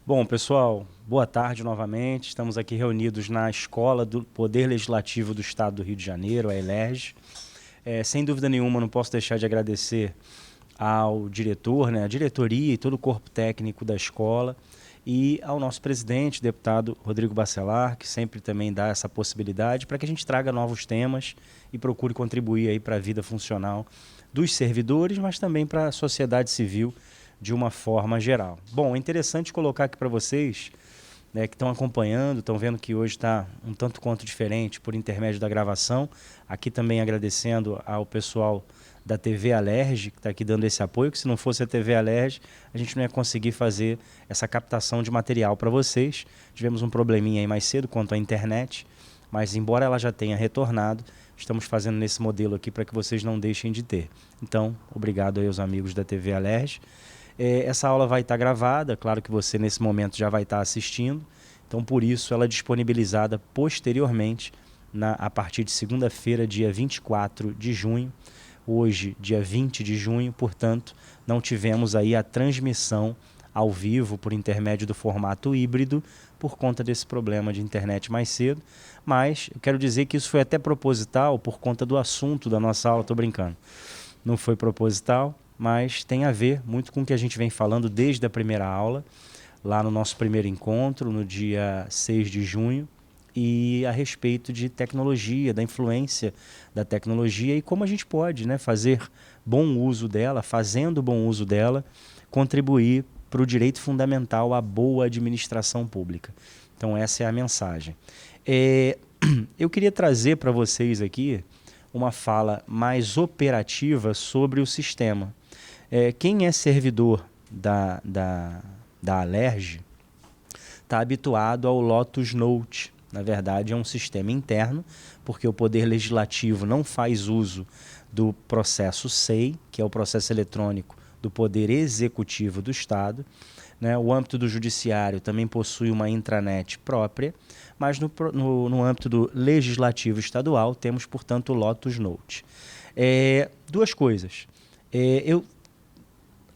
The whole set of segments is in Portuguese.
Bom, pessoal, boa tarde novamente. Estamos aqui reunidos na Escola do Poder Legislativo do Estado do Rio de Janeiro, a ELERJ. Sem dúvida nenhuma, não posso deixar de agradecer ao diretor, a diretoria e todo o corpo técnico da escola e ao nosso presidente, deputado Rodrigo Bacelar, que sempre também dá essa possibilidade para que a gente traga novos temas e procure contribuir aí para a vida funcional dos servidores, mas também para a sociedade civil de uma forma geral. Bom, é interessante colocar aqui para vocês, que estão acompanhando, estão vendo que hoje está um tanto quanto diferente por intermédio da gravação. Aqui também agradecendo ao pessoal da TV Alerj, que está aqui dando esse apoio, que se não fosse a TV Alerj, a gente não ia conseguir fazer essa captação de material para vocês. Tivemos um probleminha aí mais cedo quanto à internet, mas embora ela já tenha retornado, estamos fazendo nesse modelo aqui para que vocês não deixem de ter. Então, obrigado aí aos amigos da TV Alerj. Essa aula vai estar gravada, claro que você nesse momento já vai estar assistindo, então por isso ela é disponibilizada posteriormente a partir de segunda-feira, dia 24 de junho, hoje dia 20 de junho, portanto não tivemos aí a transmissão ao vivo por intermédio do formato híbrido por conta desse problema de internet mais cedo, mas eu quero dizer que isso foi até proposital por conta do assunto da nossa aula, estou brincando, não foi proposital, mas tem a ver muito com o que a gente vem falando desde a primeira aula, lá no nosso primeiro encontro, no dia 6 de junho, e a respeito de tecnologia, da influência da tecnologia e como a gente pode, fazer bom uso dela, fazendo bom uso dela, contribuir para o direito fundamental à boa administração pública. Então essa é a mensagem. Eu queria trazer para vocês aqui uma fala mais operativa sobre o sistema. Quem é servidor da Alerj está habituado ao Lotus Note. Na verdade, é um sistema interno, porque o Poder Legislativo não faz uso do processo SEI, que é o processo eletrônico do Poder Executivo do Estado. O âmbito do Judiciário também possui uma intranet própria, mas no âmbito do Legislativo Estadual temos, portanto, o Lotus Note. Duas coisas. Eu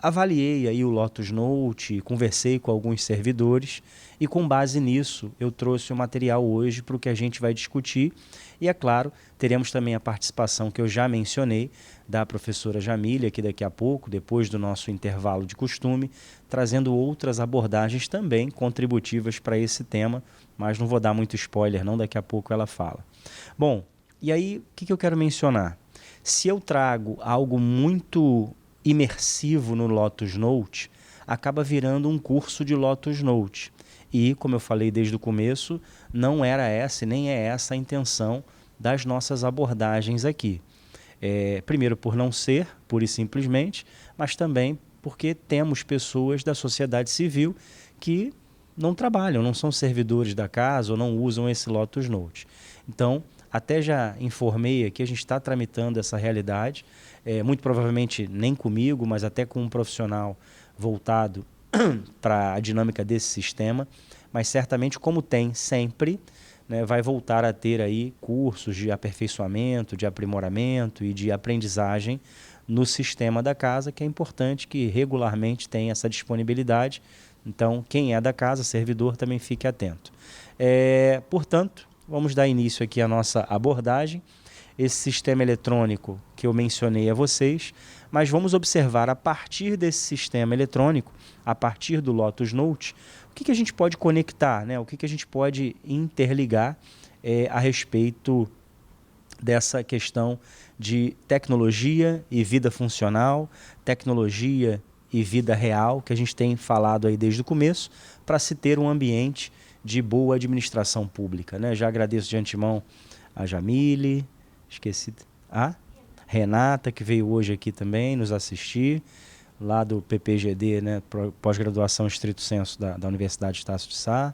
avaliei aí o Lotus Note, conversei com alguns servidores e com base nisso eu trouxe o material hoje para o que a gente vai discutir e é claro, teremos também a participação que eu já mencionei da professora Jamília aqui daqui a pouco, depois do nosso intervalo de costume, trazendo outras abordagens também contributivas para esse tema, mas não vou dar muito spoiler não, daqui a pouco ela fala. Bom, e aí o que eu quero mencionar? Se eu trago algo muito imersivo no Lotus Note, acaba virando um curso de Lotus Note. E, como eu falei desde o começo, não era essa e nem é essa a intenção das nossas abordagens aqui. Primeiro, por não ser, pura e simplesmente, mas também porque temos pessoas da sociedade civil que não trabalham, não são servidores da casa ou não usam esse Lotus Note. Então, até já informei aqui, a gente está tramitando essa realidade, muito provavelmente nem comigo, mas até com um profissional voltado para a dinâmica desse sistema, mas certamente como tem sempre, vai voltar a ter aí cursos de aperfeiçoamento, de aprimoramento e de aprendizagem no sistema da casa, que é importante que regularmente tenha essa disponibilidade. Então, quem é da casa, servidor, também fique atento. Portanto, vamos dar início aqui à nossa abordagem. Esse sistema eletrônico que eu mencionei a vocês, mas vamos observar a partir desse sistema eletrônico, a partir do Lotus Note, o que a gente pode conectar, o que a gente pode interligar a respeito dessa questão de tecnologia e vida funcional, tecnologia e vida real, que a gente tem falado aí desde o começo, para se ter um ambiente de boa administração pública. Já agradeço de antemão a Jamile, esqueci a Renata, que veio hoje aqui também nos assistir, lá do PPGD, pós-graduação estrito sensu da Universidade de Estácio de Sá.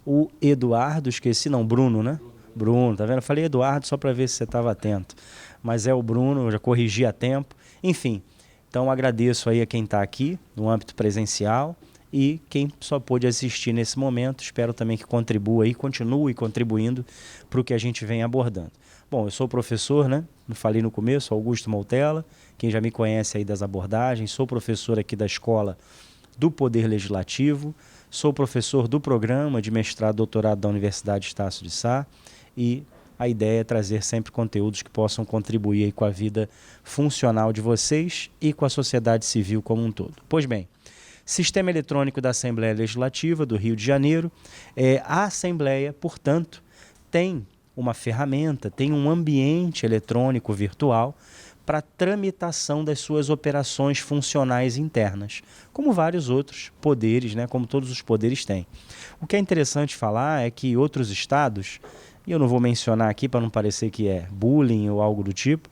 O Eduardo, esqueci não, Bruno, Bruno, tá vendo? Eu falei Eduardo só para ver se você estava atento, mas é o Bruno, eu já corrigi a tempo. Enfim, então agradeço aí a quem está aqui no âmbito presencial e quem só pôde assistir nesse momento, espero também que contribua e continue contribuindo para o que a gente vem abordando. Bom, eu sou professor, não falei no começo, Augusto Moutella, quem já me conhece aí das abordagens, sou professor aqui da Escola do Poder Legislativo, sou professor do programa de mestrado e doutorado da Universidade Estácio de Sá e a ideia é trazer sempre conteúdos que possam contribuir aí com a vida funcional de vocês e com a sociedade civil como um todo. Pois bem, Sistema Eletrônico da Assembleia Legislativa do Rio de Janeiro. A Assembleia, portanto, tem uma ferramenta, tem um ambiente eletrônico virtual para tramitação das suas operações funcionais internas, como vários outros poderes, né, como todos os poderes têm. O que é interessante falar é que outros estados, e eu não vou mencionar aqui para não parecer que é bullying ou algo do tipo,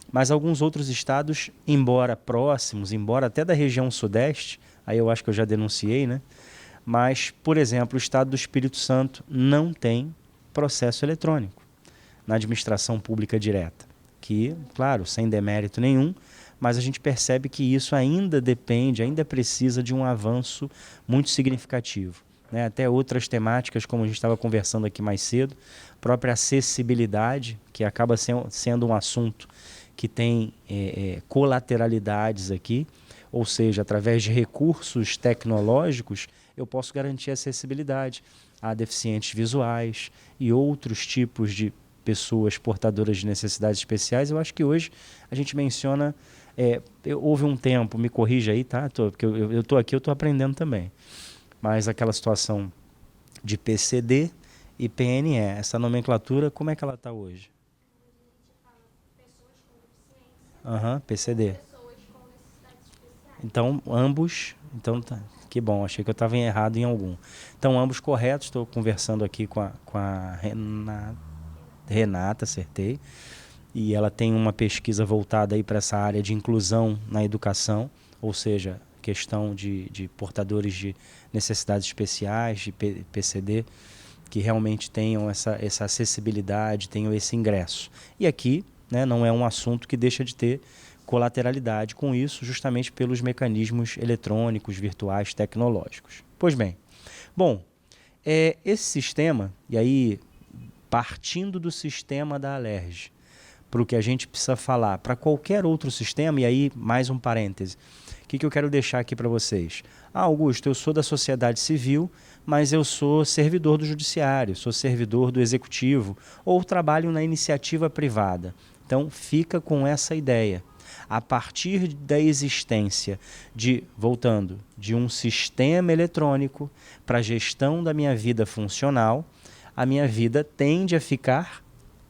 mas alguns outros estados, embora próximos, embora até da região sudeste, aí eu acho que eu já denunciei, né? Mas, por exemplo, o estado do Espírito Santo não tem processo eletrônico na administração pública direta, que, claro, sem demérito nenhum, mas a gente percebe que isso ainda depende, ainda precisa de um avanço muito significativo. Né? Até outras temáticas, como a gente estava conversando aqui mais cedo, própria acessibilidade, que acaba sendo um assunto que tem colateralidades aqui, ou seja, através de recursos tecnológicos, eu posso garantir acessibilidade a deficientes visuais e outros tipos de pessoas portadoras de necessidades especiais. Eu acho que hoje a gente menciona, houve um tempo, me corrija aí, tá? Porque eu estou aqui, eu estou aprendendo também. Mas aquela situação de PCD e PNE, essa nomenclatura, como é que ela está hoje? PCD. Então, ambos, então tá, que bom, achei que eu estava errado em algum. Então, ambos corretos, estou conversando aqui com a Renata, acertei, e ela tem uma pesquisa voltada aí para essa área de inclusão na educação, ou seja, questão de portadores de necessidades especiais, de PCD, que realmente tenham essa acessibilidade, tenham esse ingresso. E aqui, né, não é um assunto que deixa de ter colateralidade com isso, justamente pelos mecanismos eletrônicos, virtuais, tecnológicos. Pois bem, bom, esse sistema, e aí partindo do sistema da Alerj, para o que a gente precisa falar, para qualquer outro sistema, e aí mais um parêntese, o que eu quero deixar aqui para vocês? Augusto, eu sou da sociedade civil, mas eu sou servidor do judiciário, sou servidor do executivo, ou trabalho na iniciativa privada. Então, fica com essa ideia. A partir da existência voltando, de um sistema eletrônico para a gestão da minha vida funcional, a minha vida tende a ficar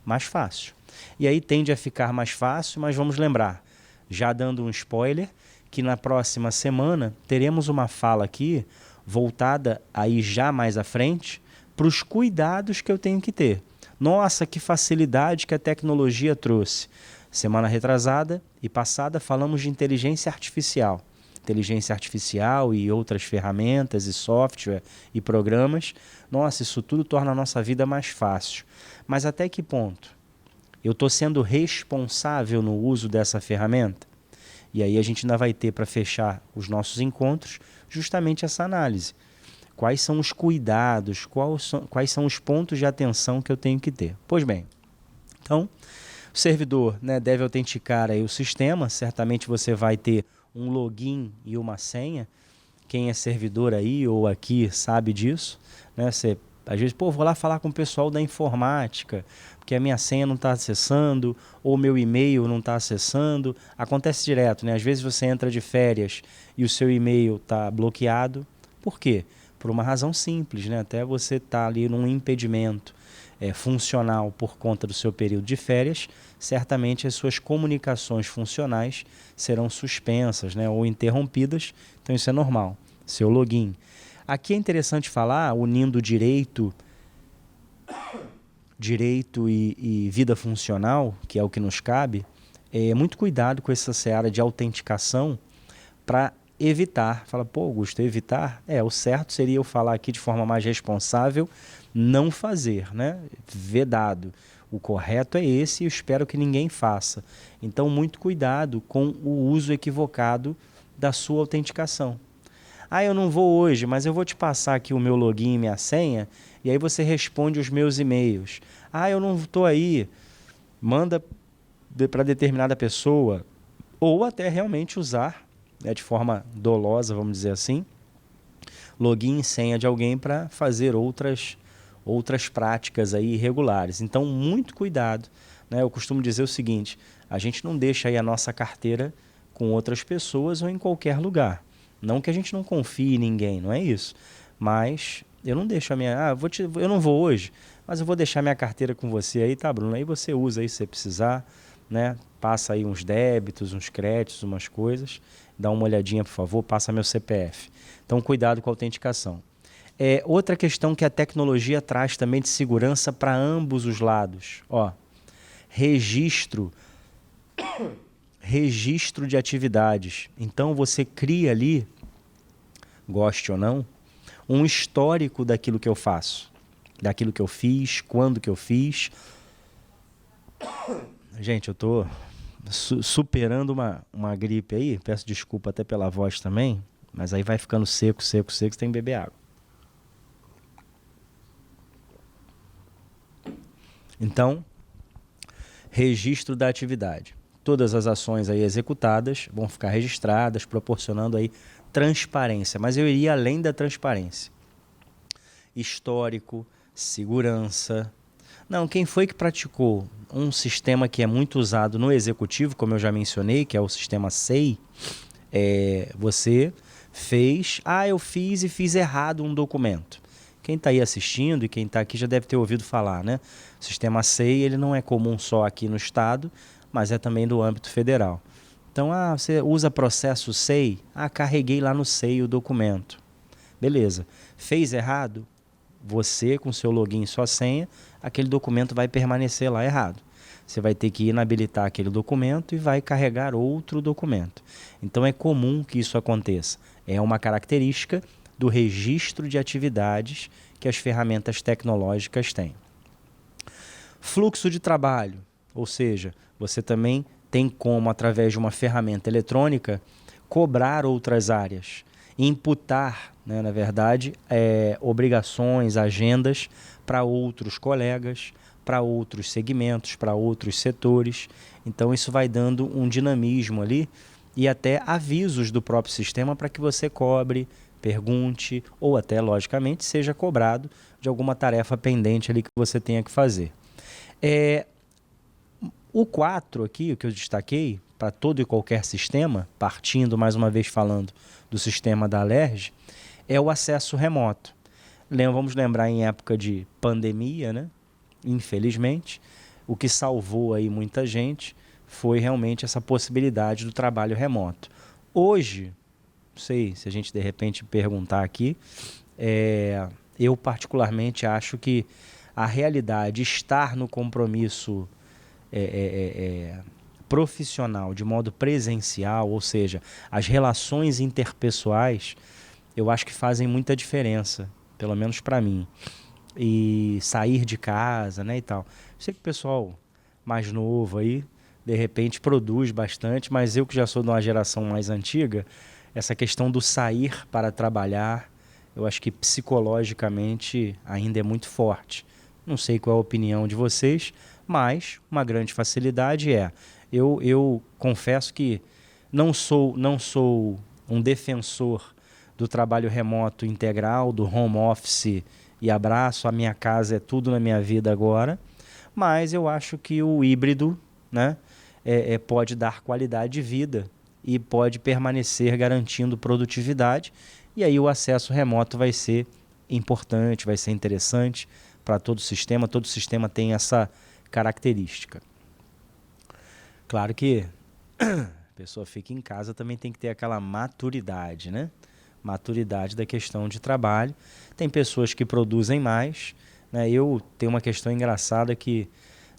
mais fácil. E aí tende a ficar mais fácil, mas vamos lembrar, já dando um spoiler, que na próxima semana teremos uma fala aqui voltada aí já mais à frente para os cuidados que eu tenho que ter. Nossa, que facilidade que a tecnologia trouxe. Semana retrasada e passada falamos de inteligência artificial. Inteligência artificial e outras ferramentas e software e programas. Nossa, isso tudo torna a nossa vida mais fácil. Mas até que ponto? Eu estou sendo responsável no uso dessa ferramenta? E aí a gente ainda vai ter para fechar os nossos encontros justamente essa análise. Quais são os cuidados, quais são os pontos de atenção que eu tenho que ter? Pois bem, então o servidor, né, deve autenticar aí o sistema, certamente você vai ter um login e uma senha. Quem é servidor aí ou aqui sabe disso, né? Você, às vezes, vou lá falar com o pessoal da informática, porque a minha senha não está acessando, ou meu e-mail não está acessando. Acontece direto, né? Às vezes você entra de férias e o seu e-mail está bloqueado. Por quê? Por uma razão simples, né? Até você está ali num impedimento funcional por conta do seu período de férias, certamente as suas comunicações funcionais serão suspensas, né, ou interrompidas, então isso é normal, seu login. Aqui é interessante falar, unindo direito e vida funcional, que é o que nos cabe, muito cuidado com essa seara de autenticação para evitar. Fala, pô, Augusto, evitar? O certo seria eu falar aqui de forma mais responsável, não fazer, né? Vedado. O correto é esse e eu espero que ninguém faça. Então, muito cuidado com o uso equivocado da sua autenticação. Eu não vou hoje, mas eu vou te passar aqui o meu login e minha senha, e aí você responde os meus e-mails. Eu não estou aí, manda para determinada pessoa, ou até realmente usar, de forma dolosa, vamos dizer assim, login e senha de alguém para fazer outras práticas aí irregulares. Então, muito cuidado, né? Eu costumo dizer o seguinte, a gente não deixa aí a nossa carteira com outras pessoas ou em qualquer lugar. Não que a gente não confie em ninguém, não é isso. Mas eu não deixo a minha... eu não vou hoje, mas eu vou deixar minha carteira com você aí, tá, Bruno? Aí você usa aí se você precisar, né? Passa aí uns débitos, uns créditos, umas coisas. Dá uma olhadinha, por favor, passa meu CPF. Então, cuidado com a autenticação. Outra questão que a tecnologia traz também de segurança para ambos os lados. Ó, registro de atividades. Então, você cria ali, goste ou não, um histórico daquilo que eu faço. Daquilo que eu fiz, quando que eu fiz. Gente, eu tô superando uma gripe aí. Peço desculpa até pela voz também. Mas aí vai ficando seco, você tem que beber água. Então, registro da atividade. Todas as ações aí executadas vão ficar registradas, proporcionando aí transparência. Mas eu iria além da transparência. Histórico, segurança. Não, quem foi que praticou um sistema que é muito usado no executivo, como eu já mencionei, que é o sistema SEI, você fez, eu fiz e fiz errado um documento. Quem está aí assistindo e quem está aqui já deve ter ouvido falar, né? O sistema SEI, ele não é comum só aqui no estado, mas é também do âmbito federal. Então, você usa processo SEI? Carreguei lá no SEI o documento. Beleza. Fez errado? Você, com seu login e sua senha, aquele documento vai permanecer lá errado. Você vai ter que inabilitar aquele documento e vai carregar outro documento. Então, é comum que isso aconteça. É uma característica do registro de atividades que as ferramentas tecnológicas têm. Fluxo de trabalho, ou seja, você também tem como, através de uma ferramenta eletrônica, cobrar outras áreas, imputar, né, na verdade, obrigações, agendas para outros colegas, para outros segmentos, para outros setores. Então, isso vai dando um dinamismo ali e até avisos do próprio sistema para que você cobre, pergunte ou até, logicamente, seja cobrado de alguma tarefa pendente ali que você tenha que fazer. O 4 aqui, o que eu destaquei, para todo e qualquer sistema, partindo mais uma vez falando do sistema da Alerj, é o acesso remoto. Vamos lembrar em época de pandemia, né? Infelizmente, o que salvou aí muita gente foi realmente essa possibilidade do trabalho remoto. Hoje, não sei se a gente de repente perguntar aqui, eu particularmente acho que a realidade estar no compromisso profissional de modo presencial, ou seja, as relações interpessoais, eu acho que fazem muita diferença, pelo menos para mim. E sair de casa, né, e tal. Sei que o pessoal mais novo aí, de repente, produz bastante, mas eu que já sou de uma geração mais antiga, essa questão do sair para trabalhar, eu acho que psicologicamente ainda é muito forte. Não sei qual é a opinião de vocês, mas uma grande facilidade eu confesso que não sou um defensor do trabalho remoto integral, do home office e abraço, a minha casa é tudo na minha vida agora, mas eu acho que o híbrido, né, pode dar qualidade de vida e pode permanecer garantindo produtividade, e aí o acesso remoto vai ser importante, vai ser interessante para todo sistema tem essa característica. Claro que a pessoa fica em casa, também tem que ter aquela maturidade, né? Maturidade da questão de trabalho. Tem pessoas que produzem mais, né? Eu tenho uma questão engraçada que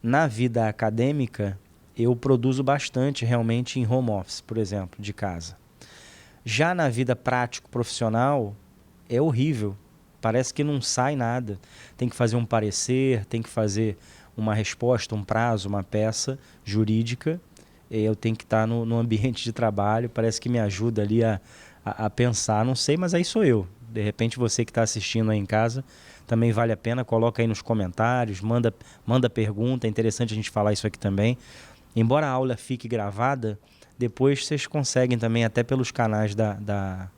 na vida acadêmica eu produzo bastante realmente em home office, por exemplo, de casa. Já na vida prático-profissional é horrível. Parece que não sai nada. Tem que fazer um parecer, tem que fazer uma resposta, um prazo, uma peça jurídica. Eu tenho que estar no ambiente de trabalho. Parece que me ajuda ali a pensar. Não sei, mas aí sou eu. De repente você que está assistindo aí em casa, também vale a pena. Coloca aí nos comentários, manda pergunta. É interessante a gente falar isso aqui também. Embora a aula fique gravada, depois vocês conseguem também, até pelos canais da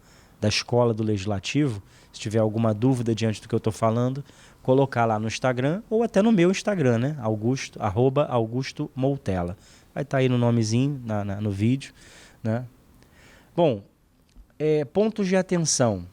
Escola do Legislativo, Se tiver alguma dúvida diante do que eu estou falando, colocar lá no Instagram ou até no meu Instagram, né? @Augusto Moutella. Vai estar aí no nomezinho, no vídeo, né? Bom, pontos de atenção.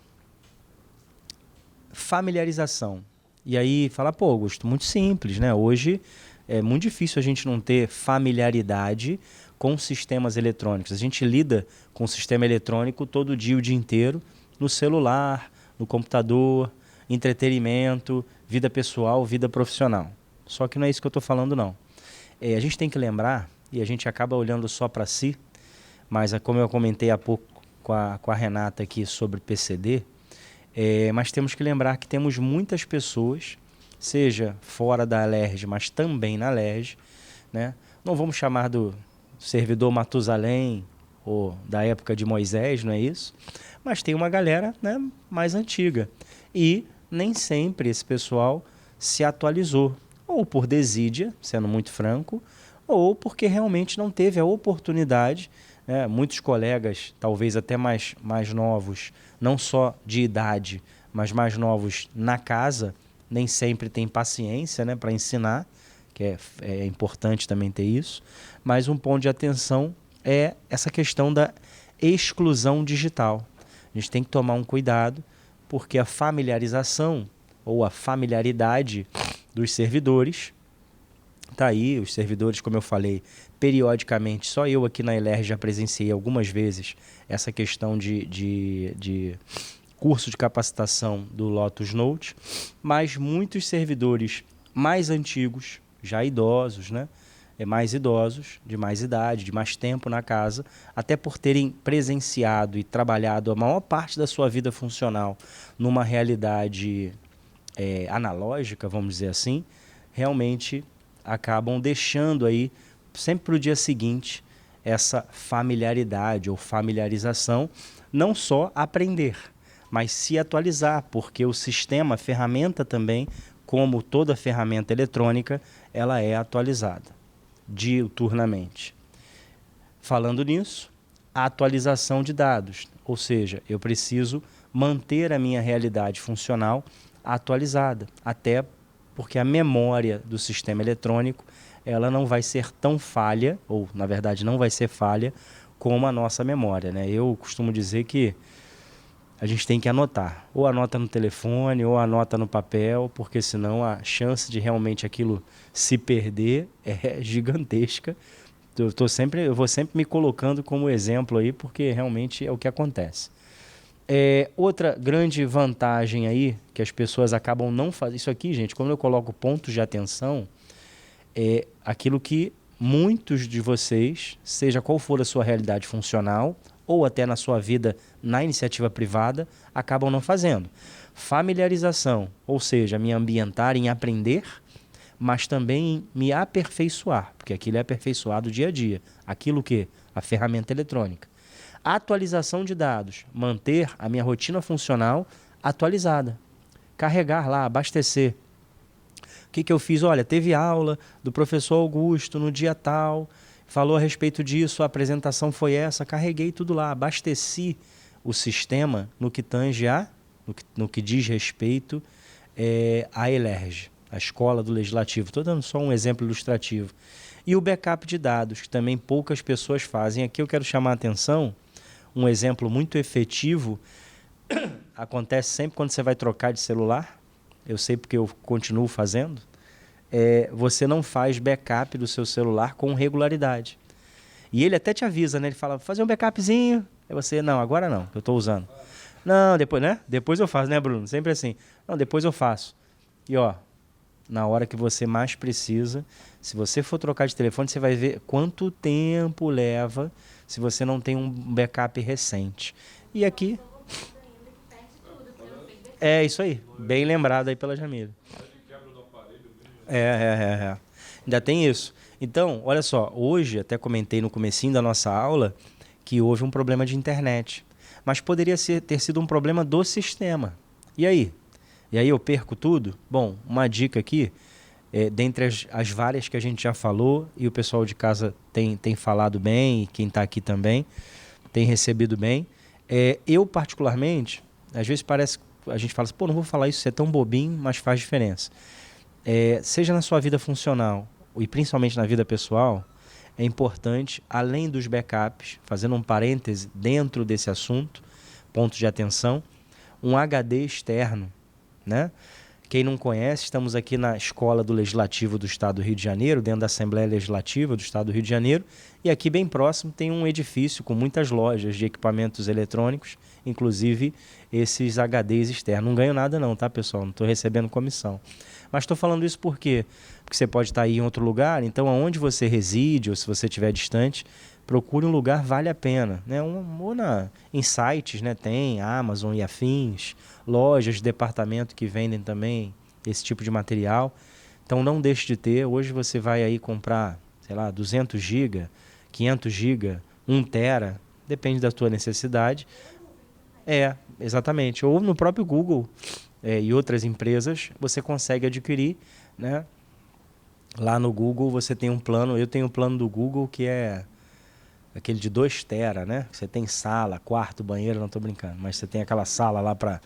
Familiarização. E aí, fala, pô, Augusto, muito simples, né? Hoje é muito difícil a gente não ter familiaridade com sistemas eletrônicos. A gente lida com o sistema eletrônico todo dia, o dia inteiro, no celular, no computador, entretenimento, vida pessoal, vida profissional. Só que não é isso que eu estou falando, não. A gente tem que lembrar, e a gente acaba olhando só para si, mas como eu comentei há pouco com a Renata aqui sobre PCD, mas temos que lembrar que temos muitas pessoas, seja fora da Alerj, mas também na Alerj, né? Não vamos chamar do servidor Matusalém ou da época de Moisés, não é isso? Mas tem uma galera, né, mais antiga. E nem sempre esse pessoal se atualizou. Ou por desídia, sendo muito franco, ou porque realmente não teve a oportunidade. Muitos colegas, talvez até mais novos, não só de idade, mas mais novos na casa, nem sempre têm paciência, né, para ensinar, que é importante também ter isso. Mas um ponto de atenção é essa questão da exclusão digital. A gente tem que tomar um cuidado, porque a familiarização ou a familiaridade dos servidores, tá aí, os servidores, como eu falei, periodicamente, só eu aqui na Alerj já presenciei algumas vezes essa questão de curso de capacitação do Lotus Note, mas muitos servidores mais antigos, já idosos, né? Mais idosos, de mais idade, de mais tempo na casa, até por terem presenciado e trabalhado a maior parte da sua vida funcional numa realidade analógica, vamos dizer assim, realmente acabam deixando aí, sempre para o dia seguinte, essa familiaridade ou familiarização, não só aprender, mas se atualizar, porque o sistema, a ferramenta também, como toda ferramenta eletrônica, ela é atualizada diuturnamente. Falando nisso, a atualização de dados, ou seja, eu preciso manter a minha realidade funcional atualizada, até porque a memória do sistema eletrônico ela não vai ser tão falha, ou na verdade não vai ser falha, como a nossa memória, né? Eu costumo dizer que a gente tem que anotar, ou anota no telefone, ou anota no papel, porque senão a chance de realmente aquilo se perder é gigantesca. Eu vou sempre me colocando como exemplo aí, porque realmente é o que acontece. Outra grande vantagem aí, que as pessoas acabam não fazendo, isso aqui, gente, quando eu coloco pontos de atenção, é aquilo que muitos de vocês, seja qual for a sua realidade funcional, ou até na sua vida na iniciativa privada, acabam não fazendo. Familiarização, ou seja, me ambientar em aprender, mas também em me aperfeiçoar, porque aquilo é aperfeiçoado dia a dia. Aquilo que? A ferramenta eletrônica. Atualização de dados, manter a minha rotina funcional atualizada. Carregar lá, abastecer. O que eu fiz? Olha, teve aula do professor Augusto no dia tal, falou a respeito disso, a apresentação foi essa, carreguei tudo lá, abasteci o sistema no que tange no que diz respeito à Alerj, a Escola do Legislativo. Estou dando só um exemplo ilustrativo. E o backup de dados, que também poucas pessoas fazem. Aqui eu quero chamar a atenção, um exemplo muito efetivo, acontece sempre quando você vai trocar de celular, eu sei porque eu continuo fazendo, você não faz backup do seu celular com regularidade. E ele até te avisa, né? Ele fala, fazer um backupzinho. Aí você, não, agora não, que eu estou usando. Não, depois, né? Depois eu faço, né, Bruno? Sempre assim. Não, depois eu faço. E ó, na hora que você mais precisa, se você for trocar de telefone, você vai ver quanto tempo leva se você não tem um backup recente. E aqui... É isso aí, bem lembrado aí pela Jamila. Ainda tem isso. Então, olha só, hoje, até comentei no comecinho da nossa aula, que houve um problema de internet. Mas poderia ter sido um problema do sistema. E aí? E aí eu perco tudo? Bom, uma dica aqui, dentre as várias que a gente já falou, e o pessoal de casa tem falado bem, e quem está aqui também tem recebido bem, eu particularmente, às vezes parece a gente fala assim, pô, não vou falar isso, é tão bobinho, mas faz diferença. Seja na sua vida funcional e principalmente na vida pessoal, é importante, além dos backups, fazendo um parêntese dentro desse assunto, pontos de atenção, um HD externo, né? Quem não conhece, estamos aqui na Escola do Legislativo do Estado do Rio de Janeiro, dentro da Assembleia Legislativa do Estado do Rio de Janeiro, e aqui bem próximo tem um edifício com muitas lojas de equipamentos eletrônicos, inclusive esses HDs externos. Não ganho nada não, tá, pessoal? Não estou recebendo comissão. Mas estou falando isso por quê? Porque você pode estar aí em outro lugar, então aonde você reside, ou se você estiver distante, procure um lugar vale a pena, né? Em sites, né? Tem Amazon e afins, lojas de departamento que vendem também esse tipo de material. Então não deixe de ter. Hoje você vai aí comprar, sei lá, 200 GB, 500 GB, 1 tera, depende da tua necessidade. Exatamente. Ou no próprio Google e outras empresas você consegue adquirir, né? Lá no Google você tem um plano, eu tenho um plano do Google que é aquele de 2 tera, né? Você tem sala, quarto, banheiro, não estou brincando, mas você tem aquela sala lá para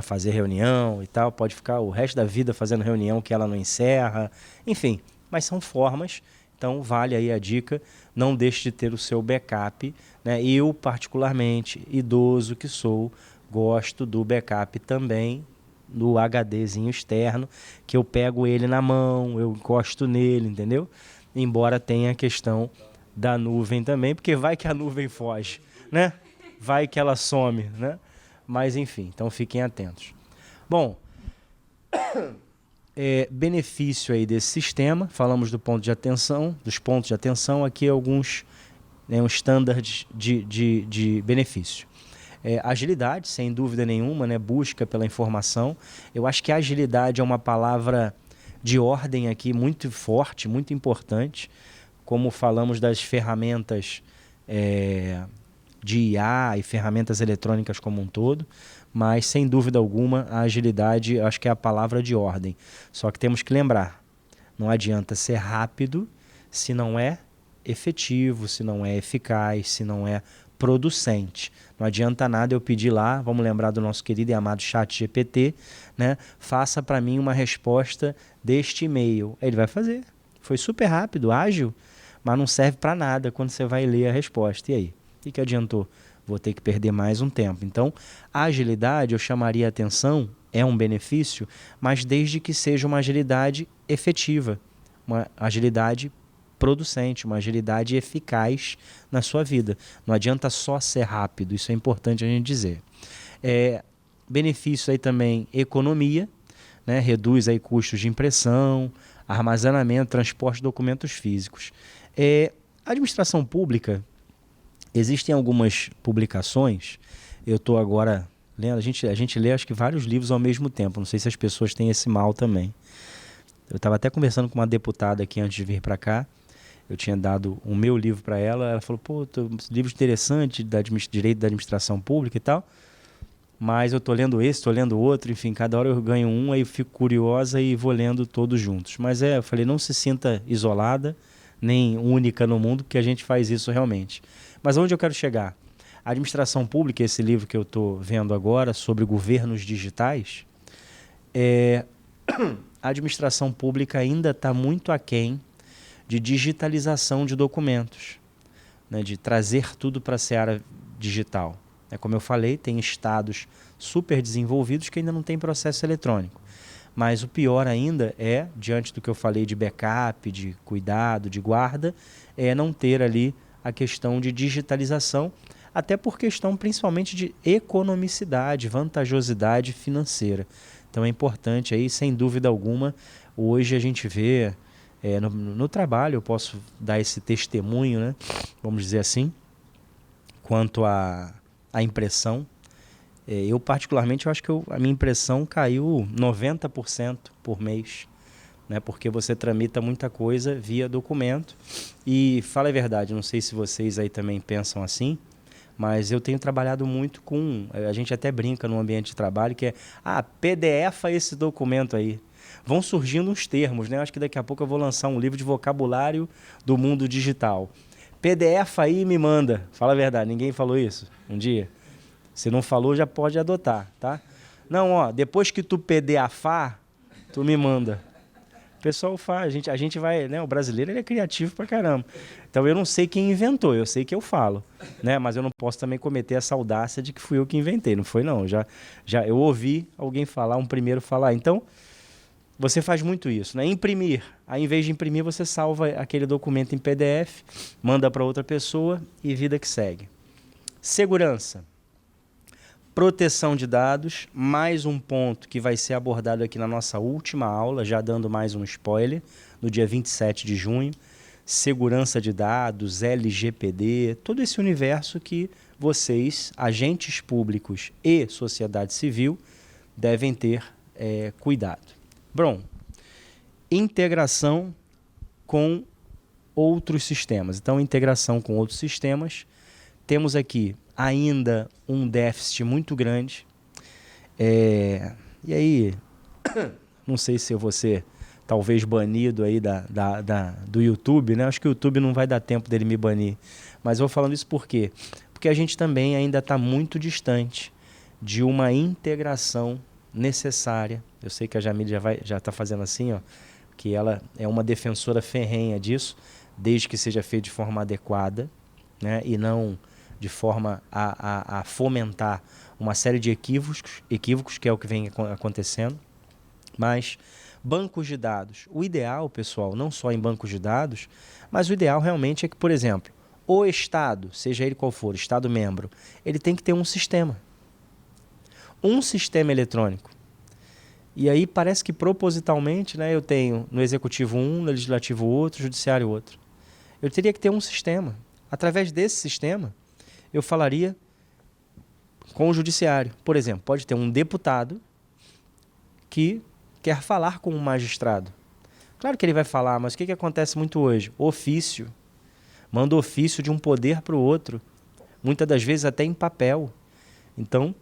fazer reunião e tal, pode ficar o resto da vida fazendo reunião que ela não encerra, enfim, mas são formas, então vale aí a dica, não deixe de ter o seu backup, né? Eu, particularmente, idoso que sou, gosto do backup também, do HDzinho externo, que eu pego ele na mão, eu encosto nele, entendeu? Embora tenha a questão da nuvem também, porque vai que a nuvem foge, né? Vai que ela some, né? Mas enfim, então fiquem atentos. Bom, benefício aí desse sistema, falamos do ponto de atenção, dos pontos de atenção, aqui alguns um standard de benefício. Agilidade, sem dúvida nenhuma, né? Busca pela informação. Eu acho que agilidade é uma palavra de ordem aqui muito forte, muito importante, como falamos das ferramentas de IA e ferramentas eletrônicas como um todo, mas sem dúvida alguma a agilidade acho que é a palavra de ordem. Só que temos que lembrar, não adianta ser rápido se não é efetivo, se não é eficaz, se não é producente. Não adianta nada eu pedir lá, vamos lembrar do nosso querido e amado ChatGPT, né? Faça para mim uma resposta deste e-mail. Ele vai fazer. Foi super rápido, ágil, mas não serve para nada quando você vai ler a resposta. E aí? O que adiantou? Vou ter que perder mais um tempo. Então, a agilidade, eu chamaria a atenção, é um benefício, mas desde que seja uma agilidade efetiva, uma agilidade producente, uma agilidade eficaz na sua vida. Não adianta só ser rápido, isso é importante a gente dizer. Benefício aí também, economia, né? Reduz aí custos de impressão, armazenamento, transporte de documentos físicos. Administração pública, existem algumas publicações, eu estou agora lendo, a gente lê acho que vários livros ao mesmo tempo, não sei se as pessoas têm esse mal também. Eu estava até conversando com uma deputada aqui antes de vir para cá, eu tinha dado o meu livro para ela, ela falou, pô, livro interessante, direito da administração pública e tal, mas eu estou lendo esse, estou lendo outro, enfim, cada hora eu ganho um, aí eu fico curiosa e vou lendo todos juntos. Mas eu falei, não se sinta isolada, nem única no mundo, porque a gente faz isso realmente. Mas onde eu quero chegar? A administração pública, esse livro que eu estou vendo agora, sobre governos digitais, a administração pública ainda está muito aquém de digitalização de documentos, né, de trazer tudo para a seara digital. Como eu falei, tem estados super desenvolvidos que ainda não tem processo eletrônico. Mas o pior ainda é, diante do que eu falei de backup, de cuidado, de guarda, é não ter ali a questão de digitalização, até por questão principalmente de economicidade, vantajosidade financeira. Então é importante aí, sem dúvida alguma, hoje a gente vê no trabalho, eu posso dar esse testemunho, né, vamos dizer assim, quanto à impressão. Eu particularmente, eu acho que a minha impressão caiu 90% por mês, né, porque você tramita muita coisa via documento. E fala a verdade, não sei se vocês aí também pensam assim, mas eu tenho trabalhado muito com, a gente até brinca no ambiente de trabalho, que PDF esse documento aí. Vão surgindo uns termos, né? Acho que daqui a pouco eu vou lançar um livro de vocabulário do mundo digital. PDF aí me manda. Fala a verdade, ninguém falou isso um dia? Se não falou, já pode adotar, tá? Não, ó, depois que tu PDAFar, tu me manda. O pessoal faz, a gente vai, né? O brasileiro ele é criativo pra caramba. Então eu não sei quem inventou, eu sei que eu falo, né? Mas eu não posso também cometer essa audácia de que fui eu que inventei, não foi não. Já eu ouvi alguém falar, um primeiro falar. Então, você faz muito isso, né? Imprimir. Aí, em vez de imprimir, você salva aquele documento em PDF, manda para outra pessoa e vida que segue. Segurança. Proteção de dados, mais um ponto que vai ser abordado aqui na nossa última aula, já dando mais um spoiler, no dia 27 de junho. Segurança de dados, LGPD, todo esse universo que vocês, agentes públicos e sociedade civil, devem ter cuidado. Bom, integração com outros sistemas. Então, integração com outros sistemas. Temos aqui ainda um déficit muito grande. E aí, não sei se eu vou ser talvez banido aí do YouTube, né? Acho que o YouTube não vai dar tempo dele me banir. Mas eu vou falando isso por quê? Porque a gente também ainda está muito distante de uma integração necessária. Eu sei que a Jamile já está fazendo assim, ó, que ela é uma defensora ferrenha disso, desde que seja feito de forma adequada, né, e não de forma a fomentar uma série de equívocos, que é o que vem acontecendo. Mas bancos de dados. O ideal, pessoal, não só em bancos de dados, mas o ideal realmente é que, por exemplo, o Estado, seja ele qual for, Estado membro, ele tem que ter um sistema eletrônico. E aí parece que propositalmente, né, eu tenho no Executivo um, no Legislativo outro, no Judiciário outro. Eu teria que ter um sistema. Através desse sistema, eu falaria com o Judiciário. Por exemplo, pode ter um deputado que quer falar com um magistrado. Claro que ele vai falar, mas o que acontece muito hoje? Ofício. Manda ofício de um poder para o outro. Muitas das vezes até em papel. Então,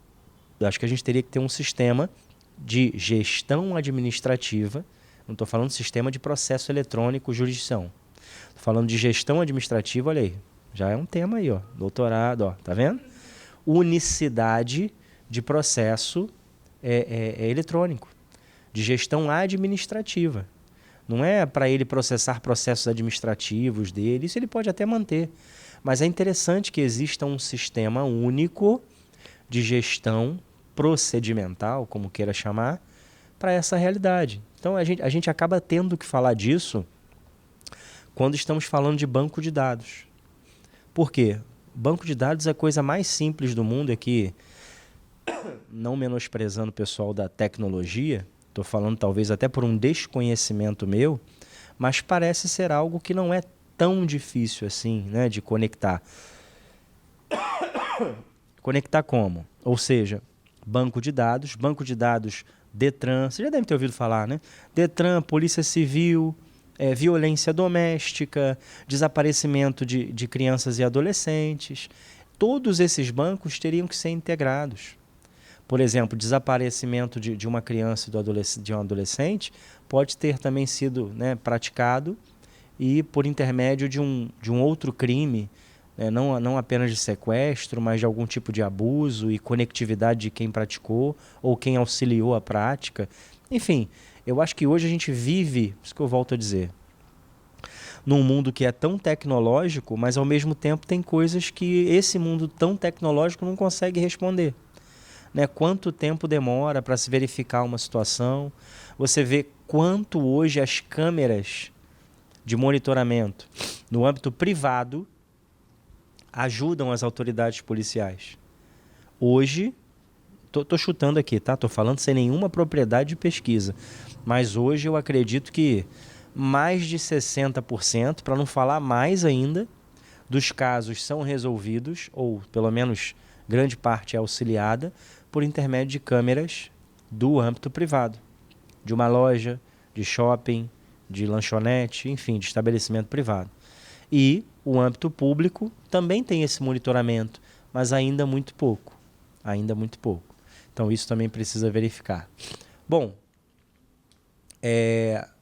eu acho que a gente teria que ter um sistema de gestão administrativa. Não estou falando de sistema de processo eletrônico, jurisdição. Estou falando de gestão administrativa, olha aí. Já é um tema aí, ó. Doutorado, ó. Tá vendo? Unicidade de processo eletrônico. De gestão administrativa. Não é para ele processar processos administrativos dele. Isso ele pode até manter. Mas é interessante que exista um sistema único de gestão procedimental, como queira chamar, para essa realidade. Então a gente acaba tendo que falar disso quando estamos falando de banco de dados. Por quê? Banco de dados é a coisa mais simples do mundo, é que, não menosprezando o pessoal da tecnologia, estou falando talvez até por um desconhecimento meu, mas parece ser algo que não é tão difícil assim, né, de conectar. Conectar como? Ou seja, banco de dados Detran, você já deve ter ouvido falar, né? Detran, Polícia Civil, violência doméstica, desaparecimento de crianças e adolescentes. Todos esses bancos teriam que ser integrados. Por exemplo, desaparecimento de uma criança e de um adolescente pode ter também sido, né, praticado e por intermédio de um outro crime, não apenas de sequestro, mas de algum tipo de abuso e conectividade de quem praticou ou quem auxiliou a prática. Enfim, eu acho que hoje a gente vive, isso que eu volto a dizer, num mundo que é tão tecnológico, mas ao mesmo tempo tem coisas que esse mundo tão tecnológico não consegue responder. Né? Quanto tempo demora para se verificar uma situação? Você vê quanto hoje as câmeras de monitoramento no âmbito privado ajudam as autoridades policiais. Hoje, tô chutando aqui, tá? Tô falando sem nenhuma propriedade de pesquisa, mas hoje eu acredito que mais de 60%, para não falar mais ainda, dos casos são resolvidos, ou pelo menos grande parte é auxiliada, por intermédio de câmeras do âmbito privado, de uma loja, de shopping, de lanchonete, enfim, de estabelecimento privado. E o âmbito público também tem esse monitoramento, mas ainda muito pouco. Ainda muito pouco. Então isso também precisa verificar. Bom,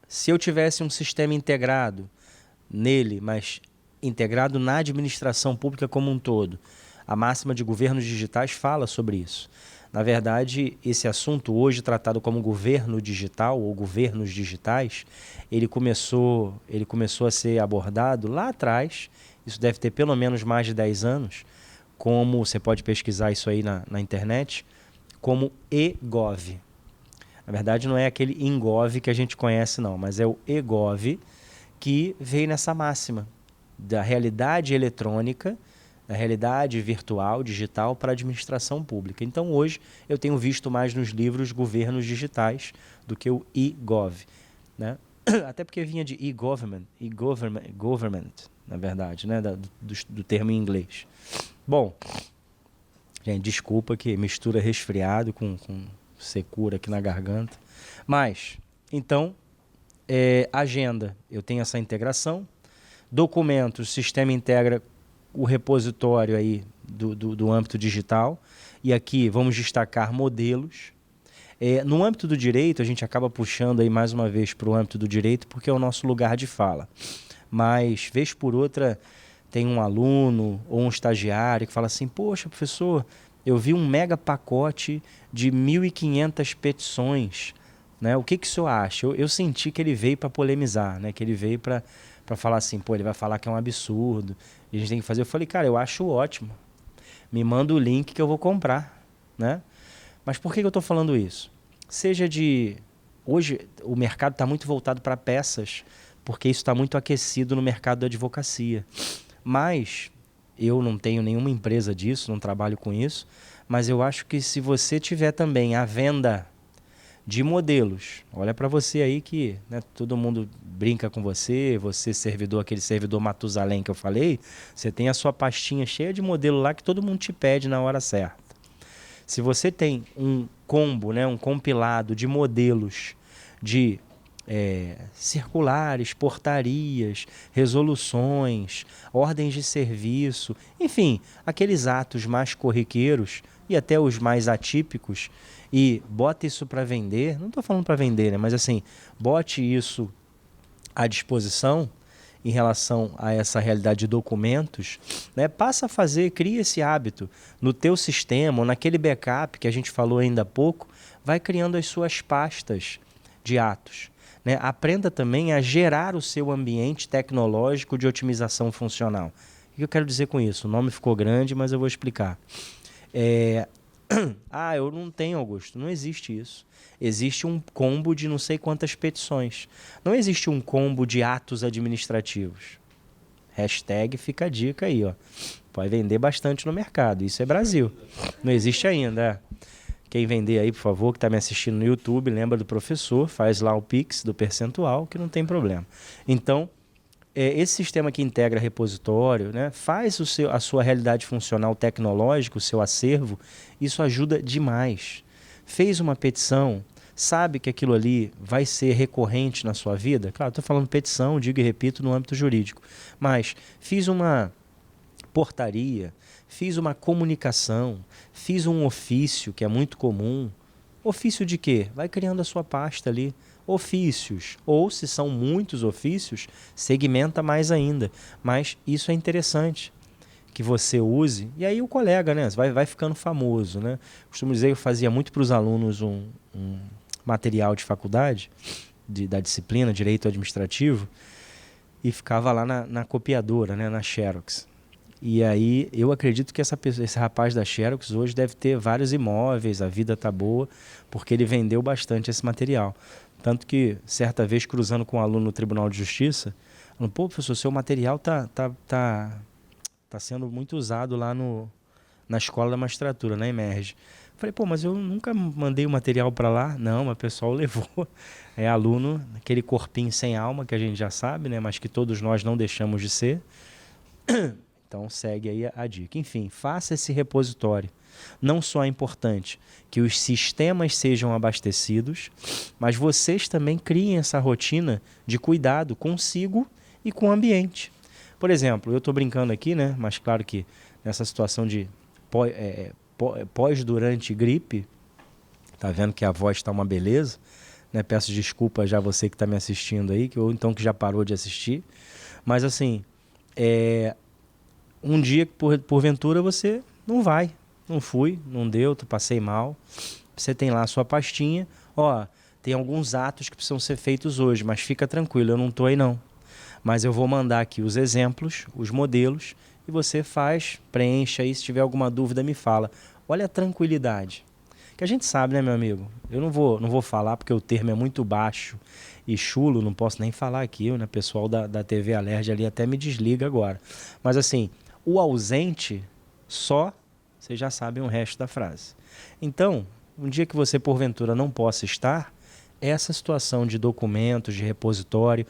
se eu tivesse um sistema integrado nele, mas integrado na administração pública como um todo, a máxima de governos digitais fala sobre isso. Na verdade, esse assunto hoje tratado como governo digital ou governos digitais, ele começou a ser abordado lá atrás, isso deve ter pelo menos mais de 10 anos, como você pode pesquisar isso aí na internet, como eGov. Na verdade, não é aquele ingov que a gente conhece, não, mas é o eGov que veio nessa máxima da realidade eletrônica, da realidade virtual, digital, para a administração pública. Então, hoje, eu tenho visto mais nos livros governos digitais do que o eGov, né? Até porque vinha de e-government, government, na verdade, né? do termo em inglês. Bom, gente, desculpa que mistura resfriado com secura aqui na garganta. Mas, então, agenda, eu tenho essa integração. Documentos, o sistema integra o repositório aí do âmbito digital. E aqui vamos destacar modelos. No âmbito do direito, a gente acaba puxando aí mais uma vez para o âmbito do direito, porque é o nosso lugar de fala. Mas, vez por outra, tem um aluno ou um estagiário que fala assim, poxa, professor, eu vi um mega pacote de 1.500 petições, né? O que o senhor acha? Eu senti que ele veio para polemizar, né? Que ele veio para falar assim, pô, ele vai falar que é um absurdo, e a gente tem que fazer. Eu falei, cara, eu acho ótimo. Me manda o link que eu vou comprar, né? Mas por que eu estou falando isso? Hoje o mercado está muito voltado para peças, porque isso está muito aquecido no mercado da advocacia. Mas eu não tenho nenhuma empresa disso, não trabalho com isso, mas eu acho que se você tiver também a venda de modelos, olha para você aí que, né, todo mundo brinca com você servidor, aquele servidor Matusalém que eu falei, você tem a sua pastinha cheia de modelo lá que todo mundo te pede na hora certa. Se você tem um combo, né, um compilado de modelos de circulares, portarias, resoluções, ordens de serviço, enfim, aqueles atos mais corriqueiros e até os mais atípicos, e bota isso para vender, não estou falando para vender, né, mas assim, bote isso à disposição em relação a essa realidade de documentos, né, passa a fazer, cria esse hábito no teu sistema, ou naquele backup que a gente falou ainda há pouco, vai criando as suas pastas de atos. Né? Aprenda também a gerar o seu ambiente tecnológico de otimização funcional. O que eu quero dizer com isso? O nome ficou grande, mas eu vou explicar. Eu não tenho, Augusto. Não existe isso. Existe um combo de não sei quantas petições. Não existe um combo de atos administrativos. Hashtag fica a dica aí, ó. Pode vender bastante no mercado. Isso é Brasil. Não existe ainda. Quem vender aí, por favor, que está me assistindo no YouTube, lembra do professor, faz lá o Pix do percentual, que não tem problema. Então, esse sistema que integra repositório, né, faz a sua realidade funcional tecnológica, o seu acervo, isso ajuda demais. Fez uma petição, sabe que aquilo ali vai ser recorrente na sua vida? Claro, estou falando petição, digo e repito, no âmbito jurídico. Mas fiz uma portaria, fiz uma comunicação, fiz um ofício, que é muito comum. Ofício de quê? Vai criando a sua pasta ali. Ofícios, ou se são muitos ofícios, segmenta mais ainda. Mas isso é interessante que você use. E aí o colega, né, vai ficando famoso. Né? Costumo dizer que eu fazia muito para os alunos um material de faculdade, da disciplina Direito Administrativo, e ficava lá na copiadora, né, na Xerox. E aí eu acredito que esse rapaz da Xerox hoje deve ter vários imóveis, a vida tá boa, porque ele vendeu bastante esse material. Tanto que, certa vez, cruzando com um aluno no Tribunal de Justiça, falando, pô, professor, seu material tá sendo muito usado lá na Escola da Magistratura, na Emerge. Falei, pô, mas eu nunca mandei o material para lá. Não, mas o pessoal levou. É aluno, aquele corpinho sem alma, que a gente já sabe, né, mas que todos nós não deixamos de ser. Então segue aí a dica. Enfim, faça esse repositório. Não só é importante que os sistemas sejam abastecidos, mas vocês também criem essa rotina de cuidado consigo e com o ambiente. Por exemplo, eu estou brincando aqui, né? Mas claro que nessa situação de pós-durante gripe, tá vendo que a voz está uma beleza, né? Peço desculpa já você que está me assistindo aí, ou então que já parou de assistir. Mas assim, um dia que porventura você não vai. não fui, não deu, passei mal. Você tem lá a sua pastinha, ó, tem alguns atos que precisam ser feitos hoje, mas fica tranquilo, eu não estou aí não. Mas eu vou mandar aqui os exemplos, os modelos, e você faz, preenche aí, se tiver alguma dúvida me fala. Olha a tranquilidade. Que a gente sabe, né, meu amigo? Eu não vou falar porque o termo é muito baixo e chulo, não posso nem falar aqui, né? O pessoal da TV Alerj ali até me desliga agora. Mas assim, o ausente só, vocês já sabem o resto da frase. Então, um dia que você porventura não possa estar, essa situação de documentos, de repositório,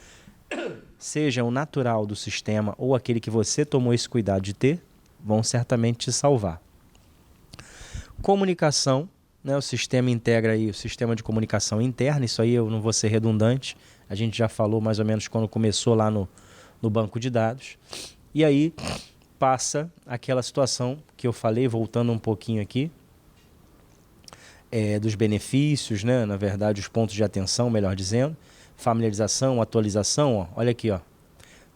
seja o natural do sistema ou aquele que você tomou esse cuidado de ter, vão certamente te salvar. Comunicação, né? O sistema integra aí o sistema de comunicação interna, isso aí eu não vou ser redundante, a gente já falou mais ou menos quando começou lá no banco de dados. E aí passa aquela situação que eu falei, voltando um pouquinho aqui, dos benefícios, né? Na verdade, os pontos de atenção, melhor dizendo, familiarização, atualização, ó, olha aqui, ó,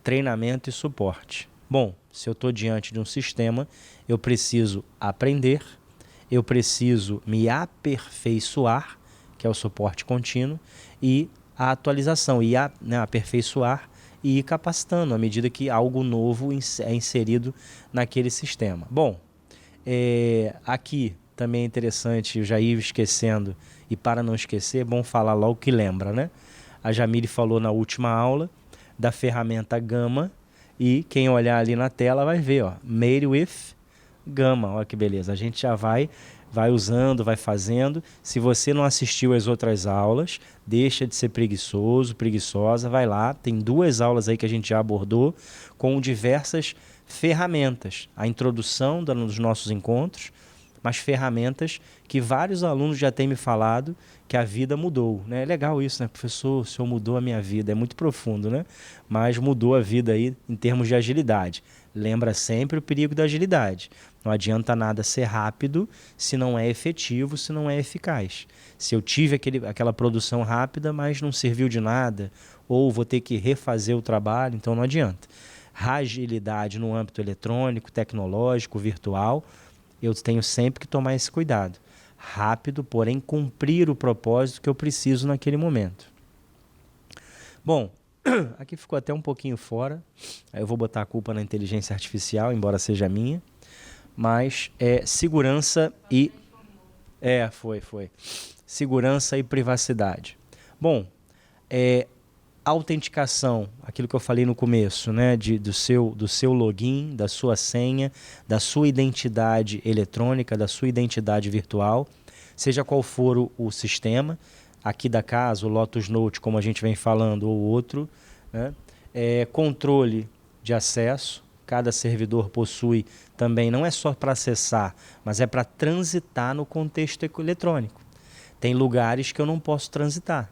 treinamento e suporte. Bom, se eu estou diante de um sistema, eu preciso aprender, eu preciso me aperfeiçoar, que é o suporte contínuo, e a atualização, e aperfeiçoar e ir capacitando à medida que algo novo é inserido naquele sistema. Bom, aqui também é interessante, eu já ia esquecendo, e para não esquecer, é bom falar logo que lembra, né? A Jamile falou na última aula da ferramenta Gama, e quem olhar ali na tela vai ver, ó, Made with Gama, olha que beleza, a gente já vai usando, vai fazendo. Se você não assistiu às outras aulas, deixa de ser preguiçoso, preguiçosa, vai lá, tem 2 aulas aí que a gente já abordou, com diversas ferramentas, a introdução dos nossos encontros, mas ferramentas que vários alunos já têm me falado que a vida mudou, né? É legal isso, né? Professor, o senhor mudou a minha vida, é muito profundo, né? Mas mudou a vida aí em termos de agilidade. Lembra sempre o perigo da agilidade. Não adianta nada ser rápido se não é efetivo, se não é eficaz. Se eu tive aquela produção rápida, mas não serviu de nada, ou vou ter que refazer o trabalho, então não adianta. Agilidade no âmbito eletrônico, tecnológico, virtual, eu tenho sempre que tomar esse cuidado. Rápido, porém cumprir o propósito que eu preciso naquele momento. Bom, aqui ficou até um pouquinho fora, aí eu vou botar a culpa na inteligência artificial, embora seja minha, mas segurança e... foi. Segurança e privacidade. Bom, autenticação, aquilo que eu falei no começo, né, do seu login, da sua senha, da sua identidade eletrônica, da sua identidade virtual, seja qual for o sistema, aqui da casa, o Lotus Note, como a gente vem falando, ou outro, né, controle de acesso, cada servidor possui também, não é só para acessar, mas é para transitar no contexto eletrônico. Tem lugares que eu não posso transitar.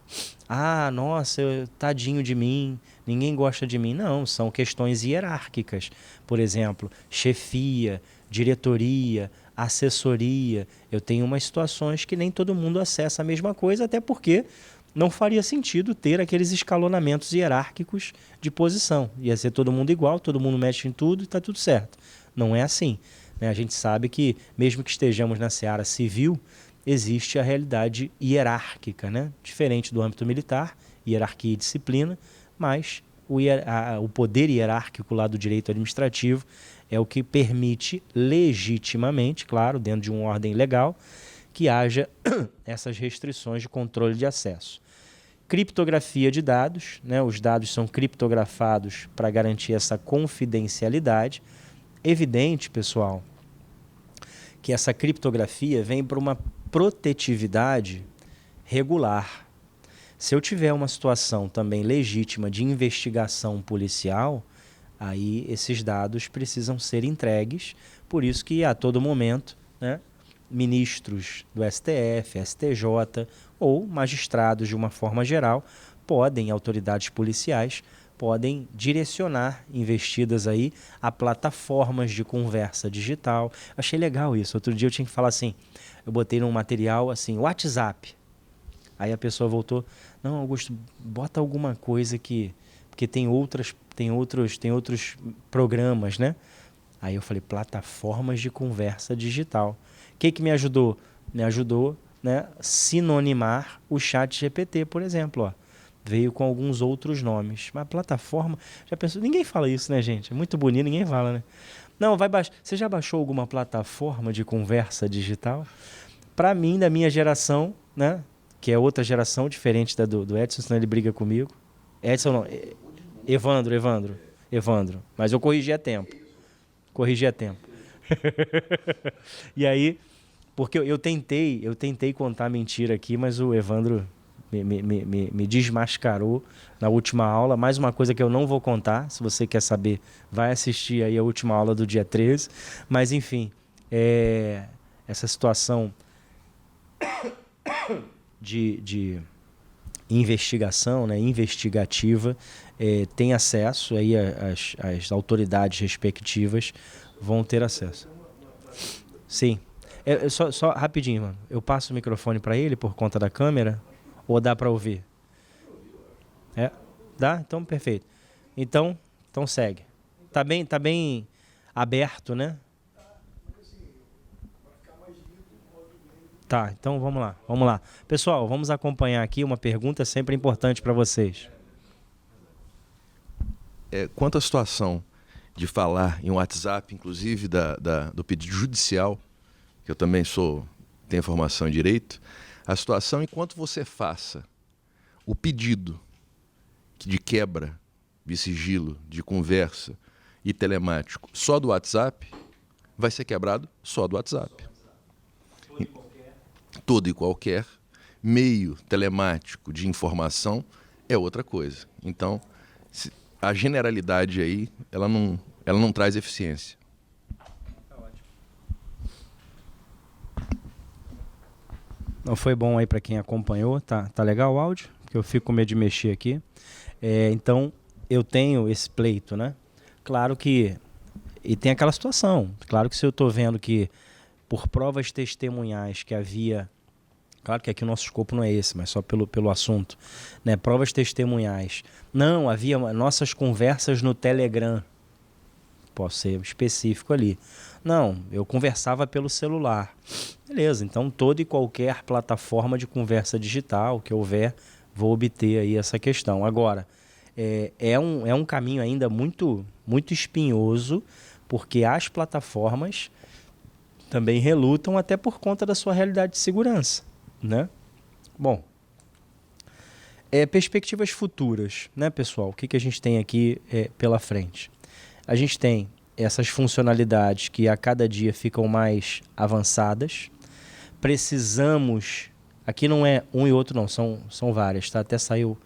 Ah, nossa, tadinho de mim, ninguém gosta de mim. Não, são questões hierárquicas. Por exemplo, chefia, diretoria, assessoria. Eu tenho umas situações que nem todo mundo acessa a mesma coisa, até porque não faria sentido ter aqueles escalonamentos hierárquicos de posição. Ia ser todo mundo igual, todo mundo mexe em tudo e está tudo certo. Não é assim, né? A gente sabe que, mesmo que estejamos na seara civil, existe a realidade hierárquica, né? Diferente do âmbito militar, hierarquia e disciplina, mas o poder hierárquico lá do direito administrativo é o que permite legitimamente, claro, dentro de uma ordem legal, que haja essas restrições de controle de acesso. Criptografia de dados, né? Os dados são criptografados para garantir essa confidencialidade. Evidente, pessoal, que essa criptografia vem para uma protetividade regular. Se eu tiver uma situação também legítima de investigação policial, aí esses dados precisam ser entregues, por isso que a todo momento, né, ministros do STF, STJ ou magistrados de uma forma geral autoridades policiais, podem direcionar investidas aí a plataformas de conversa digital. Achei legal isso. Outro dia eu tinha que falar assim, eu botei num material assim, WhatsApp. Aí a pessoa voltou, não, Augusto, bota alguma coisa porque tem outros programas, né? Aí eu falei, plataformas de conversa digital. que me ajudou? Me ajudou, né, sinonimar o ChatGPT, por exemplo. Ó. Veio com alguns outros nomes. Mas plataforma, já pensou? Ninguém fala isso, né, gente? É muito bonito, ninguém fala, né? Não, vai baixar. Você já baixou alguma plataforma de conversa digital? Para mim, da minha geração, né, que é outra geração diferente do Edson, senão ele briga comigo. Edson não, Evandro. Mas eu corrigi a tempo. E aí, porque eu tentei contar mentira aqui, mas o Evandro me desmascarou na última aula. Mais uma coisa que eu não vou contar, se você quer saber, vai assistir aí a última aula do dia 13. Mas enfim, essa situação de investigação, né, investigativa, tem acesso, aí as autoridades respectivas vão ter acesso. Sim. Só rapidinho, mano. Eu passo o microfone para ele por conta da câmera ou dá para ouvir? Dá? Então, perfeito. Então segue. Tá bem aberto, né? Tá, então vamos lá. Pessoal, vamos acompanhar aqui uma pergunta sempre importante para vocês. Quanto à situação de falar em WhatsApp, inclusive do pedido judicial, que eu também tenho formação em direito, a situação enquanto você faça o pedido de quebra de sigilo, de conversa e telemático só do WhatsApp, vai ser quebrado só do WhatsApp. Todo e qualquer meio telemático de informação é outra coisa. Então, a generalidade aí, ela não traz eficiência. Não foi bom aí para quem acompanhou? Tá legal o áudio? Porque eu fico com medo de mexer aqui. Então, eu tenho esse pleito, né? Claro que... E tem aquela situação. Claro que se eu estou vendo que por provas testemunhais que havia... Claro que aqui o nosso escopo não é esse, mas só pelo assunto. Né? Provas testemunhais. Não, havia nossas conversas no Telegram. Posso ser específico ali. Não, eu conversava pelo celular. Beleza, então toda e qualquer plataforma de conversa digital que houver, vou obter aí essa questão. Agora, é um caminho ainda muito, muito espinhoso, porque as plataformas também relutam até por conta da sua realidade de segurança. Né? Bom, perspectivas futuras, né, pessoal? O que a gente tem aqui pela frente? A gente tem essas funcionalidades que a cada dia ficam mais avançadas. Precisamos... Aqui não é um e outro não, são várias, tá? Até saiu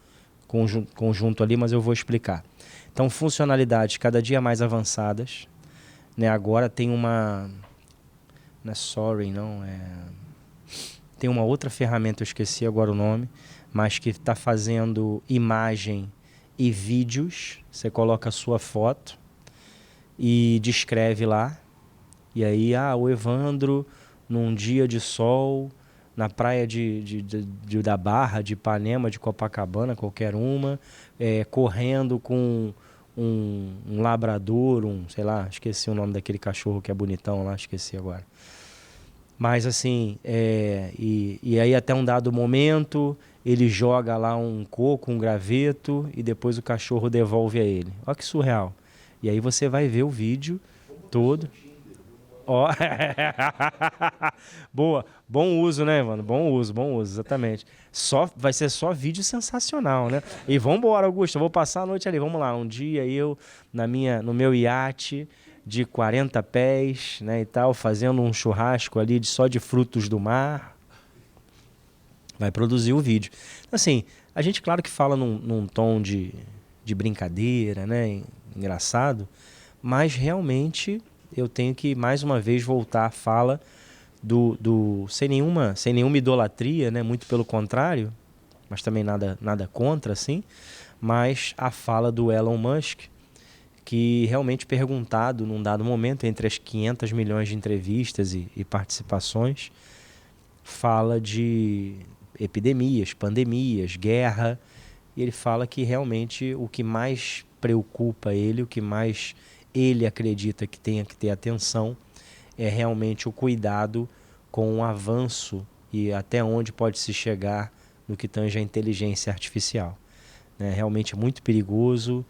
conjunto ali, mas eu vou explicar. Então, funcionalidades cada dia mais avançadas. Né? Agora tem uma... Não é Sorry, não, tem uma outra ferramenta, eu esqueci agora o nome, mas que está fazendo imagem e vídeos. Você coloca a sua foto e descreve lá. E aí, o Evandro, num dia de sol, na praia da Barra, de Ipanema, de Copacabana, qualquer uma, correndo com um labrador, sei lá, esqueci o nome daquele cachorro que é bonitão lá, esqueci agora. Mas assim, e aí até um dado momento, ele joga lá um coco, um graveto, e depois o cachorro devolve a ele. Olha que surreal. E aí você vai ver o vídeo todo. Ó, boa, bom uso, né, mano? Bom uso, exatamente. Vai ser só vídeo sensacional, né? E vambora, Augusto, eu vou passar a noite ali. Vamos lá, um dia eu, no meu iate de 40 pés, né, e tal, fazendo um churrasco ali só de frutos do mar. Vai produzir o vídeo. Assim, a gente, claro que fala num tom de brincadeira, né, engraçado, mas realmente eu tenho que, mais uma vez, voltar à fala sem nenhuma idolatria, né, muito pelo contrário, mas também nada contra, assim, mas a fala do Elon Musk, que realmente perguntado num dado momento, entre as 500 milhões de entrevistas e participações, fala de epidemias, pandemias, guerra, e ele fala que realmente o que mais preocupa ele, o que mais ele acredita que tenha que ter atenção, é realmente o cuidado com o avanço e até onde pode se chegar no que tange a inteligência artificial. Né? Realmente é muito perigoso.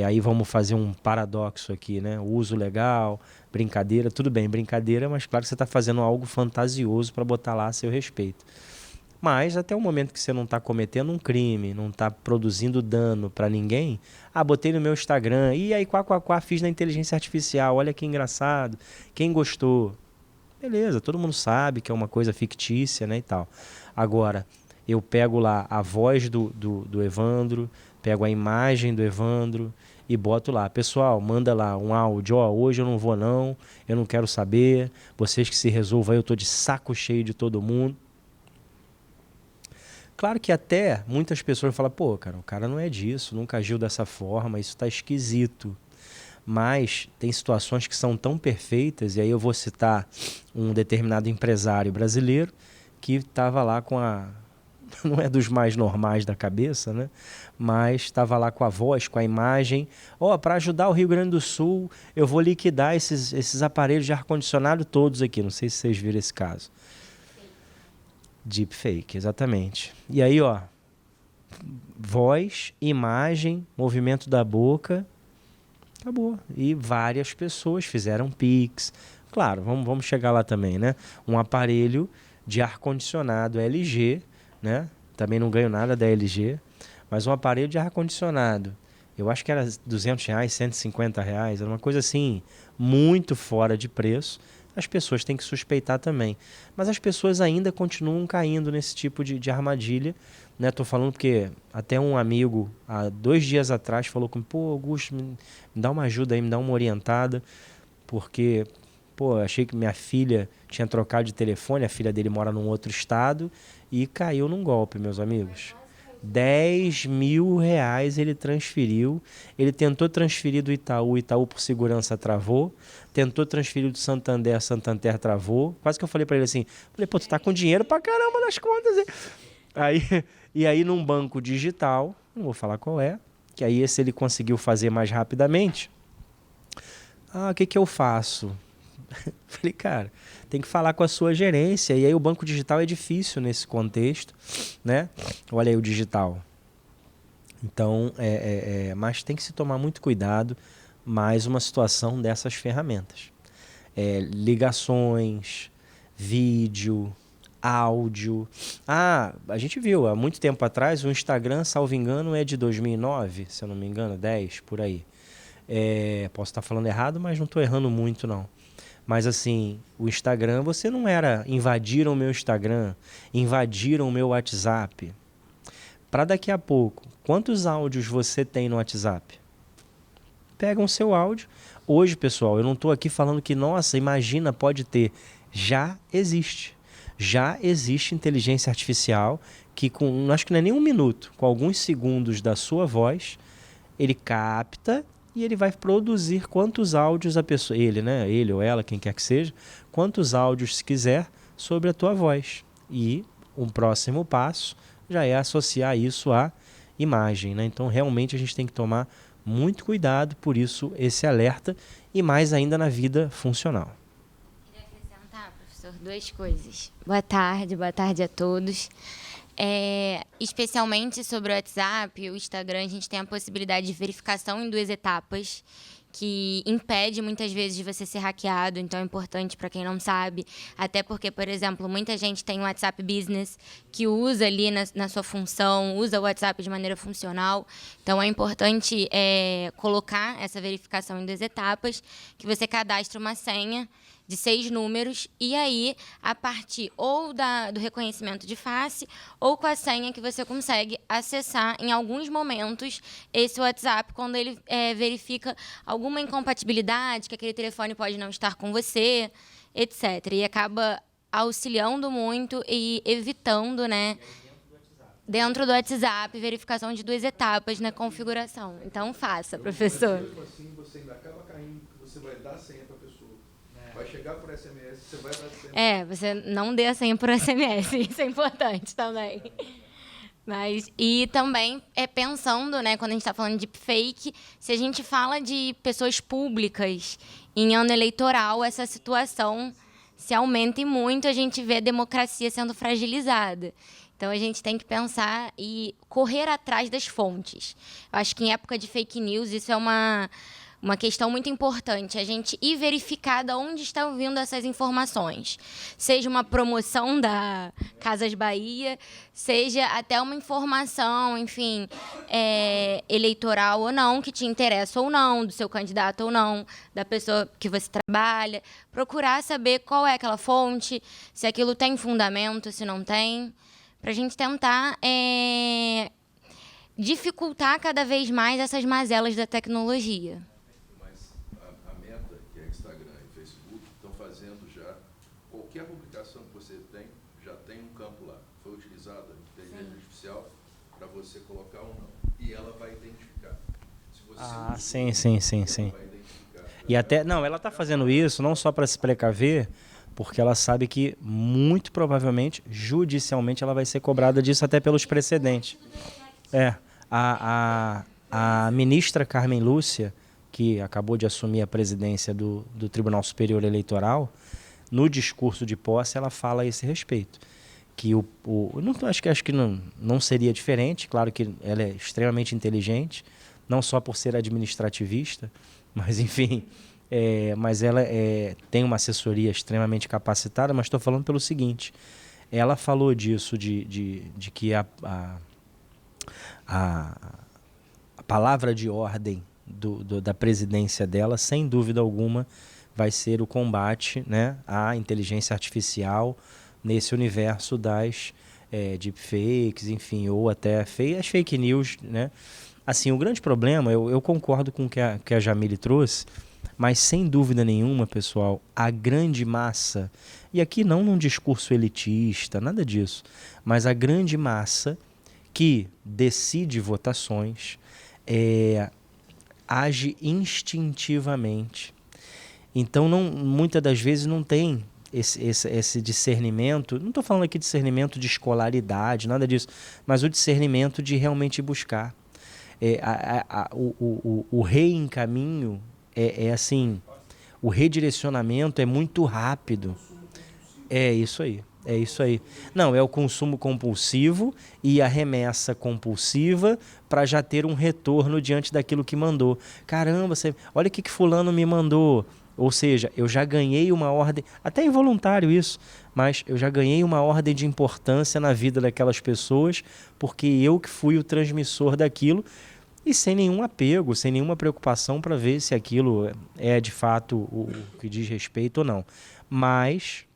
Aí vamos fazer um paradoxo aqui, né? O uso legal, brincadeira, tudo bem, brincadeira, mas claro que você está fazendo algo fantasioso para botar lá a seu respeito. Mas até o momento que você não está cometendo um crime, não está produzindo dano para ninguém, botei no meu Instagram, e aí fiz na inteligência artificial, olha que engraçado, quem gostou? Beleza, todo mundo sabe que é uma coisa fictícia, né, e tal. Agora, eu pego lá a voz do Evandro, pego a imagem do Evandro e boto lá. Pessoal, manda lá um áudio. Hoje eu não vou não, eu não quero saber. Vocês que se resolvam aí, eu tô de saco cheio de todo mundo. Claro que até muitas pessoas falam, pô, cara, o cara não é disso, nunca agiu dessa forma, isso tá esquisito. Mas tem situações que são tão perfeitas, e aí eu vou citar um determinado empresário brasileiro que estava lá com a... não é dos mais normais da cabeça, né? Mas estava lá com a voz, com a imagem. Para ajudar o Rio Grande do Sul, eu vou liquidar esses aparelhos de ar-condicionado todos aqui. Não sei se vocês viram esse caso. Deepfake, exatamente. E aí, voz, imagem, movimento da boca, acabou. E várias pessoas fizeram Pix. Claro, vamos chegar lá também, né? Um aparelho de ar-condicionado LG, né? Também não ganho nada da LG, mas um aparelho de ar-condicionado, eu acho que era R$200, R$150, era uma coisa assim, muito fora de preço. As pessoas têm que suspeitar também. Mas as pessoas ainda continuam caindo nesse tipo de armadilha. Né? Tô falando porque até um amigo, há 2 dias atrás, falou comigo, pô, Augusto, me dá uma ajuda aí, me dá uma orientada, porque... achei que minha filha tinha trocado de telefone, a filha dele mora num outro estado, e caiu num golpe, meus amigos. R$10 mil ele transferiu. Ele tentou transferir do Itaú, Itaú por segurança travou. Tentou transferir do Santander, Santander travou. Quase que eu falei para ele assim, pô, tu tá com dinheiro pra caramba nas contas. Hein? E aí num banco digital, não vou falar qual é, que aí esse ele conseguiu fazer mais rapidamente. O que eu faço? Falei, cara, tem que falar com a sua gerência. E aí o banco digital é difícil nesse contexto, né? Olha aí o digital. Então, mas tem que se tomar muito cuidado. Mais uma situação dessas ferramentas. Ligações, vídeo, áudio. A gente viu, há muito tempo atrás, o Instagram, salvo engano, é de 2009, se eu não me engano, 10, por aí. Posso estar falando errado, mas não estou errando muito, não. Mas assim, o Instagram, você não era invadiram o meu Instagram, invadiram o meu WhatsApp. Para daqui a pouco, quantos áudios você tem no WhatsApp? Pegam o seu áudio. Hoje, pessoal, eu não estou aqui falando que, nossa, imagina, pode ter. Já existe. Já existe inteligência artificial que, acho que não é nem 1 minuto, com alguns segundos da sua voz, ele capta e ele vai produzir quantos áudios a pessoa, ele ou ela, quem quer que seja, quantos áudios se quiser sobre a tua voz. E um próximo passo já é associar isso à imagem, né? Então, realmente, a gente tem que tomar muito cuidado, por isso esse alerta, e mais ainda na vida funcional. Queria acrescentar, professor, 2 coisas. Boa tarde a todos. Especialmente sobre o WhatsApp, o Instagram, a gente tem a possibilidade de verificação em 2 etapas, que impede muitas vezes de você ser hackeado, então é importante para quem não sabe, até porque, por exemplo, muita gente tem o WhatsApp Business, que usa ali na sua função, usa o WhatsApp de maneira funcional, então é importante colocar essa verificação em 2 etapas, que você cadastra uma senha de 6 números, e aí, a partir ou do reconhecimento de face, ou com a senha que você consegue acessar, em alguns momentos, esse WhatsApp, quando ele verifica alguma incompatibilidade, que aquele telefone pode não estar com você, etc. E acaba auxiliando muito e evitando, né, dentro do WhatsApp, verificação de 2 etapas na configuração. Então, faça, professor. Mesmo assim, você ainda acaba caindo, você vai dar a senha para a pessoa. Vai chegar por SMS, você vai dar a senha. Você não dê a senha por SMS, isso é importante também. E também pensando, né, quando a gente está falando de deepfake, se a gente fala de pessoas públicas em ano eleitoral, essa situação se aumenta e muito, a gente vê a democracia sendo fragilizada. Então, a gente tem que pensar e correr atrás das fontes. Eu acho que em época de fake news, isso é uma questão muito importante, a gente ir verificar de onde estão vindo essas informações. Seja uma promoção da Casas Bahia, seja até uma informação, enfim, eleitoral ou não, que te interessa ou não, do seu candidato ou não, da pessoa que você trabalha. Procurar saber qual é aquela fonte, se aquilo tem fundamento, se não tem, para a gente tentar dificultar cada vez mais essas mazelas da tecnologia. A Meta, que é Instagram e Facebook, estão fazendo já, qualquer publicação que você tem, já tem um campo lá. Foi utilizada a inteligência artificial para você colocar ou não. E ela vai identificar. Se você sim. vai identificar. E até, não, ela está fazendo isso não só para se precaver, porque ela sabe que, muito provavelmente, judicialmente, ela vai ser cobrada disso até pelos precedentes. A ministra Carmen Lúcia, que acabou de assumir a presidência do Tribunal Superior Eleitoral, no discurso de posse ela fala a esse respeito. Que acho que não seria diferente, claro que ela é extremamente inteligente, não só por ser administrativista, mas enfim, mas ela tem uma assessoria extremamente capacitada, mas estou falando pelo seguinte, ela falou disso, de que a palavra de ordem da presidência dela, sem dúvida alguma, vai ser o combate, né, à inteligência artificial nesse universo das deepfakes, enfim, ou até as fake news, né? Assim, o grande problema, eu concordo com o que a Jamile trouxe, mas sem dúvida nenhuma, pessoal, a grande massa, e aqui não num discurso elitista, nada disso, mas a grande massa que decide votações age instintivamente. Então, muitas das vezes não tem esse discernimento, não estou falando aqui de discernimento de escolaridade, nada disso, mas o discernimento de realmente buscar. O reencaminho assim, o redirecionamento é muito rápido. É isso aí. Não, é o consumo compulsivo e a remessa compulsiva para já ter um retorno diante daquilo que mandou. Caramba, olha o que fulano me mandou. Ou seja, eu já ganhei uma ordem, até involuntário isso, mas eu já ganhei uma ordem de importância na vida daquelas pessoas porque eu que fui o transmissor daquilo e sem nenhum apego, sem nenhuma preocupação para ver se aquilo é de fato o que diz respeito ou não. Mas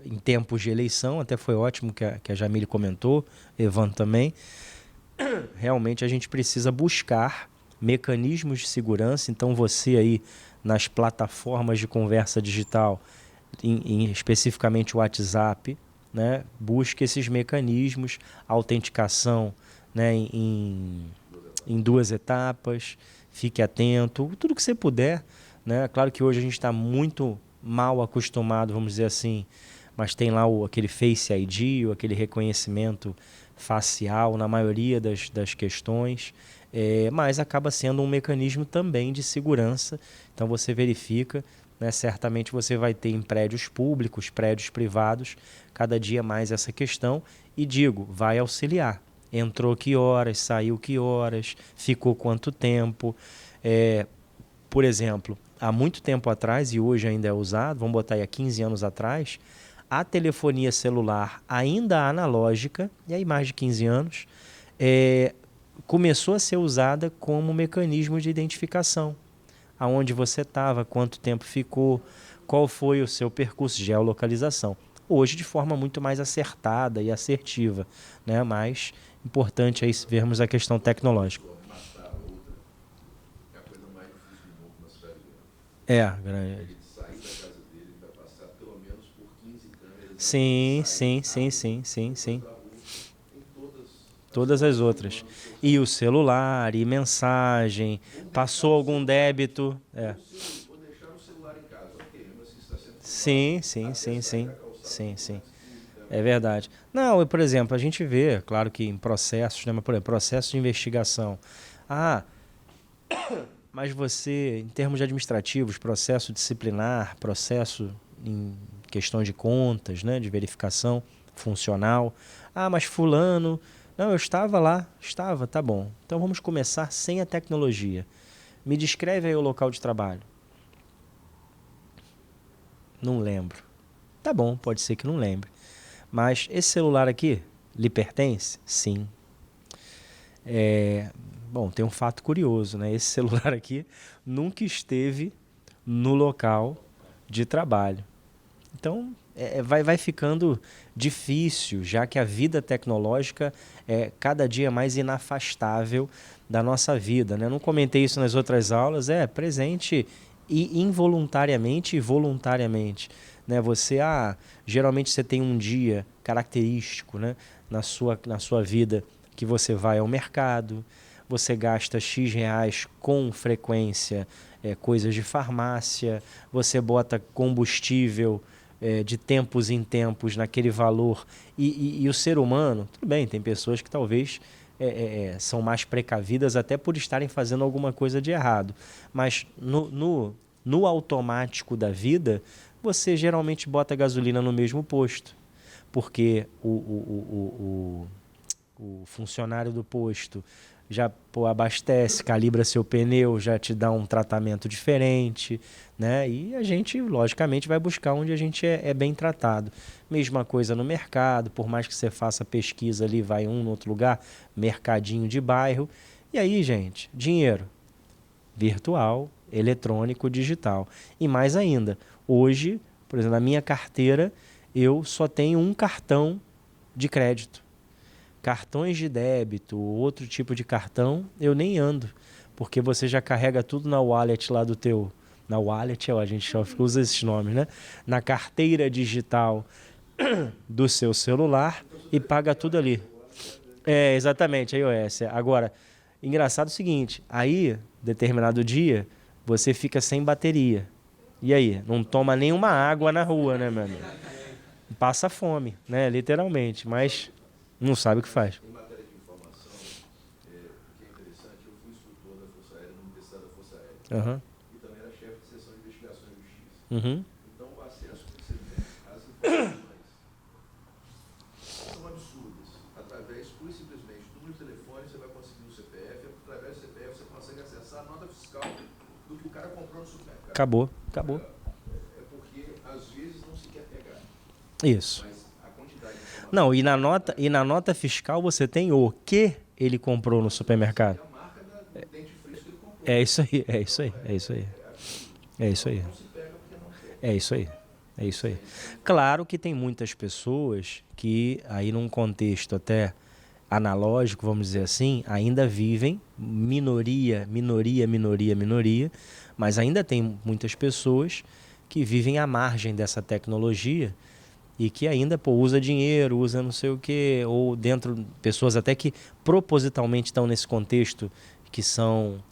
em tempos de eleição, até foi ótimo que a Jamile comentou, Evandro também, realmente a gente precisa buscar mecanismos de segurança. Então você aí nas plataformas de conversa digital, especificamente o WhatsApp, né, busque esses mecanismos, autenticação, né, em 2 etapas, fique atento, tudo que você puder, né? Claro que hoje a gente está muito mal acostumado, vamos dizer assim, mas tem lá aquele Face ID, ou aquele reconhecimento facial na maioria das questões, mas acaba sendo um mecanismo também de segurança. Então você verifica, né, certamente você vai ter em prédios públicos, prédios privados, cada dia mais essa questão, e vai auxiliar. Entrou que horas, saiu que horas, ficou quanto tempo. Por exemplo, há muito tempo atrás, e hoje ainda é usado, vamos botar aí há 15 anos atrás, a telefonia celular ainda analógica, e aí mais de 15 anos, começou a ser usada como mecanismo de identificação. Aonde você estava, quanto tempo ficou, qual foi o seu percurso de geolocalização. Hoje de forma muito mais acertada e assertiva, né? Mas importante aí vermos a questão tecnológica. Grande. Sim. Todas as outras. E o celular, e mensagem, passou algum débito. Sim. É verdade. Não, por exemplo, a gente vê, claro que em processos, né, mas, por exemplo, processo de investigação. Mas você, em termos administrativos, processo disciplinar, processo em questão de contas, né, de verificação funcional. Ah, mas fulano... Não, eu estava lá. Estava, tá bom. Então vamos começar sem a tecnologia. Me descreve aí o local de trabalho. Não lembro. Tá bom, pode ser que não lembre. Mas esse celular aqui lhe pertence? Sim. Bom, tem um fato curioso, né? Esse celular aqui nunca esteve no local de trabalho. Então, vai ficando difícil, já que a vida tecnológica é cada dia mais inafastável da nossa vida, né? Eu não comentei isso nas outras aulas, presente e involuntariamente e voluntariamente, né? Geralmente você tem um dia característico, né, na sua vida, que você vai ao mercado, você gasta X reais com frequência, coisas de farmácia, você bota combustível de tempos em tempos naquele valor, e o ser humano, tudo bem, tem pessoas que talvez são mais precavidas até por estarem fazendo alguma coisa de errado, mas no automático da vida, você geralmente bota gasolina no mesmo posto, porque o funcionário do posto já abastece, calibra seu pneu, já te dá um tratamento diferente, né? E a gente, logicamente, vai buscar onde a gente é bem tratado. Mesma coisa no mercado, por mais que você faça pesquisa ali, vai no outro lugar, mercadinho de bairro. E aí, gente, dinheiro virtual, eletrônico, digital. E mais ainda, hoje, por exemplo, na minha carteira, eu só tenho um cartão de crédito. Cartões de débito, outro tipo de cartão, eu nem ando, porque você já carrega tudo na wallet lá do teu... Na wallet, a gente usa esses nomes, né? Na carteira digital do seu celular e paga tudo ali. Exatamente, iOS. Agora, engraçado o seguinte, aí, determinado dia, você fica sem bateria. E aí? Não toma nenhuma água na rua, né, meu amigo? Passa fome, né? Literalmente, mas... não sabe o que faz. Em matéria de informação, o que é interessante, eu fui instrutor da Força Aérea, na Universidade da Força Aérea. E também era chefe de seção de investigação e justiça. Então, o acesso que você tem às informações são absurdas. Através, pura e simplesmente, do número de telefone, você vai conseguir o CPF. Através do CPF, você consegue acessar a nota fiscal do que o cara comprou no supermercado. Acabou. É porque, às vezes, não se quer pegar. Isso. Não, e na nota fiscal você tem o que ele comprou no supermercado. É isso aí. Claro que tem muitas pessoas que aí num contexto até analógico, vamos dizer assim, ainda vivem minoria, mas ainda tem muitas pessoas que vivem à margem dessa tecnologia e que ainda usa dinheiro, usa não sei o quê, ou dentro, pessoas até que propositalmente estão nesse contexto, que são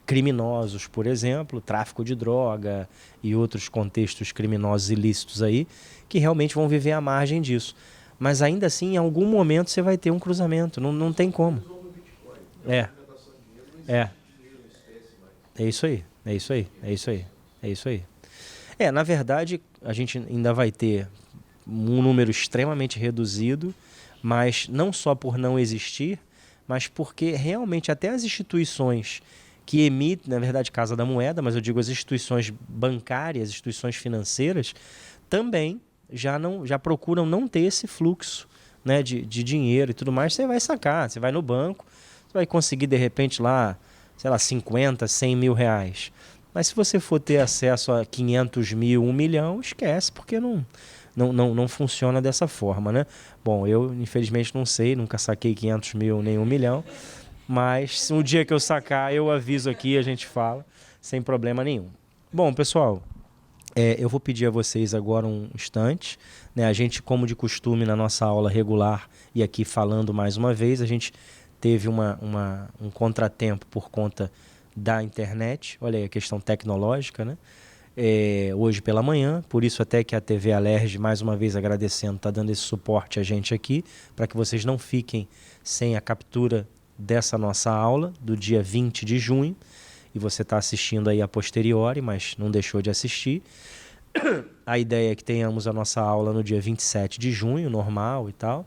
criminosos, por exemplo, tráfico de droga e outros contextos criminosos ilícitos aí, que realmente vão viver à margem disso. Mas ainda assim, em algum momento você vai ter um cruzamento, não tem como. É isso aí. Na verdade, a gente ainda vai ter um número extremamente reduzido, mas não só por não existir, mas porque realmente até as instituições que emitem, na verdade, Casa da Moeda, mas eu digo as instituições bancárias, instituições financeiras, também já procuram não ter esse fluxo, né, de dinheiro e tudo mais. Você vai sacar, você vai no banco, você vai conseguir de repente lá, sei lá, 50, 100 mil reais. Mas se você for ter acesso a 500 mil, 1 milhão, esquece, porque não funciona dessa forma, né? Bom, eu infelizmente não sei, nunca saquei 500 mil nem 1 milhão, mas no dia que eu sacar, eu aviso aqui, a gente fala, sem problema nenhum. Bom, pessoal, eu vou pedir a vocês agora um instante, né? A gente, como de costume, na nossa aula regular, e aqui falando mais uma vez, a gente teve um contratempo por conta da internet, olha aí a questão tecnológica, né? Hoje pela manhã, por isso até que a TV Alerj, mais uma vez agradecendo, está dando esse suporte a gente aqui, para que vocês não fiquem sem a captura dessa nossa aula do dia 20 de junho, e você está assistindo aí a posteriori, mas não deixou de assistir. A ideia é que tenhamos a nossa aula no dia 27 de junho, normal e tal,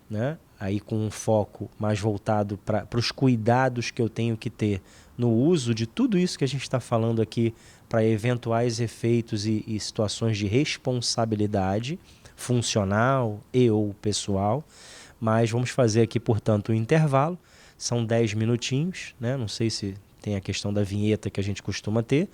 né? Aí com um foco mais voltado para os cuidados que eu tenho que ter no uso de tudo isso que a gente está falando aqui para eventuais efeitos e situações de responsabilidade funcional e ou pessoal. Mas vamos fazer aqui, portanto, um intervalo. São 10 minutinhos, né? Não sei se tem a questão da vinheta que a gente costuma ter.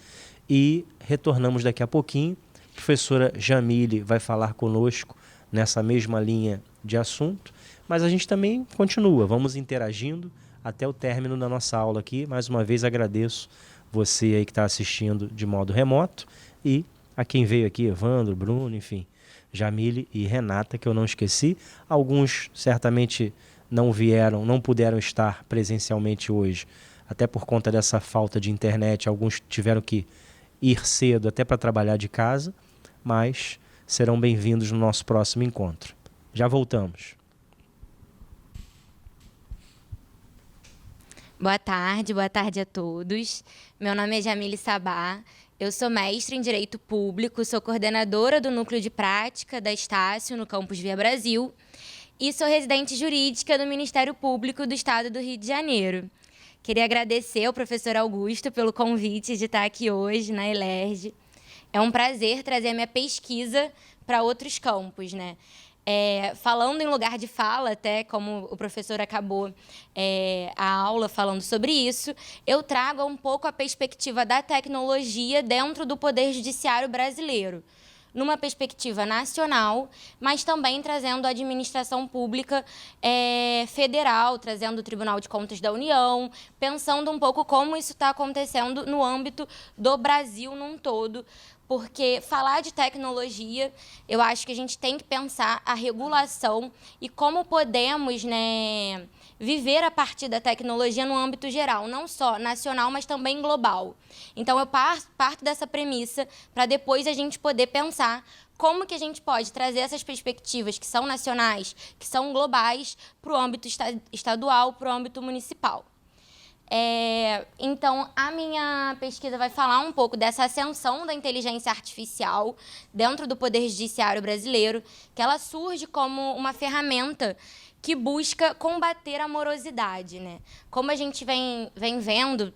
E retornamos daqui a pouquinho. A professora Jamile vai falar conosco nessa mesma linha de assunto. Mas a gente também continua, vamos interagindo até o término da nossa aula aqui. Mais uma vez agradeço você aí que está assistindo de modo remoto e a quem veio aqui, Evandro, Bruno, enfim, Jamile e Renata, que eu não esqueci. Alguns certamente não puderam estar presencialmente hoje, até por conta dessa falta de internet. Alguns tiveram que ir cedo até para trabalhar de casa, mas serão bem-vindos no nosso próximo encontro. Já voltamos. Boa tarde a todos. Meu nome é Jamile Sabá, eu sou mestre em Direito Público, sou coordenadora do Núcleo de Prática da Estácio, no campus Via Brasil, e sou residente jurídica do Ministério Público do Estado do Rio de Janeiro. Queria agradecer ao professor Augusto pelo convite de estar aqui hoje na ELERJ. É um prazer trazer a minha pesquisa para outros campos, né? Falando em lugar de fala, até como o professor acabou a aula falando sobre isso, eu trago um pouco a perspectiva da tecnologia dentro do Poder Judiciário brasileiro, numa perspectiva nacional, mas também trazendo a administração pública federal, trazendo o Tribunal de Contas da União, pensando um pouco como isso está acontecendo no âmbito do Brasil num todo, porque falar de tecnologia, eu acho que a gente tem que pensar a regulação e como podemos, né, viver a partir da tecnologia no âmbito geral, não só nacional, mas também global. Então, eu parto dessa premissa para depois a gente poder pensar como que a gente pode trazer essas perspectivas que são nacionais, que são globais, para o âmbito estadual, para o âmbito municipal. Então, a minha pesquisa vai falar um pouco dessa ascensão da inteligência artificial dentro do Poder Judiciário brasileiro, que ela surge como uma ferramenta que busca combater a morosidade, né? Como a gente vem vendo,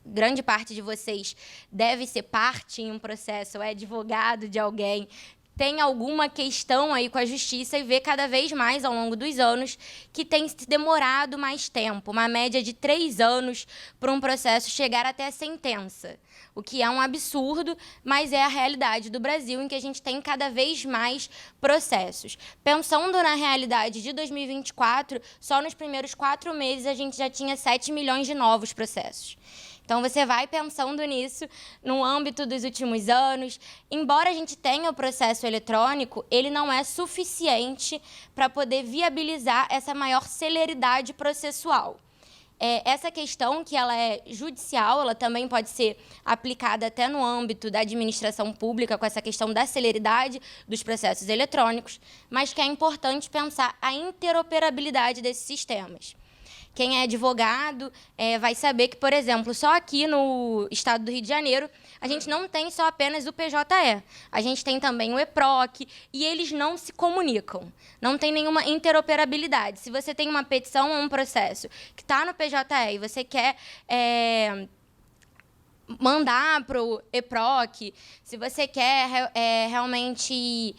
grande parte de vocês deve ser parte em um processo, é advogado de alguém, tem alguma questão aí com a justiça e vê cada vez mais, ao longo dos anos, que tem se demorado mais tempo, uma média de 3 anos para um processo chegar até a sentença, o que é um absurdo, mas é a realidade do Brasil, em que a gente tem cada vez mais processos. Pensando na realidade de 2024, só nos primeiros 4 meses a gente já tinha 7 milhões de novos processos. Então, você vai pensando nisso no âmbito dos últimos anos. Embora a gente tenha o processo eletrônico, ele não é suficiente para poder viabilizar essa maior celeridade processual. Essa questão, que ela é judicial, ela também pode ser aplicada até no âmbito da administração pública, com essa questão da celeridade dos processos eletrônicos, mas que é importante pensar a interoperabilidade desses sistemas. Quem é advogado vai saber que, por exemplo, só aqui no estado do Rio de Janeiro, a gente não tem só apenas o PJE. A gente tem também o EPROC e eles não se comunicam. Não tem nenhuma interoperabilidade. Se você tem uma petição ou um processo que está no PJE e você quer mandar para o EPROC, se você quer realmente,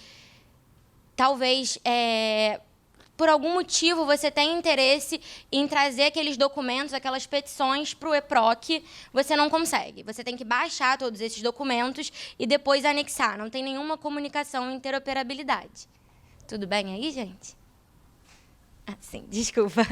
talvez... por algum motivo, você tem interesse em trazer aqueles documentos, aquelas petições para o EPROC, você não consegue. Você tem que baixar todos esses documentos e depois anexar. Não tem nenhuma comunicação e interoperabilidade. Tudo bem aí, gente? Sim, desculpa.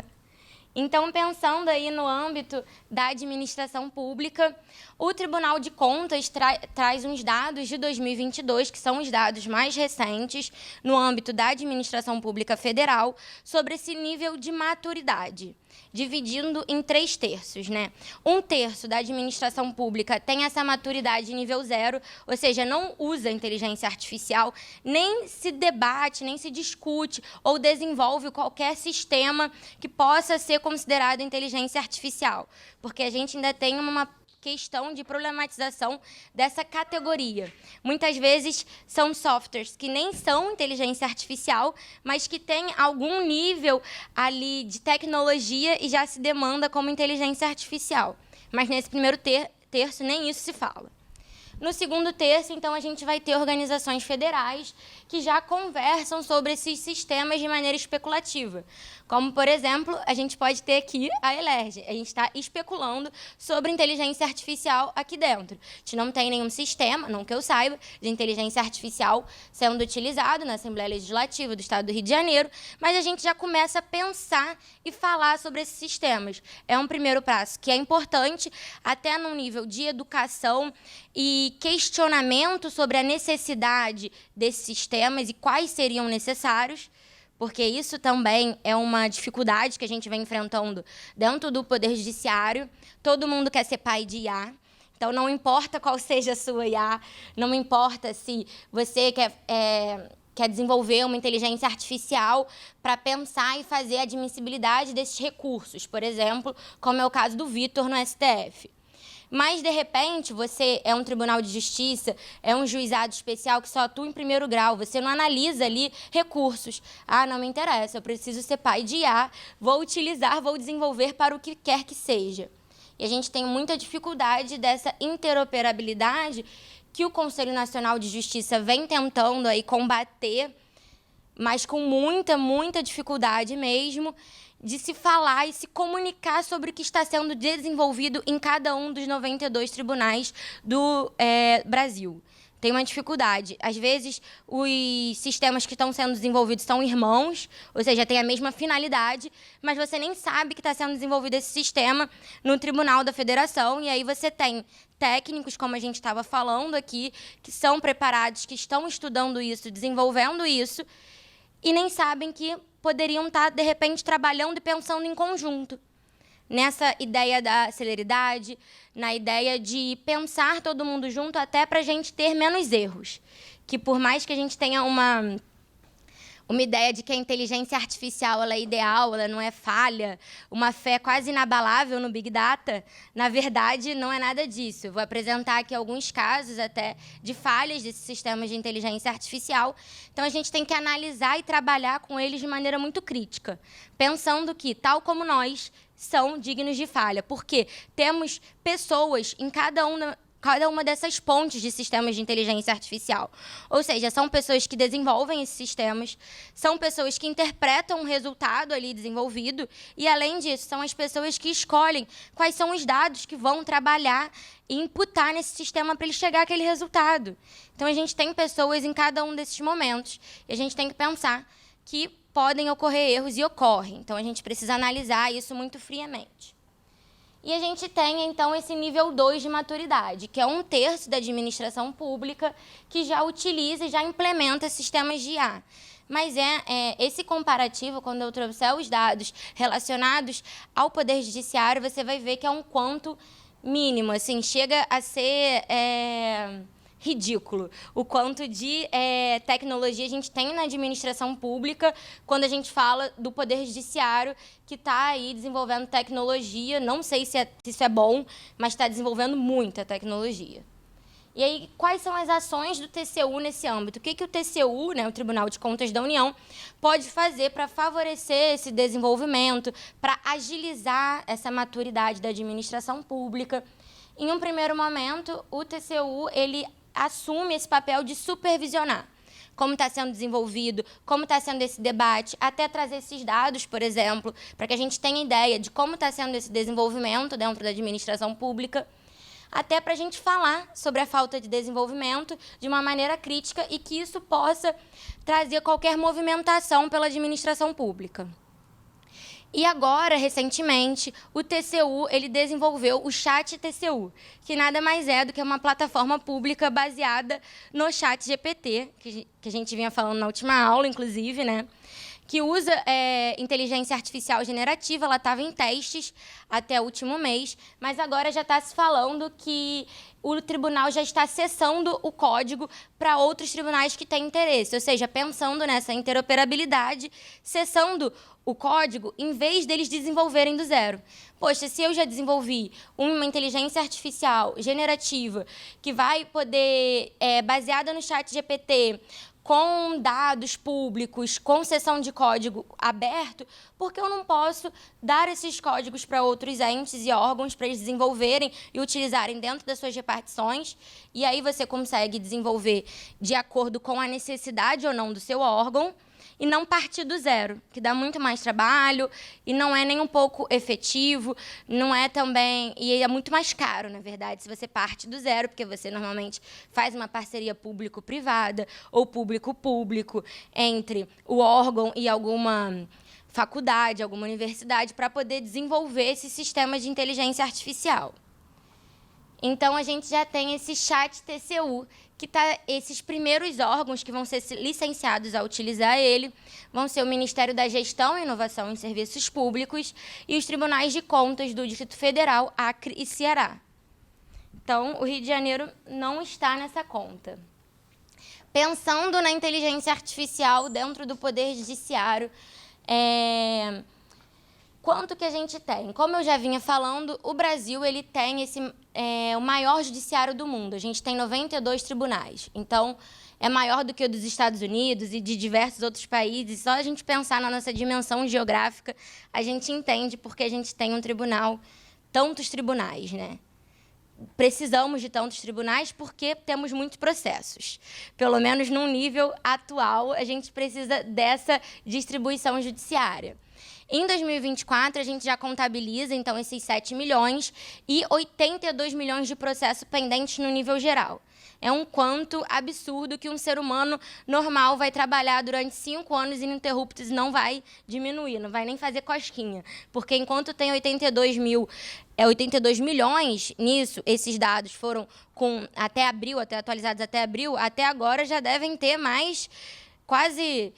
Então, pensando aí no âmbito da administração pública, o Tribunal de Contas traz uns dados de 2022, que são os dados mais recentes no âmbito da administração pública federal, sobre esse nível de maturidade, dividindo em 3/3, né? 1/3 da administração pública tem essa maturidade nível 0, ou seja, não usa inteligência artificial, nem se debate, nem se discute ou desenvolve qualquer sistema que possa ser considerado inteligência artificial, porque a gente ainda tem uma questão de problematização dessa categoria. Muitas vezes são softwares que nem são inteligência artificial, mas que têm algum nível ali de tecnologia e já se demanda como inteligência artificial. Mas nesse primeiro terço nem isso se fala. No segundo terço, então, a gente vai ter organizações federais que já conversam sobre esses sistemas de maneira especulativa. Como, por exemplo, a gente pode ter aqui a ELERJ. A gente está especulando sobre inteligência artificial aqui dentro. A gente não tem nenhum sistema, não que eu saiba, de inteligência artificial sendo utilizado na Assembleia Legislativa do Estado do Rio de Janeiro, mas a gente já começa a pensar e falar sobre esses sistemas. É um primeiro passo que é importante, até num nível de educação e questionamento sobre a necessidade desses sistemas e quais seriam necessários, porque isso também é uma dificuldade que a gente vem enfrentando dentro do Poder Judiciário. Todo mundo quer ser pai de IA, então não importa qual seja a sua IA, não importa se você quer desenvolver uma inteligência artificial para pensar e fazer a admissibilidade desses recursos, por exemplo, como é o caso do Vitor no STF. Mas, de repente, você é um tribunal de justiça, é um juizado especial que só atua em primeiro grau, você não analisa ali recursos. Ah, não me interessa, eu preciso ser pai de IA, vou utilizar, vou desenvolver para o que quer que seja. E a gente tem muita dificuldade dessa interoperabilidade que o Conselho Nacional de Justiça vem tentando aí combater, mas com muita dificuldade mesmo, de se falar e se comunicar sobre o que está sendo desenvolvido em cada um dos 92 tribunais do Brasil. Tem uma dificuldade. Às vezes, os sistemas que estão sendo desenvolvidos são irmãos, ou seja, têm a mesma finalidade, mas você nem sabe que está sendo desenvolvido esse sistema no Tribunal da Federação, e aí você tem técnicos, como a gente estava falando aqui, que são preparados, que estão estudando isso, desenvolvendo isso, e nem sabem que poderiam estar, de repente, trabalhando e pensando em conjunto. Nessa ideia da celeridade, na ideia de pensar todo mundo junto até para a gente ter menos erros. Que por mais que a gente tenha uma ideia de que a inteligência artificial ela é ideal, ela não é falha, uma fé quase inabalável no Big Data, na verdade, não é nada disso. Eu vou apresentar aqui alguns casos até de falhas desses sistemas de inteligência artificial. Então, a gente tem que analisar e trabalhar com eles de maneira muito crítica, pensando que, tal como nós, são dignos de falha, porque temos pessoas em cada uma dessas pontes de sistemas de inteligência artificial. Ou seja, são pessoas que desenvolvem esses sistemas, são pessoas que interpretam o resultado ali desenvolvido e, além disso, são as pessoas que escolhem quais são os dados que vão trabalhar e imputar nesse sistema para ele chegar àquele resultado. Então, a gente tem pessoas em cada um desses momentos e a gente tem que pensar que podem ocorrer erros e ocorrem. Então, a gente precisa analisar isso muito friamente. E a gente tem, então, esse nível 2 de maturidade, que é 1/3 da administração pública que já utiliza e já implementa sistemas de IA. Mas esse comparativo, quando eu trouxer os dados relacionados ao Poder Judiciário, você vai ver que é um quanto mínimo, assim, chega a ser ridículo o quanto de tecnologia a gente tem na administração pública quando a gente fala do Poder Judiciário, que está aí desenvolvendo tecnologia. Não sei se isso é bom, mas está desenvolvendo muita tecnologia. E aí, quais são as ações do TCU nesse âmbito? O que o TCU, né, o Tribunal de Contas da União, pode fazer para favorecer esse desenvolvimento, para agilizar essa maturidade da administração pública? Em um primeiro momento, o TCU ele assume esse papel de supervisionar como está sendo desenvolvido, como está sendo esse debate, até trazer esses dados, por exemplo, para que a gente tenha ideia de como está sendo esse desenvolvimento dentro da administração pública, até para a gente falar sobre a falta de desenvolvimento de uma maneira crítica e que isso possa trazer qualquer movimentação pela administração pública. E agora, recentemente, o TCU ele desenvolveu o Chat TCU, que nada mais é do que uma plataforma pública baseada no Chat GPT, que a gente vinha falando na última aula, inclusive, né? que usa inteligência artificial generativa. Ela estava em testes até o último mês, mas agora já está se falando que o tribunal já está acessando o código para outros tribunais que têm interesse, ou seja, pensando nessa interoperabilidade, cessando o código em vez deles desenvolverem do zero. Poxa, se eu já desenvolvi uma inteligência artificial generativa que vai poder, baseada no ChatGPT, com dados públicos, com seção de código aberto, porque eu não posso dar esses códigos para outros entes e órgãos para eles desenvolverem e utilizarem dentro das suas repartições, e aí você consegue desenvolver de acordo com a necessidade ou não do seu órgão, e não partir do zero, que dá muito mais trabalho e não é nem um pouco efetivo, não é também, e é muito mais caro, na verdade, se você parte do zero, porque você normalmente faz uma parceria público-privada ou público-público entre o órgão e alguma faculdade, alguma universidade, para poder desenvolver esse sistema de inteligência artificial. Então, a gente já tem esse chat TCU, que esses primeiros órgãos que vão ser licenciados a utilizar ele vão ser o Ministério da Gestão e Inovação em Serviços Públicos e os Tribunais de Contas do Distrito Federal, Acre e Ceará. Então, o Rio de Janeiro não está nessa conta. Pensando na inteligência artificial dentro do Poder Judiciário, quanto que a gente tem? Como eu já vinha falando, o Brasil ele tem o maior judiciário do mundo. A gente tem 92 tribunais. Então, é maior do que o dos Estados Unidos e de diversos outros países. Só a gente pensar na nossa dimensão geográfica, a gente entende porque a gente tem tantos tribunais, né? Precisamos de tantos tribunais porque temos muitos processos. Pelo menos num nível atual, a gente precisa dessa distribuição judiciária. Em 2024, a gente já contabiliza, então, esses 7 milhões e 82 milhões de processos pendentes no nível geral. É um quanto absurdo que um ser humano normal vai trabalhar durante 5 anos ininterruptos e não vai diminuir, não vai nem fazer cosquinha. Porque enquanto tem 82 milhões nisso, esses dados foram até atualizados até abril, até agora já devem ter mais quase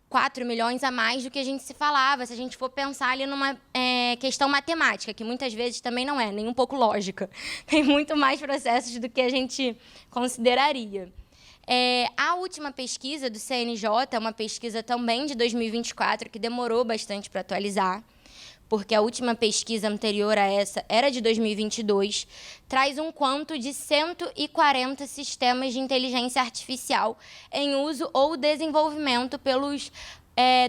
4 milhões a mais do que a gente se falava, se a gente for pensar ali numa questão matemática, que muitas vezes também não é nem um pouco lógica. Tem muito mais processos do que a gente consideraria. A última pesquisa do CNJ, uma pesquisa também de 2024, que demorou bastante para atualizar, porque a última pesquisa anterior a essa era de 2022, traz um quanto de 140 sistemas de inteligência artificial em uso ou desenvolvimento pelos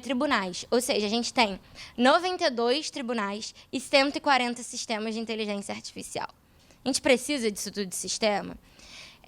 tribunais. Ou seja, a gente tem 92 tribunais e 140 sistemas de inteligência artificial. A gente precisa disso tudo de sistema?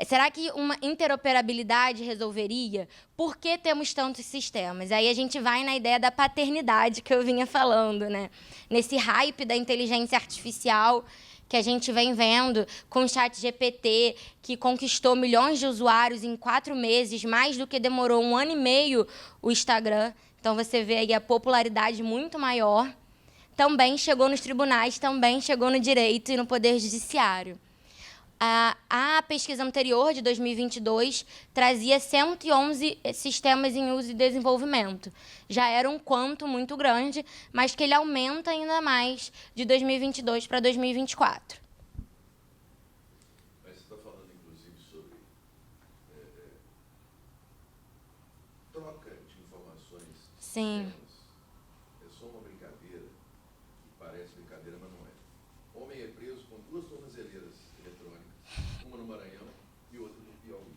Será que uma interoperabilidade resolveria? Por que temos tantos sistemas? Aí a gente vai na ideia da paternidade que eu vinha falando, né? Nesse hype da inteligência artificial que a gente vem vendo com o ChatGPT, que conquistou milhões de usuários em 4 meses, mais do que demorou 1 ano e meio o Instagram. Então, você vê aí a popularidade muito maior. Também chegou nos tribunais, também chegou no direito e no Poder Judiciário. A pesquisa anterior, de 2022, trazia 111 sistemas em uso e desenvolvimento. Já era um quanto muito grande, mas que ele aumenta ainda mais de 2022 para 2024. Mas você está falando, inclusive, sobre troca de informações. Sim. É só uma brincadeira, que parece brincadeira, mas não é. Homem é preso com 2 tornozeleiras eletrônicas, uma no Maranhão e outra no Piauí.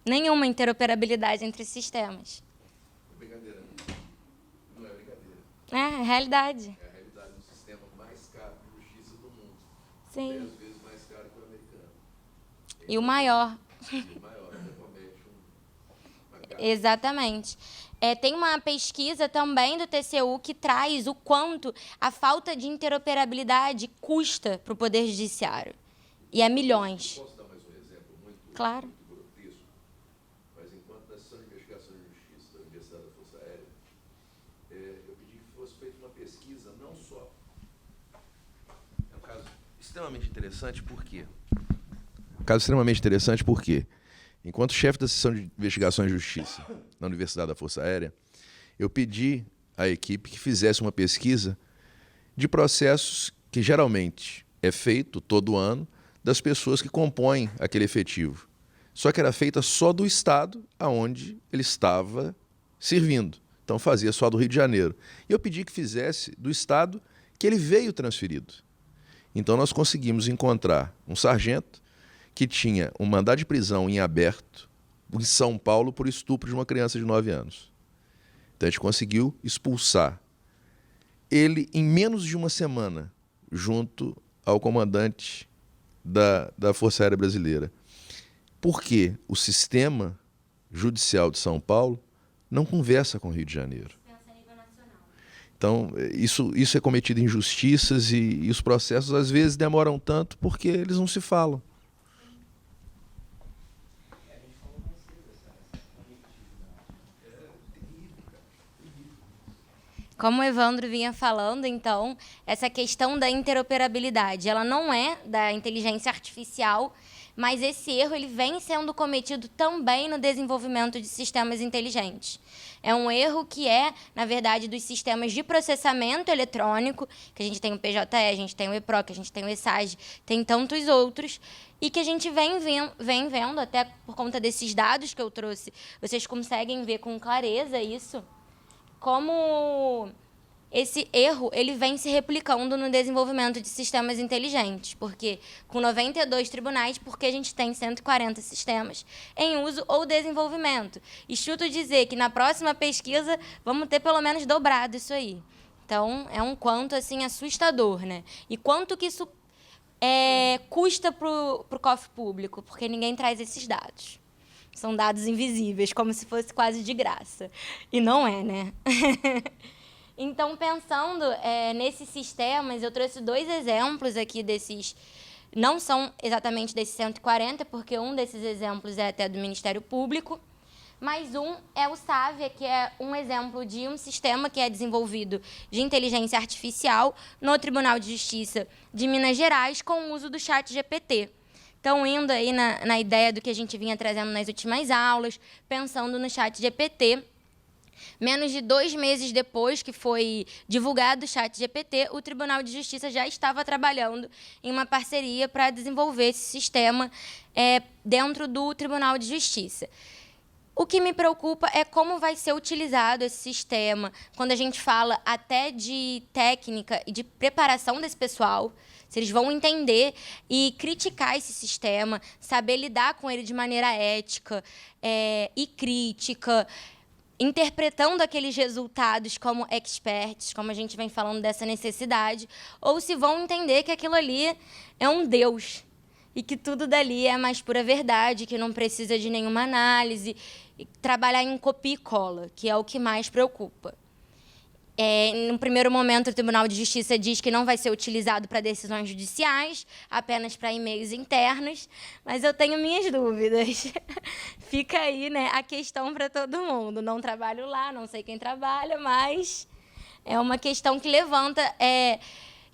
Nenhuma interoperabilidade entre sistemas. É brincadeira, não é brincadeira. É a realidade. É a realidade do sistema mais caro de justiça do mundo. Sim. 10 vezes mais caro que o americano. E o maior. E o maior, ainda comete uma gafe. Exatamente. Tem uma pesquisa também do TCU que traz o quanto a falta de interoperabilidade custa para o Poder Judiciário. E é milhões. Posso dar mais um exemplo Claro. muito grotesco? Mas enquanto na sessão de investigação e justiça da Universidade da Força Aérea, eu pedi que fosse feita uma pesquisa, não só... É um caso extremamente interessante, por quê? Um caso extremamente interessante, por quê? Enquanto chefe da seção de investigação e justiça na Universidade da Força Aérea, eu pedi à equipe que fizesse uma pesquisa de processos que geralmente é feito todo ano das pessoas que compõem aquele efetivo. Só que era feita só do estado aonde ele estava servindo. Então fazia só do Rio de Janeiro. E eu pedi que fizesse do estado que ele veio transferido. Então nós conseguimos encontrar um sargento que tinha um mandado de prisão em aberto em São Paulo por estupro de uma criança de 9 anos. Então a gente conseguiu expulsar ele em menos de uma semana, junto ao comandante da Força Aérea Brasileira. Porque o sistema judicial de São Paulo não conversa com o Rio de Janeiro. Então, isso é cometido injustiças e os processos, às vezes, demoram tanto porque eles não se falam. Como o Evandro vinha falando, então, essa questão da interoperabilidade, ela não é da inteligência artificial, mas esse erro ele vem sendo cometido também no desenvolvimento de sistemas inteligentes. É um erro que é, na verdade, dos sistemas de processamento eletrônico, que a gente tem o PJE, a gente tem o EPROC, a gente tem o ESAG, tem tantos outros, e que a gente vem vendo, até por conta desses dados que eu trouxe, vocês conseguem ver com clareza isso, como esse erro ele vem se replicando no desenvolvimento de sistemas inteligentes, porque com 92 tribunais, porque a gente tem 140 sistemas em uso ou desenvolvimento. E chuto dizer que na próxima pesquisa vamos ter pelo menos dobrado isso aí. Então, é um quanto assim assustador, né? E quanto que isso custa para o cofre público, porque ninguém traz esses dados. São dados invisíveis, como se fosse quase de graça. E não é, né? Então, pensando nesses sistemas, eu trouxe 2 exemplos aqui desses... Não são exatamente desses 140, porque um desses exemplos é até do Ministério Público, mas um é o Savia, que é um exemplo de um sistema que é desenvolvido de inteligência artificial no Tribunal de Justiça de Minas Gerais com o uso do ChatGPT. Então, indo aí na ideia do que a gente vinha trazendo nas últimas aulas, pensando no ChatGPT, menos de 2 meses depois que foi divulgado o ChatGPT, o Tribunal de Justiça já estava trabalhando em uma parceria para desenvolver esse sistema dentro do Tribunal de Justiça. O que me preocupa é como vai ser utilizado esse sistema, quando a gente fala até de técnica e de preparação desse pessoal, se eles vão entender e criticar esse sistema, saber lidar com ele de maneira ética e crítica, interpretando aqueles resultados como experts, como a gente vem falando dessa necessidade, ou se vão entender que aquilo ali é um Deus e que tudo dali é a mais pura verdade, que não precisa de nenhuma análise, e trabalhar em copia e cola, que é o que mais preocupa. No primeiro momento, o Tribunal de Justiça diz que não vai ser utilizado para decisões judiciais, apenas para e-mails internos, mas eu tenho minhas dúvidas. Fica aí, né, a questão para todo mundo. Não trabalho lá, não sei quem trabalha, mas é uma questão que levanta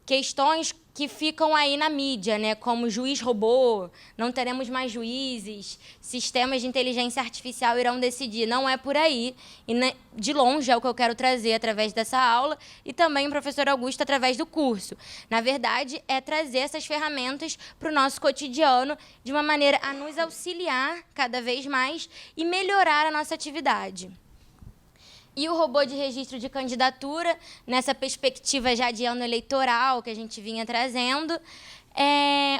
questões que ficam aí na mídia, né, como juiz robô, não teremos mais juízes, sistemas de inteligência artificial irão decidir. Não é por aí, e de longe é o que eu quero trazer através dessa aula, e também o professor Augusto através do curso. Na verdade, é trazer essas ferramentas para o nosso cotidiano de uma maneira a nos auxiliar cada vez mais e melhorar a nossa atividade. E o robô de registro de candidatura, nessa perspectiva já de ano eleitoral que a gente vinha trazendo,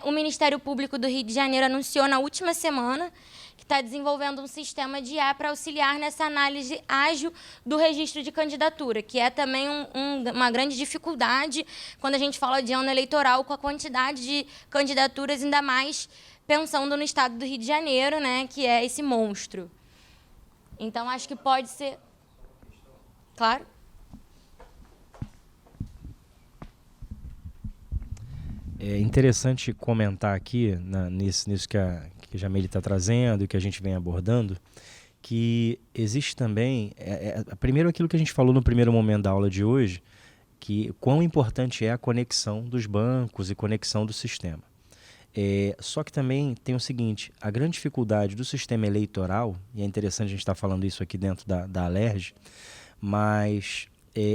o Ministério Público do Rio de Janeiro anunciou na última semana que está desenvolvendo um sistema de IA para auxiliar nessa análise ágil do registro de candidatura, que é também uma grande dificuldade quando a gente fala de ano eleitoral, com a quantidade de candidaturas, ainda mais pensando no estado do Rio de Janeiro, né, que é esse monstro. Então, acho que pode ser... Claro. É interessante comentar aqui, nisso que a Jamile está trazendo e que a gente vem abordando, que existe também, primeiro aquilo que a gente falou no primeiro momento da aula de hoje, que quão importante é a conexão dos bancos e conexão do sistema. Só que também tem o seguinte, a grande dificuldade do sistema eleitoral, e é interessante a gente estar falando isso aqui dentro da Alerj, mas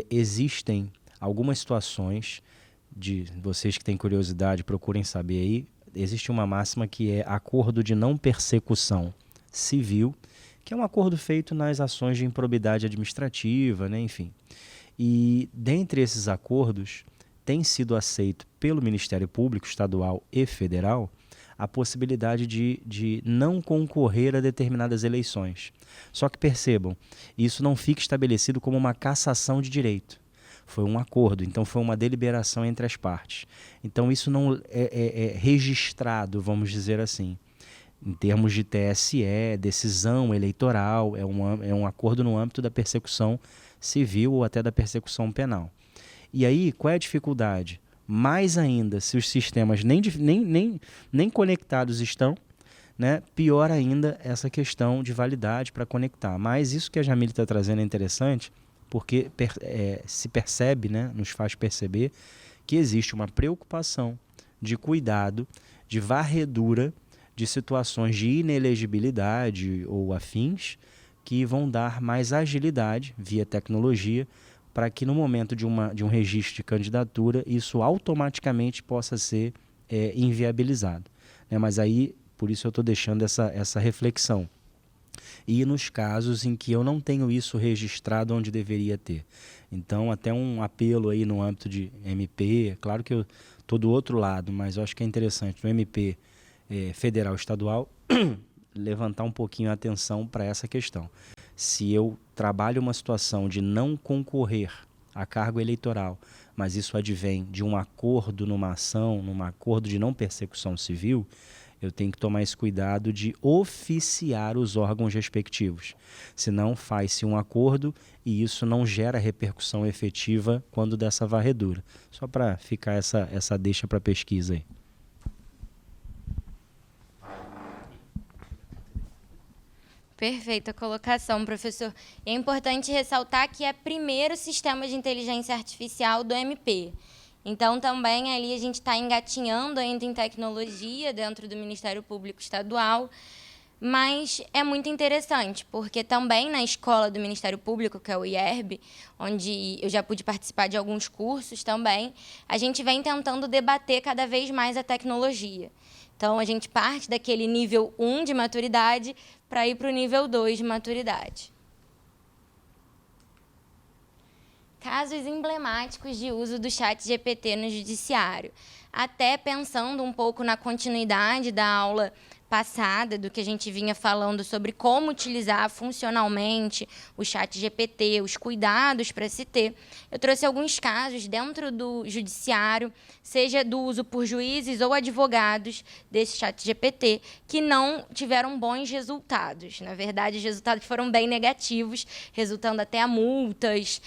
existem algumas situações, de vocês que têm curiosidade, procurem saber aí, existe uma máxima que é acordo de não persecução civil, que é um acordo feito nas ações de improbidade administrativa, né, enfim. E dentre esses acordos, tem sido aceito pelo Ministério Público Estadual e Federal a possibilidade de não concorrer a determinadas eleições. Só que percebam, isso não fica estabelecido como uma cassação de direito. Foi um acordo, então foi uma deliberação entre as partes. Então isso não é registrado, vamos dizer assim, em termos de TSE, decisão eleitoral, é um acordo no âmbito da persecução civil ou até da persecução penal. E aí, qual é a dificuldade? Mais ainda, se os sistemas nem conectados estão, né, pior ainda essa questão de validade para conectar. Mas isso que a Jamile está trazendo é interessante, porque se percebe, né, nos faz perceber que existe uma preocupação de cuidado, de varredura de situações de inelegibilidade ou afins que vão dar mais agilidade via tecnologia para que no momento de um registro de candidatura isso automaticamente possa ser inviabilizado, né? Mas aí, por isso eu estou deixando essa reflexão. E nos casos em que eu não tenho isso registrado onde deveria ter. Então, até um apelo aí no âmbito de MP, claro que eu estou do outro lado, mas eu acho que é interessante, no MP federal estadual, levantar um pouquinho a atenção para essa questão. Se eu trabalho uma situação de não concorrer a cargo eleitoral, mas isso advém de um acordo numa ação, num acordo de não persecução civil, eu tenho que tomar esse cuidado de oficiar os órgãos respectivos. Senão faz-se um acordo e isso não gera repercussão efetiva quando dessa varredura. Só para ficar essa deixa para pesquisa aí. Perfeita colocação, professor. É importante ressaltar que é primeiro sistema de inteligência artificial do MP. Então, também ali a gente está engatinhando ainda em tecnologia dentro do Ministério Público Estadual, mas é muito interessante, porque também na escola do Ministério Público, que é o IERB, onde eu já pude participar de alguns cursos também, a gente vem tentando debater cada vez mais a tecnologia. Então, a gente parte daquele nível 1 de maturidade para ir para o nível 2 de maturidade. Casos emblemáticos de uso do ChatGPT no judiciário. Até pensando um pouco na continuidade da aula passada, do que a gente vinha falando sobre como utilizar funcionalmente o ChatGPT, os cuidados para se ter, eu trouxe alguns casos dentro do judiciário, seja do uso por juízes ou advogados desse ChatGPT, que não tiveram bons resultados. Na verdade, os resultados foram bem negativos, resultando até a multas,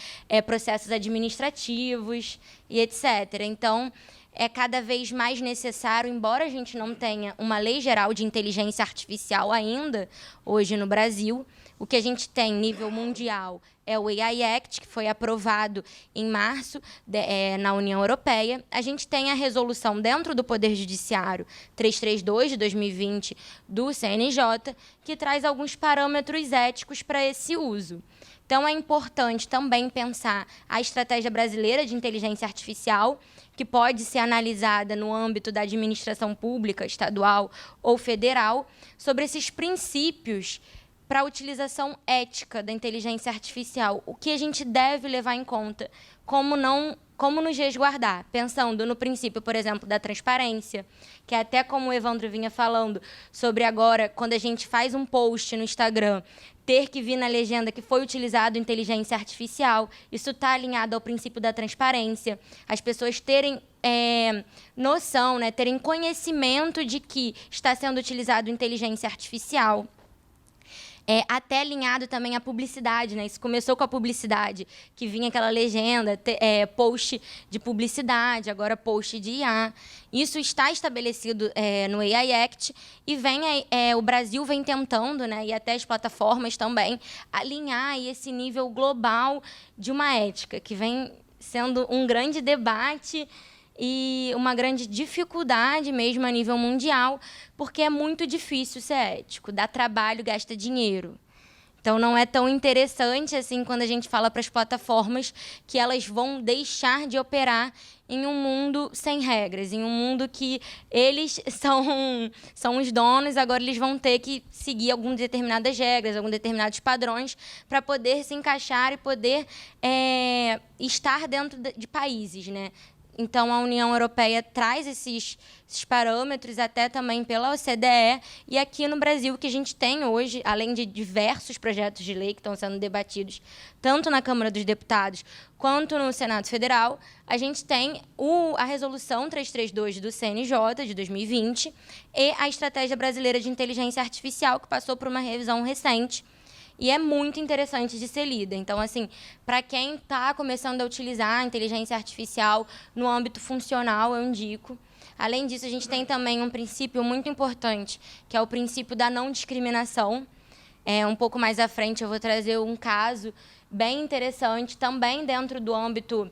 processos administrativos e etc. Então, é cada vez mais necessário, embora a gente não tenha uma lei geral de inteligência artificial ainda, hoje no Brasil, o que a gente tem nível mundial é o AI Act, que foi aprovado em março na União Europeia. A gente tem a resolução dentro do Poder Judiciário 332 de 2020 do CNJ, que traz alguns parâmetros éticos para esse uso. Então, é importante também pensar a estratégia brasileira de inteligência artificial, que pode ser analisada no âmbito da administração pública, estadual ou federal, sobre esses princípios para a utilização ética da inteligência artificial. O que a gente deve levar em conta, como nos resguardar, pensando no princípio, por exemplo, da transparência, que é até como o Evandro vinha falando, sobre agora, quando a gente faz um post no Instagram, ter que vir na legenda que foi utilizado inteligência artificial. Isso está alinhado ao princípio da transparência. As pessoas terem noção, né, terem conhecimento de que está sendo utilizado inteligência artificial. Até alinhado também à publicidade, né? Isso começou com a publicidade, que vinha aquela legenda, post de publicidade, agora post de IA. Isso está estabelecido no AI Act e o Brasil vem tentando, né, e até as plataformas também, alinhar aí esse nível global de uma ética, que vem sendo um grande debate e uma grande dificuldade mesmo a nível mundial, porque é muito difícil ser ético, dá trabalho, gasta dinheiro. Então, não é tão interessante assim quando a gente fala para as plataformas que elas vão deixar de operar em um mundo sem regras, em um mundo que eles são os donos, agora eles vão ter que seguir algumas determinadas regras, alguns determinados padrões para poder se encaixar e poder estar dentro de países, né? Então, a União Europeia traz esses parâmetros até também pela OCDE. E aqui no Brasil, o que a gente tem hoje, além de diversos projetos de lei que estão sendo debatidos, tanto na Câmara dos Deputados quanto no Senado Federal, a gente tem a Resolução 332 do CNJ, de 2020, e a Estratégia Brasileira de Inteligência Artificial, que passou por uma revisão recente, e é muito interessante de ser lida. Então, assim, para quem está começando a utilizar a inteligência artificial no âmbito funcional, eu indico. Além disso, a gente tem também um princípio muito importante, que é o princípio da não discriminação. Um pouco mais à frente, eu vou trazer um caso bem interessante, também dentro do âmbito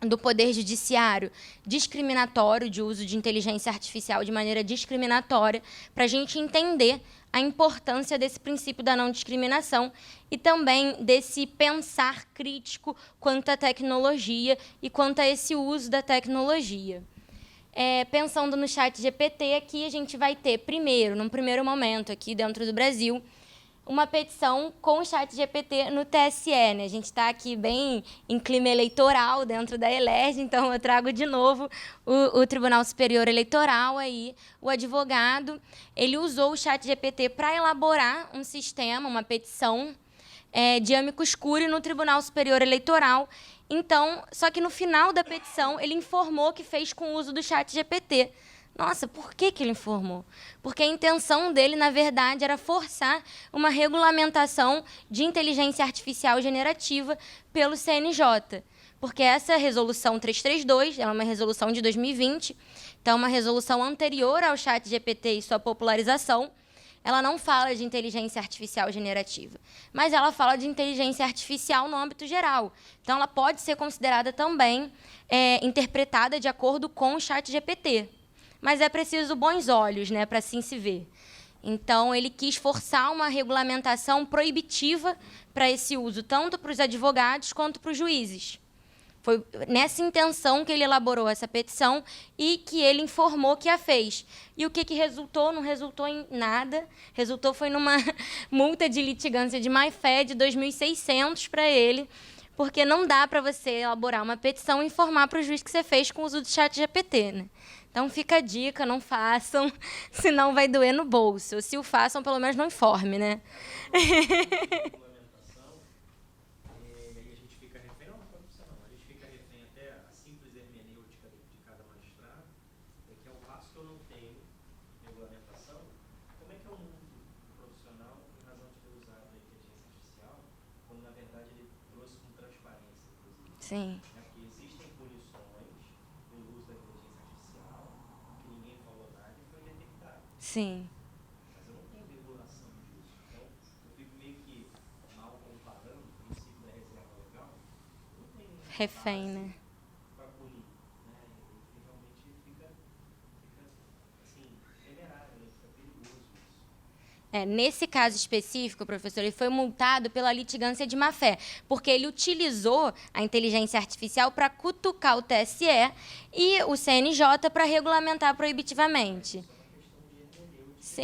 do Poder Judiciário, discriminatório, de uso de inteligência artificial de maneira discriminatória, para a gente entender a importância desse princípio da não discriminação e também desse pensar crítico quanto à tecnologia e quanto a esse uso da tecnologia. Pensando no ChatGPT, aqui a gente vai ter, num primeiro momento, aqui dentro do Brasil, uma petição com o ChatGPT no TSE. Né? A gente está aqui bem em clima eleitoral dentro da ELERJ, então eu trago de novo o Tribunal Superior Eleitoral. Aí, o advogado ele usou o ChatGPT para elaborar um sistema, uma petição de amicus curiae no Tribunal Superior Eleitoral. Então, só que no final da petição, ele informou que fez com o uso do ChatGPT. Nossa, por que ele informou? Porque a intenção dele, na verdade, era forçar uma regulamentação de inteligência artificial generativa pelo CNJ. Porque essa resolução 332 é uma resolução de 2020, então uma resolução anterior ao ChatGPT e sua popularização. Ela não fala de inteligência artificial generativa, mas ela fala de inteligência artificial no âmbito geral. Então, ela pode ser considerada também interpretada de acordo com o ChatGPT. Mas é preciso bons olhos, né, para assim se ver. Então, ele quis forçar uma regulamentação proibitiva para esse uso, tanto para os advogados quanto para os juízes. Foi nessa intenção que ele elaborou essa petição e que ele informou que a fez. E o que resultou? Não resultou em nada. Resultou foi numa multa de litigância de má-fé de 2.600 para ele, porque não dá para você elaborar uma petição e informar para o juiz que você fez com o uso do ChatGPT, né? Então, fica a dica, não façam, senão vai doer no bolso. Ou se o façam, pelo menos não informe, né? Sim. Porque existem punições pelo uso da inteligência artificial, que ninguém falou nada e foi detectado. Sim. Mas eu não tenho regulação disso. Então, eu fico meio que mal comparando o princípio da reserva legal. Eu não tenho Refém, né? para punir. Né? E realmente fica assim, temerário, né? Fica perigoso isso. Nesse caso específico, professor, ele foi multado pela litigância de má-fé, porque ele utilizou a inteligência artificial para cutucar o TSE e o CNJ para regulamentar proibitivamente.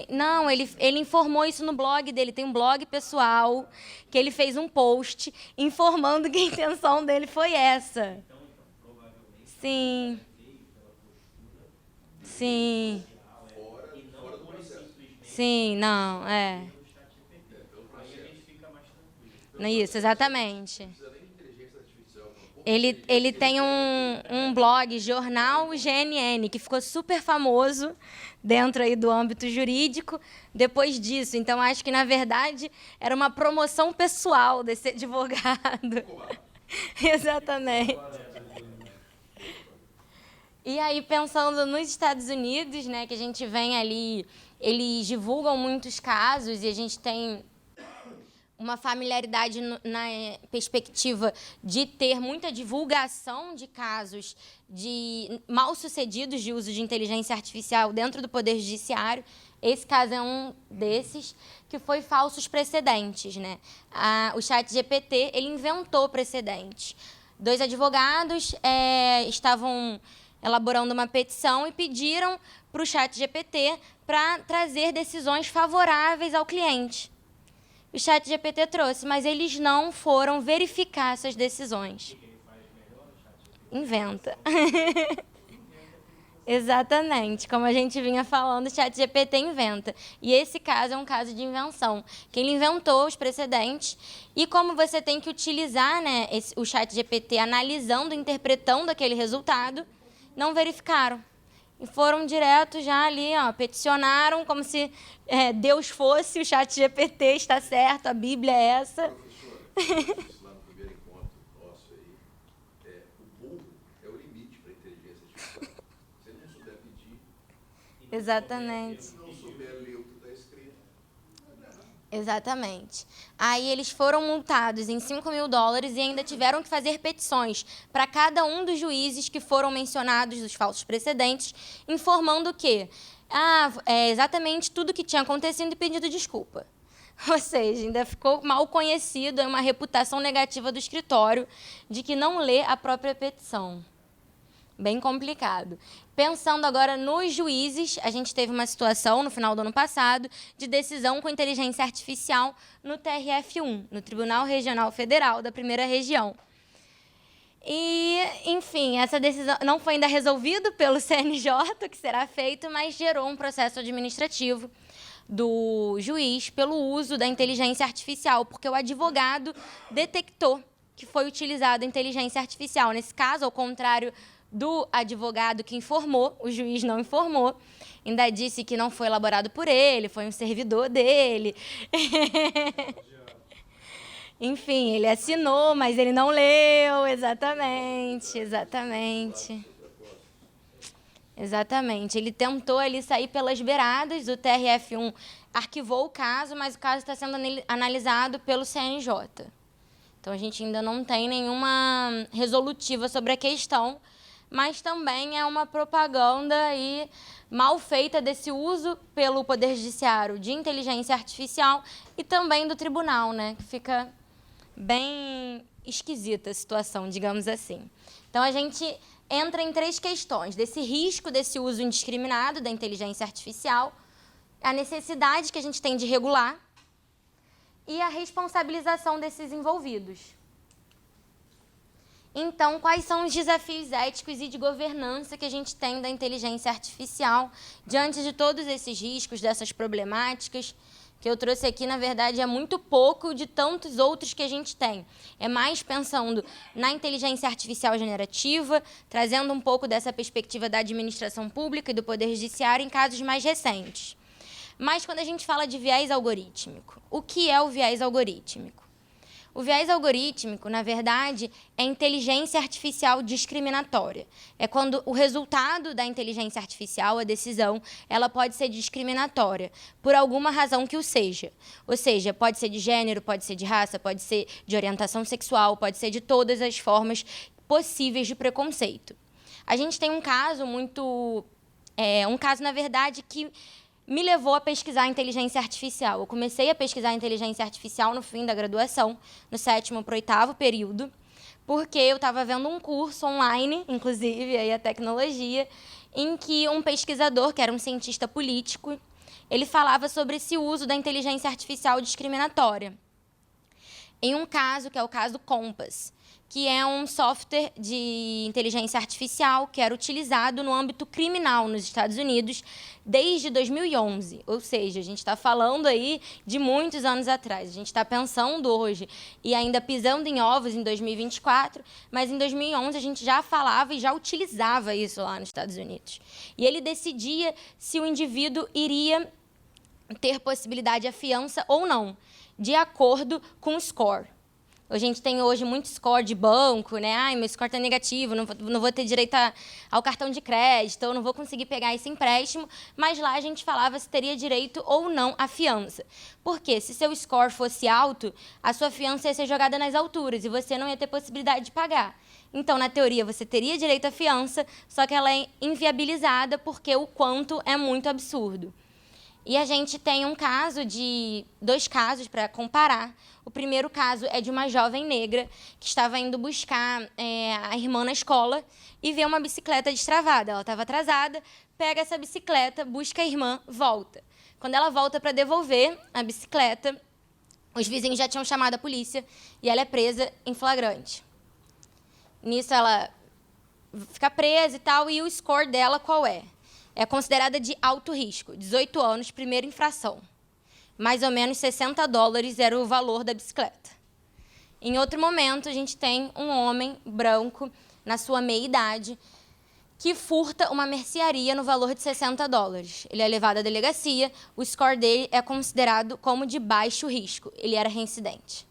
Não, ele informou isso no blog dele. Tem um blog pessoal que ele fez um post informando que a intenção dele foi essa. Sim. Sim. Sim, não, Isso, exatamente. Ele tem um blog, Jornal GNN, que ficou super famoso dentro aí do âmbito jurídico depois disso. Então, acho que, na verdade, era uma promoção pessoal desse advogado. Exatamente. E aí, pensando nos Estados Unidos, né, que a gente vem ali, eles divulgam muitos casos e a gente tem uma familiaridade na perspectiva de ter muita divulgação de casos de mal-sucedidos de uso de inteligência artificial dentro do Poder Judiciário. Esse caso é um desses, que foi falsos precedentes, né? O ChatGPT, ele inventou precedentes. 2 advogados estavam elaborando uma petição e pediram para o ChatGPT para trazer decisões favoráveis ao cliente. O ChatGPT trouxe, mas eles não foram verificar essas decisões. Inventa. Exatamente. Como a gente vinha falando, o ChatGPT inventa. E esse caso é um caso de invenção, que ele inventou os precedentes. E como você tem que utilizar, né, o ChatGPT analisando, interpretando aquele resultado, não verificaram. E foram direto já ali, peticionaram como se Deus fosse, o ChatGPT está certo, a Bíblia é essa. Lá no primeiro encontro nosso aí, o burro é o limite para a inteligência artificial. Se ele não souber pedir, Exatamente. se não souber ler o que está escrito, Exatamente. Aí eles foram multados em $5.000 e ainda tiveram que fazer petições para cada um dos juízes que foram mencionados dos falsos precedentes, informando que exatamente tudo que tinha acontecido e pedindo desculpa. Ou seja, ainda ficou mal conhecido, uma reputação negativa do escritório de que não lê a própria petição. Bem complicado. Pensando agora nos juízes, a gente teve uma situação no final do ano passado de decisão com inteligência artificial no TRF1, no Tribunal Regional Federal da Primeira Região. E, enfim, essa decisão não foi ainda resolvida pelo CNJ, o que será feito, mas gerou um processo administrativo do juiz pelo uso da inteligência artificial, porque o advogado detectou que foi utilizada inteligência artificial. Nesse caso, ao contrário do advogado que informou, o juiz não informou, ainda disse que não foi elaborado por ele, foi um servidor dele. Enfim, ele assinou, mas ele não leu, exatamente. Ele tentou ali sair pelas beiradas, o TRF1 arquivou o caso, mas o caso está sendo analisado pelo CNJ. Então, a gente ainda não tem nenhuma resolutiva sobre a questão, mas também é uma propaganda aí mal feita desse uso pelo Poder Judiciário de inteligência artificial e também do tribunal, né? Que fica bem esquisita a situação, digamos assim. Então, a gente entra em 3 questões: desse risco desse uso indiscriminado da inteligência artificial, a necessidade que a gente tem de regular e a responsabilização desses envolvidos. Então, quais são os desafios éticos e de governança que a gente tem da inteligência artificial diante de todos esses riscos, dessas problemáticas? Que eu trouxe aqui, na verdade, é muito pouco de tantos outros que a gente tem. É mais pensando na inteligência artificial generativa, trazendo um pouco dessa perspectiva da administração pública e do Poder Judiciário em casos mais recentes. Mas quando a gente fala de viés algorítmico, o que é o viés algorítmico? O viés algorítmico, na verdade, é inteligência artificial discriminatória. É quando o resultado da inteligência artificial, a decisão, ela pode ser discriminatória, por alguma razão que o seja. Ou seja, pode ser de gênero, pode ser de raça, pode ser de orientação sexual, pode ser de todas as formas possíveis de preconceito. A gente tem um caso, na verdade, que me levou a pesquisar inteligência artificial. Eu comecei a pesquisar inteligência artificial no fim da graduação, no 7º para o 8º período, porque eu estava vendo um curso online, inclusive, aí a tecnologia, em que um pesquisador, que era um cientista político, ele falava sobre esse uso da inteligência artificial discriminatória. Em um caso, que é o caso Compass, que é um software de inteligência artificial que era utilizado no âmbito criminal nos Estados Unidos desde 2011. Ou seja, a gente está falando aí de muitos anos atrás. A gente está pensando hoje e ainda pisando em ovos em 2024, mas em 2011 a gente já falava e já utilizava isso lá nos Estados Unidos. E ele decidia se o indivíduo iria ter possibilidade de fiança ou não, de acordo com o score. A gente tem hoje muito score de banco, né? Ai, meu score está negativo, não vou ter direito ao cartão de crédito, eu não vou conseguir pegar esse empréstimo. Mas lá a gente falava se teria direito ou não à fiança. Porque se seu score fosse alto, a sua fiança ia ser jogada nas alturas e você não ia ter possibilidade de pagar. Então, na teoria, você teria direito à fiança, só que ela é inviabilizada porque o quanto é muito absurdo. E a gente tem dois casos para comparar. O primeiro caso é de uma jovem negra que estava indo buscar a irmã na escola e vê uma bicicleta destravada. Ela estava atrasada, pega essa bicicleta, busca a irmã, volta. Quando ela volta para devolver a bicicleta, os vizinhos já tinham chamado a polícia e ela é presa em flagrante. Nisso ela fica presa e tal, e o score dela qual é? É considerada de alto risco, 18 anos, primeira infração. Mais ou menos $60 era o valor da bicicleta. Em outro momento, a gente tem um homem branco, na sua meia-idade, que furta uma mercearia no valor de $60. Ele é levado à delegacia, o score dele é considerado como de baixo risco, ele era reincidente.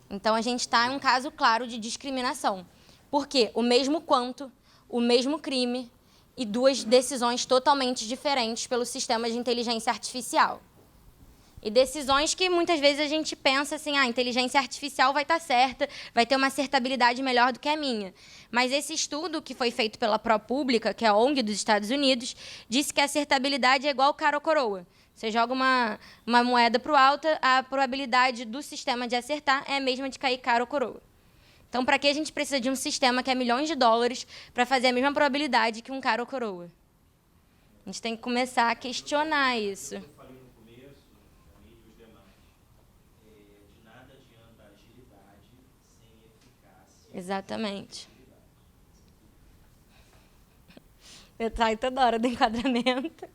Então, a gente está em um caso claro de discriminação. Por quê? O mesmo quanto, o mesmo crime e duas decisões totalmente diferentes pelo sistema de inteligência artificial. E decisões que muitas vezes a gente pensa assim, a inteligência artificial vai estar certa, vai ter uma acertabilidade melhor do que a minha. Mas esse estudo que foi feito pela ProPublica, que é a ONG dos Estados Unidos, disse que a acertabilidade é igual cara ou coroa. Você joga uma moeda para o alto, a probabilidade do sistema de acertar é a mesma de cair cara ou coroa. Então, para que a gente precisa de um sistema que é milhões de dólares para fazer a mesma probabilidade que um cara ou coroa? A gente tem que começar a questionar isso. Eu falei no começo, também dos demais, de nada adianta agilidade sem eficácia. Exatamente. Eu saio toda hora do enquadramento.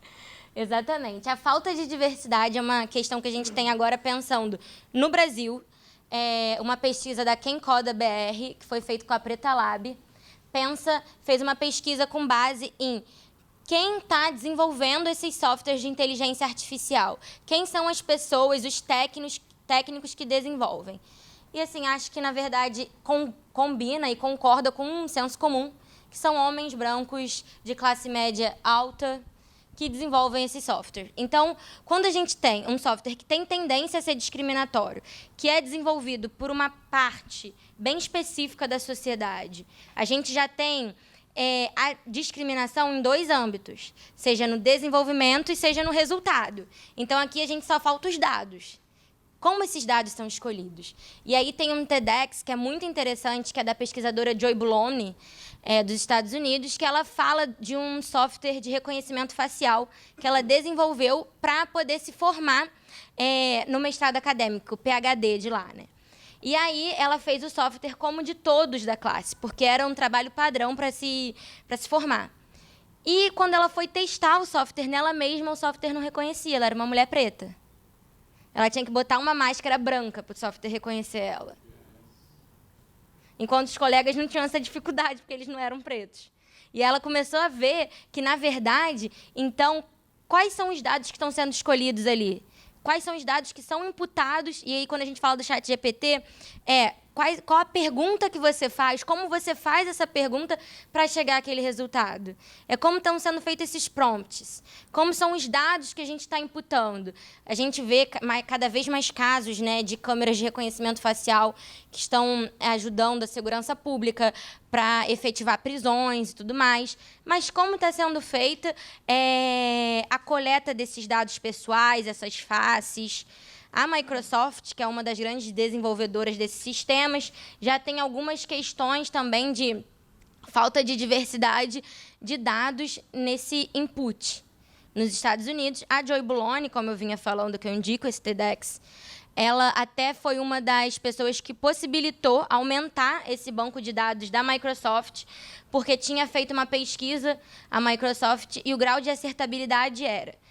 Exatamente. A falta de diversidade é uma questão que a gente tem agora pensando no Brasil. Uma pesquisa da Quem Coda BR, que foi feita com a Preta Lab, fez uma pesquisa com base em quem está desenvolvendo esses softwares de inteligência artificial. Quem são as pessoas, os técnicos que desenvolvem. E, assim, acho que, na verdade, combina e concorda com um senso comum, que são homens brancos de classe média alta, que desenvolvem esse software. Então, quando a gente tem um software que tem tendência a ser discriminatório, que é desenvolvido por uma parte bem específica da sociedade, a gente já tem a discriminação em dois âmbitos, seja no desenvolvimento e seja no resultado. Então, aqui a gente só falta os dados. Como esses dados são escolhidos? E aí tem um TEDx que é muito interessante, que é da pesquisadora Joy Bullone, dos Estados Unidos, que ela fala de um software de reconhecimento facial que ela desenvolveu para poder se formar no mestrado acadêmico, PhD de lá, né? E aí ela fez o software como de todos da classe, porque era um trabalho padrão para se formar. E quando ela foi testar o software nela mesma, o software não reconhecia, ela era uma mulher preta. Ela tinha que botar uma máscara branca para o software reconhecer ela. Enquanto os colegas não tinham essa dificuldade, porque eles não eram pretos. E ela começou a ver que, na verdade, então, quais são os dados que estão sendo escolhidos ali? Quais são os dados que são imputados? E aí, quando a gente fala do ChatGPT, qual a pergunta que você faz, como você faz essa pergunta para chegar àquele resultado. É como estão sendo feitos esses prompts, como são os dados que a gente está imputando. A gente vê cada vez mais casos, né, de câmeras de reconhecimento facial que estão ajudando a segurança pública para efetivar prisões e tudo mais. Mas como está sendo feita a coleta desses dados pessoais, essas faces? A Microsoft, que é uma das grandes desenvolvedoras desses sistemas, já tem algumas questões também de falta de diversidade de dados nesse input. Nos Estados Unidos, a Joy Bullone, como eu vinha falando, que eu indico esse TEDx, ela até foi uma das pessoas que possibilitou aumentar esse banco de dados da Microsoft, porque tinha feito uma pesquisa, a Microsoft, e o grau de acertabilidade era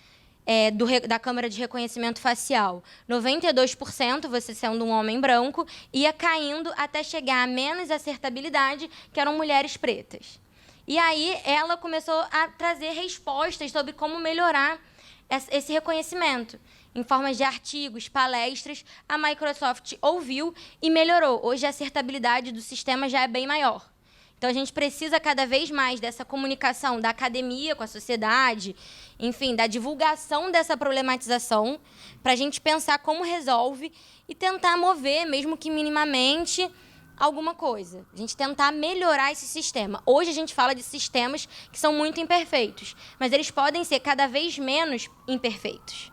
da câmera de reconhecimento facial, 92%, você sendo um homem branco, ia caindo até chegar a menos acertabilidade, que eram mulheres pretas. E aí ela começou a trazer respostas sobre como melhorar esse reconhecimento. Em formas de artigos, palestras, a Microsoft ouviu e melhorou. Hoje a acertabilidade do sistema já é bem maior. Então, a gente precisa cada vez mais dessa comunicação da academia com a sociedade, enfim, da divulgação dessa problematização, para a gente pensar como resolve e tentar mover, mesmo que minimamente, alguma coisa. A gente tentar melhorar esse sistema. Hoje a gente fala de sistemas que são muito imperfeitos, mas eles podem ser cada vez menos imperfeitos.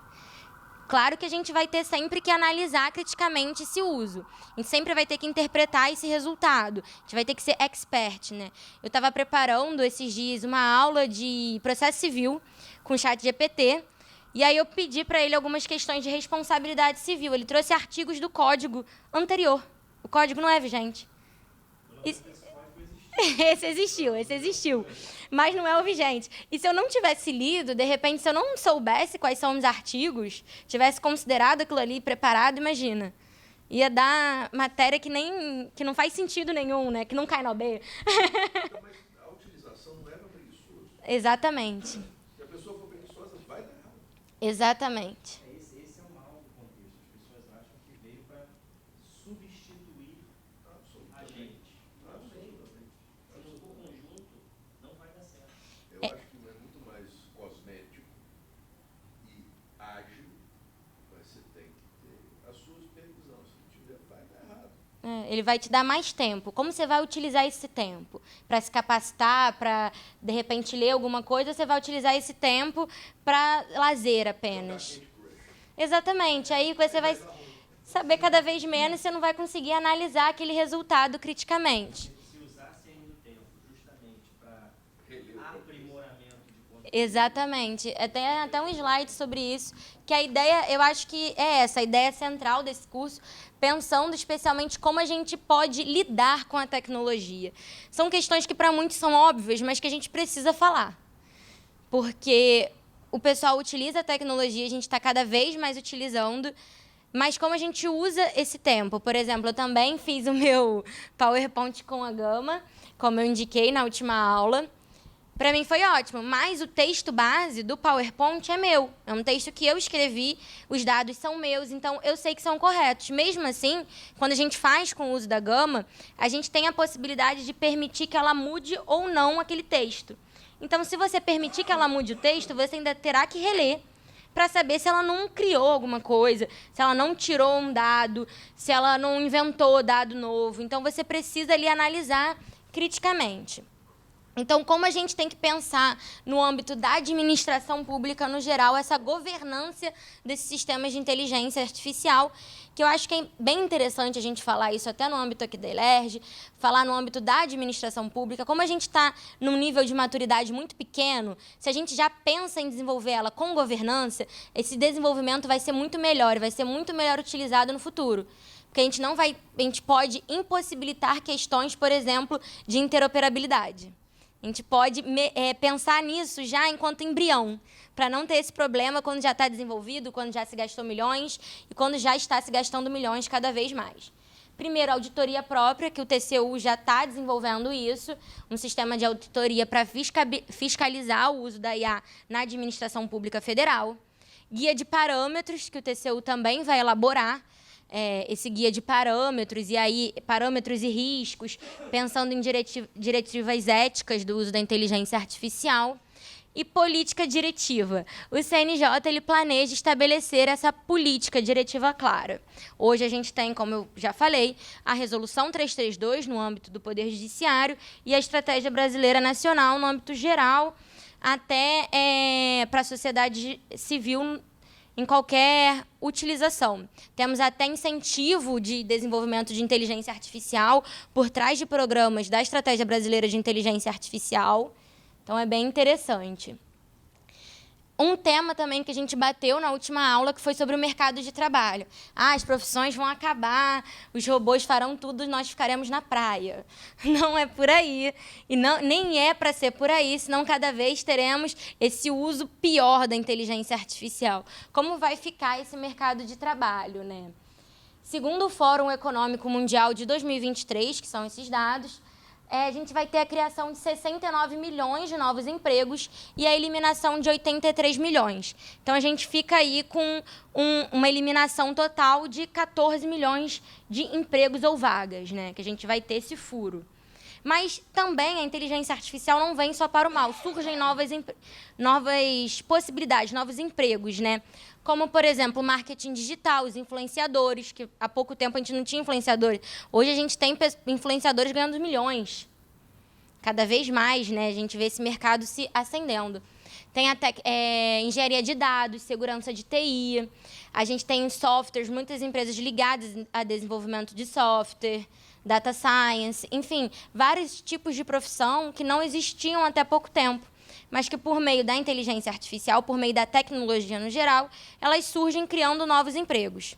Claro que a gente vai ter sempre que analisar criticamente esse uso. A gente sempre vai ter que interpretar esse resultado. A gente vai ter que ser expert, né? Eu estava preparando esses dias uma aula de processo civil com o ChatGPT, e aí eu pedi para ele algumas questões de responsabilidade civil. Ele trouxe artigos do código anterior. O código não é vigente. Esse existiu. Mas não é o vigente. E se eu não tivesse lido, de repente, se eu não soubesse quais são os artigos, tivesse considerado aquilo ali preparado, imagina. Ia dar matéria que não faz sentido nenhum, né? Que não cai na OB. Então, mas a utilização não é para preguiçoso. Exatamente. Se a pessoa for preguiçosa, vai dar errado. Exatamente. Esse é o mal do contexto. As pessoas acham que veio para substituir a gente. Se não for conjunto, não vai dar certo. Eu acho que é muito mais cosmético e ágil, mas você tem que ter a sua supervisão. Se não tiver, vai dar errado. Ele vai te dar mais tempo. Como você vai utilizar esse tempo? Para se capacitar, para, de repente, ler alguma coisa, você vai utilizar esse tempo para lazer apenas. Exatamente. Aí você vai saber cada vez menos, você não vai conseguir analisar aquele resultado criticamente. Se usasse ainda o tempo justamente para aprimoramento de conteúdo. Exatamente. Até um slide sobre isso, que a ideia, eu acho que é essa, a ideia central desse curso, pensando especialmente como a gente pode lidar com a tecnologia. São questões que para muitos são óbvias, mas que a gente precisa falar. Porque o pessoal utiliza a tecnologia, a gente está cada vez mais utilizando, mas como a gente usa esse tempo. Por exemplo, eu também fiz o meu PowerPoint com a Gama, como eu indiquei na última aula. Para mim foi ótimo, mas o texto base do PowerPoint é meu. É um texto que eu escrevi, os dados são meus, então eu sei que são corretos. Mesmo assim, quando a gente faz com o uso da Gama, a gente tem a possibilidade de permitir que ela mude ou não aquele texto. Então, se você permitir que ela mude o texto, você ainda terá que reler para saber se ela não criou alguma coisa, se ela não tirou um dado, se ela não inventou dado novo. Então, você precisa ali analisar criticamente. Então, como a gente tem que pensar no âmbito da administração pública no geral, essa governança desses sistemas de inteligência artificial, que eu acho que é bem interessante a gente falar isso até no âmbito aqui da ELERJ, falar no âmbito da administração pública, como a gente está num nível de maturidade muito pequeno, se a gente já pensa em desenvolver ela com governança, esse desenvolvimento vai ser muito melhor e vai ser muito melhor utilizado no futuro. Porque a gente pode impossibilitar questões, por exemplo, de interoperabilidade. A gente pode pensar nisso já enquanto embrião, para não ter esse problema quando já está desenvolvido, quando já se gastou milhões e quando já está se gastando milhões cada vez mais. Primeiro, a auditoria própria, que o TCU já está desenvolvendo isso, um sistema de auditoria para fiscalizar o uso da IA na administração pública federal. Guia de parâmetros, que o TCU também vai elaborar, esse guia de parâmetros, e aí parâmetros e riscos, pensando em diretivas éticas do uso da inteligência artificial, e política diretiva. O CNJ ele planeja estabelecer essa política diretiva clara. Hoje a gente tem, como eu já falei, a Resolução 332 no âmbito do Poder Judiciário e a Estratégia Brasileira Nacional no âmbito geral, até para a sociedade civil em qualquer utilização. Temos até incentivo de desenvolvimento de inteligência artificial por trás de programas da Estratégia Brasileira de Inteligência Artificial. Então, é bem interessante. Um tema também que a gente bateu na última aula, que foi sobre o mercado de trabalho. As profissões vão acabar, os robôs farão tudo, nós ficaremos na praia. Não é por aí. E nem é para ser por aí, senão cada vez teremos esse uso pior da inteligência artificial. Como vai ficar esse mercado de trabalho, né? Segundo o Fórum Econômico Mundial de 2023, que são esses dados, a gente vai ter a criação de 69 milhões de novos empregos e a eliminação de 83 milhões. Então, a gente fica aí com uma eliminação total de 14 milhões de empregos ou vagas, né? Que a gente vai ter esse furo. Mas também a inteligência artificial não vem só para o mal. Surgem novas possibilidades, novos empregos, né? Como, por exemplo, o marketing digital, os influenciadores, que há pouco tempo a gente não tinha influenciadores. Hoje a gente tem influenciadores ganhando milhões. Cada vez mais, né? A gente vê esse mercado se acendendo. Tem até engenharia de dados, segurança de TI. A gente tem softwares, muitas empresas ligadas a desenvolvimento de software, data science, enfim, vários tipos de profissão que não existiam até pouco tempo, mas que, por meio da inteligência artificial, por meio da tecnologia no geral, elas surgem criando novos empregos.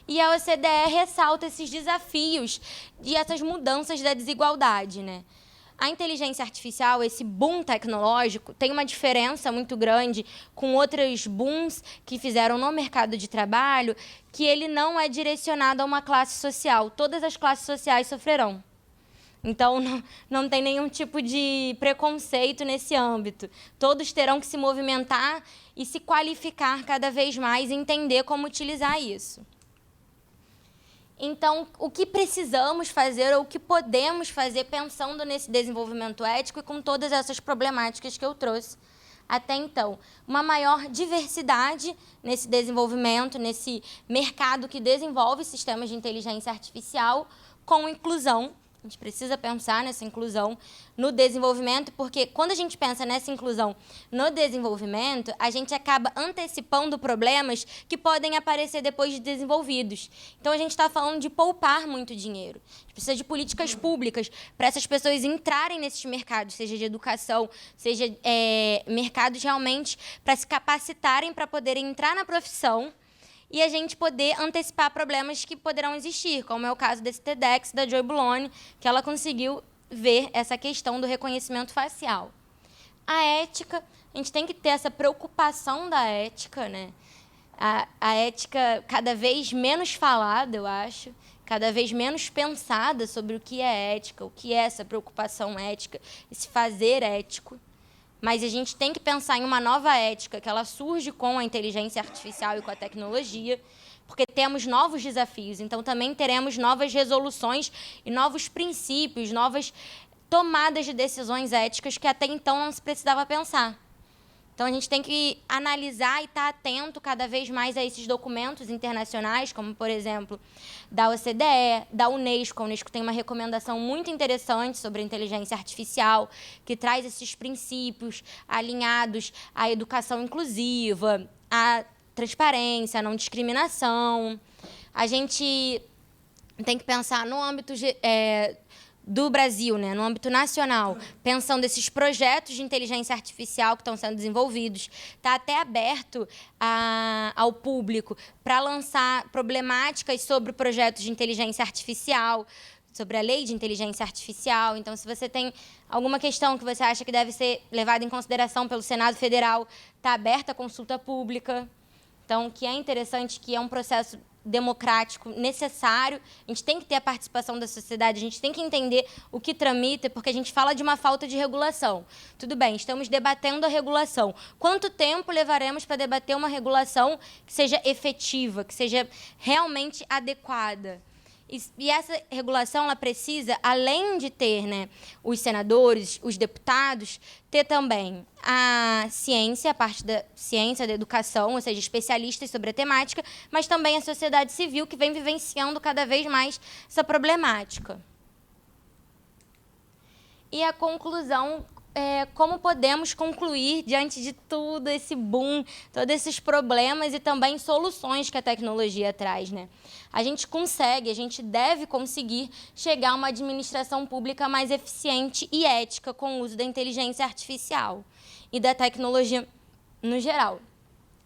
E a OCDE ressalta esses desafios e essas mudanças da desigualdade, né? A inteligência artificial, esse boom tecnológico, tem uma diferença muito grande com outros booms que fizeram no mercado de trabalho, que ele não é direcionado a uma classe social. Todas as classes sociais sofrerão. Então, não tem nenhum tipo de preconceito nesse âmbito. Todos terão que se movimentar e se qualificar cada vez mais e entender como utilizar isso. Então, o que precisamos fazer ou o que podemos fazer pensando nesse desenvolvimento ético e com todas essas problemáticas que eu trouxe até então? Uma maior diversidade nesse desenvolvimento, nesse mercado que desenvolve sistemas de inteligência artificial, com inclusão. A gente precisa pensar nessa inclusão no desenvolvimento, porque quando a gente pensa nessa inclusão no desenvolvimento, a gente acaba antecipando problemas que podem aparecer depois de desenvolvidos. Então, a gente está falando de poupar muito dinheiro. A gente precisa de políticas públicas para essas pessoas entrarem nesses mercados, seja de educação, seja mercados realmente para se capacitarem para poderem entrar na profissão e a gente poder antecipar problemas que poderão existir, como é o caso desse TEDx da Joy Bulone, que ela conseguiu ver essa questão do reconhecimento facial. A ética, a gente tem que ter essa preocupação da ética, né? A ética cada vez menos falada, eu acho, cada vez menos pensada sobre o que é ética, o que é essa preocupação ética, esse fazer ético. Mas a gente tem que pensar em uma nova ética, que ela surge com a inteligência artificial e com a tecnologia, porque temos novos desafios. Então, também teremos novas resoluções e novos princípios, novas tomadas de decisões éticas que até então não se precisava pensar. Então, a gente tem que analisar e estar atento cada vez mais a esses documentos internacionais, como, por exemplo, da OCDE, da Unesco. A Unesco tem uma recomendação muito interessante sobre a inteligência artificial, que traz esses princípios alinhados à educação inclusiva, à transparência, à não discriminação. A gente tem que pensar no âmbito do Brasil, né, no âmbito nacional, pensando esses projetos de inteligência artificial que estão sendo desenvolvidos, está até aberto ao público para lançar problemáticas sobre projetos de inteligência artificial, sobre a lei de inteligência artificial. Então, se você tem alguma questão que você acha que deve ser levada em consideração pelo Senado Federal, está aberta a consulta pública. Então, que é interessante, que é um processo democrático necessário. A gente tem que ter a participação da sociedade, a gente tem que entender o que tramita, porque a gente fala de uma falta de regulação. Tudo bem, estamos debatendo a regulação. Quanto tempo levaremos para debater uma regulação que seja efetiva, que seja realmente adequada? E essa regulação, ela precisa, além de ter, né, os senadores, os deputados, ter também a ciência, a parte da ciência, da educação, ou seja, especialistas sobre a temática, mas também a sociedade civil, que vem vivenciando cada vez mais essa problemática. E a conclusão, como podemos concluir diante de tudo esse boom, todos esses problemas e também soluções que a tecnologia traz, né? A gente consegue, a gente deve conseguir chegar a uma administração pública mais eficiente e ética com o uso da inteligência artificial e da tecnologia no geral.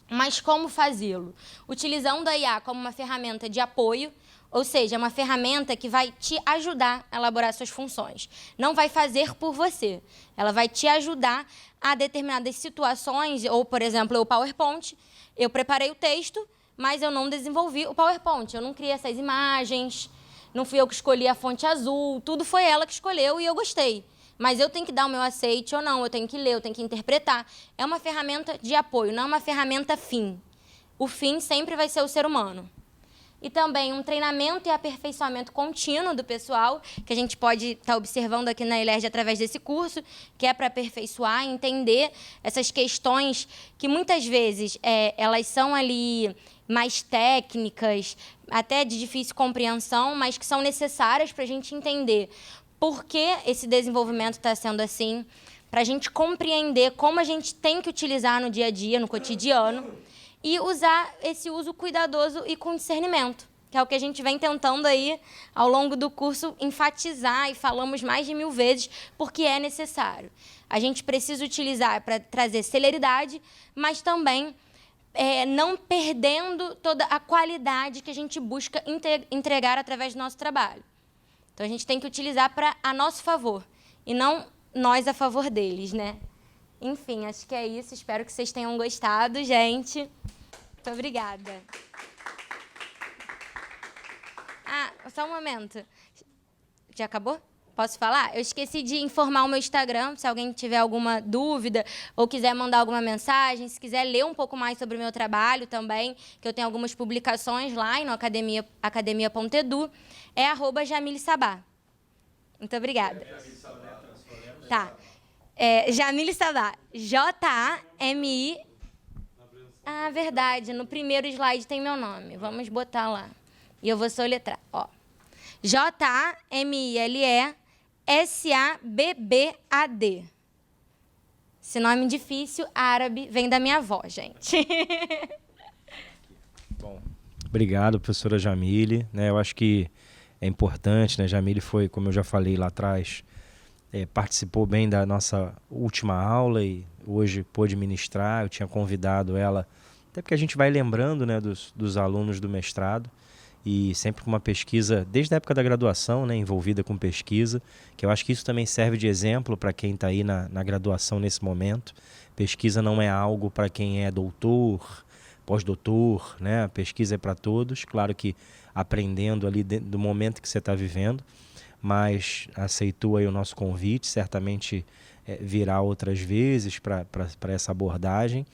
Mas como fazê-lo? Utilizando a IA como uma ferramenta de apoio, ou seja, uma ferramenta que vai te ajudar a elaborar suas funções. Não vai fazer por você. Ela vai te ajudar a determinadas situações, ou, por exemplo, o PowerPoint. Eu preparei o texto, mas eu não desenvolvi o PowerPoint. Eu não criei essas imagens, não fui eu que escolhi a fonte azul, tudo foi ela que escolheu e eu gostei. Mas eu tenho que dar o meu aceite ou não, eu tenho que ler, eu tenho que interpretar. É uma ferramenta de apoio, não é uma ferramenta fim. O fim sempre vai ser o ser humano. E também um treinamento e aperfeiçoamento contínuo do pessoal, que a gente pode estar observando aqui na ELERJ através desse curso, que é para aperfeiçoar, entender essas questões que muitas vezes elas são ali mais técnicas, até de difícil compreensão, mas que são necessárias para a gente entender por que esse desenvolvimento está sendo assim, para a gente compreender como a gente tem que utilizar no dia a dia, no cotidiano, e usar esse uso cuidadoso e com discernimento, que é o que a gente vem tentando aí, ao longo do curso, enfatizar, e falamos mais de 1000 vezes, porque é necessário. A gente precisa utilizar para trazer celeridade, mas também não perdendo toda a qualidade que a gente busca entregar através do nosso trabalho. Então, a gente tem que utilizar a nosso favor, e não nós a favor deles, né? Enfim, acho que é isso. Espero que vocês tenham gostado, gente. Muito obrigada. Ah, só um momento. Já acabou? Posso falar? Eu esqueci de informar o meu Instagram, se alguém tiver alguma dúvida ou quiser mandar alguma mensagem, se quiser ler um pouco mais sobre o meu trabalho também, que eu tenho algumas publicações lá no academia.edu, é @Jamile Sabá. Muito obrigada. Tá. Jamile Sabá. Jami. Ah, verdade. No primeiro slide tem meu nome. Vamos botar lá. E eu vou soletrar. Ó. JAMILESABBAD. Esse nome difícil, árabe, vem da minha avó, gente. Bom, obrigado, professora Jamile. Eu acho que é importante, né? Jamile foi, como eu já falei lá atrás, participou bem da nossa última aula e hoje pôde ministrar. Eu tinha convidado ela, até porque a gente vai lembrando, né, dos alunos do mestrado, e sempre com uma pesquisa, desde a época da graduação, né, envolvida com pesquisa, que eu acho que isso também serve de exemplo para quem está aí na graduação nesse momento. Pesquisa não é algo para quem é doutor, pós-doutor, né? A pesquisa é para todos, claro que aprendendo ali do momento que você está vivendo, mas aceitou aí o nosso convite, certamente virá outras vezes para essa abordagem.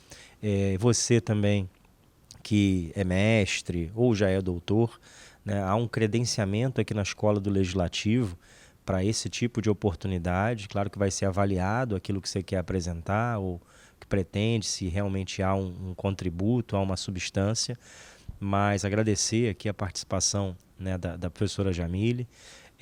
Você também, que é mestre ou já é doutor, né, há um credenciamento aqui na Escola do Legislativo para esse tipo de oportunidade. Claro que vai ser avaliado aquilo que você quer apresentar ou que pretende, se realmente há um contributo, há uma substância, mas agradecer aqui a participação, né, da professora Jamile.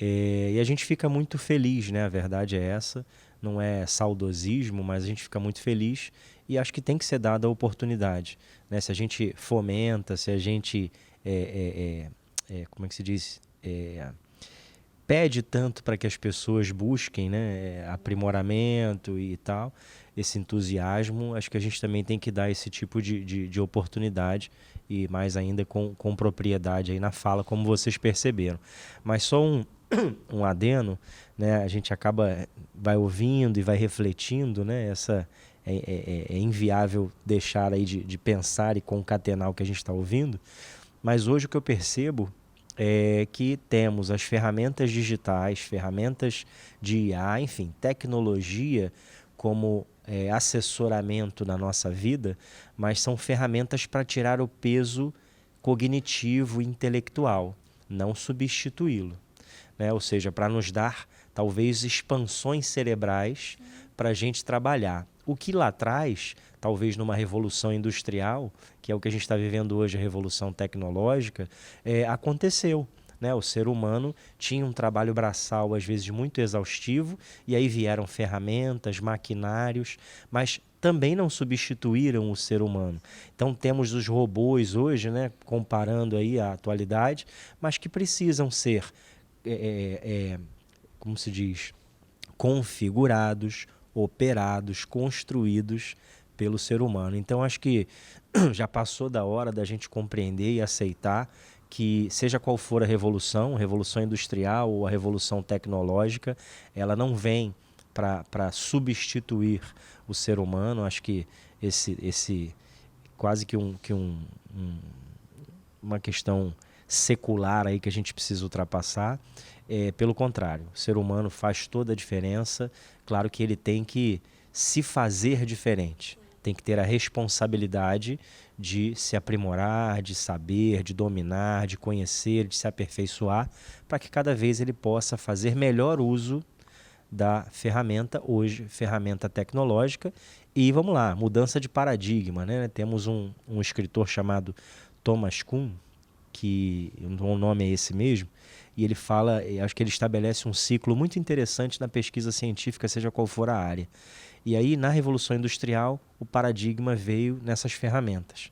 E a gente fica muito feliz, né? A verdade é essa, não é saudosismo, mas a gente fica muito feliz e acho que tem que ser dada a oportunidade, né? Se a gente fomenta, se a gente, como é que se diz, pede tanto para que as pessoas busquem, né, aprimoramento e tal, esse entusiasmo, acho que a gente também tem que dar esse tipo de oportunidade e mais ainda com propriedade aí na fala, como vocês perceberam. Mas só um adeno, né, a gente vai ouvindo e vai refletindo, né, é inviável deixar aí de pensar e concatenar o que a gente está ouvindo, mas hoje o que eu percebo é que temos as ferramentas digitais, ferramentas de IA, enfim, tecnologia como assessoramento na nossa vida, mas são ferramentas para tirar o peso cognitivo e intelectual, não substituí-lo, né? Ou seja, para nos dar talvez expansões cerebrais para a gente trabalhar. O que lá atrás, talvez numa revolução industrial, que é o que a gente está vivendo hoje, a revolução tecnológica, aconteceu, né? O ser humano tinha um trabalho braçal, às vezes, muito exaustivo, e aí vieram ferramentas, maquinários, mas também não substituíram o ser humano. Então temos os robôs hoje, né, comparando aí a atualidade, mas que precisam ser, como se diz, configurados, operados, construídos pelo ser humano. Então acho que já passou da hora da gente compreender e aceitar que, seja qual for a revolução industrial ou a revolução tecnológica, ela não vem para substituir o ser humano. Acho que esse quase que uma questão secular aí que a gente precisa ultrapassar. Pelo contrário, o ser humano faz toda a diferença. Claro que ele tem que se fazer diferente, tem que ter a responsabilidade de se aprimorar, de saber, de dominar, de conhecer, de se aperfeiçoar, para que cada vez ele possa fazer melhor uso da ferramenta, hoje ferramenta tecnológica. E vamos lá, mudança de paradigma, né? Temos um escritor chamado Thomas Kuhn, que o nome é esse mesmo, e ele fala, acho que ele estabelece um ciclo muito interessante na pesquisa científica, seja qual for a área. E aí, na Revolução Industrial, o paradigma veio nessas ferramentas.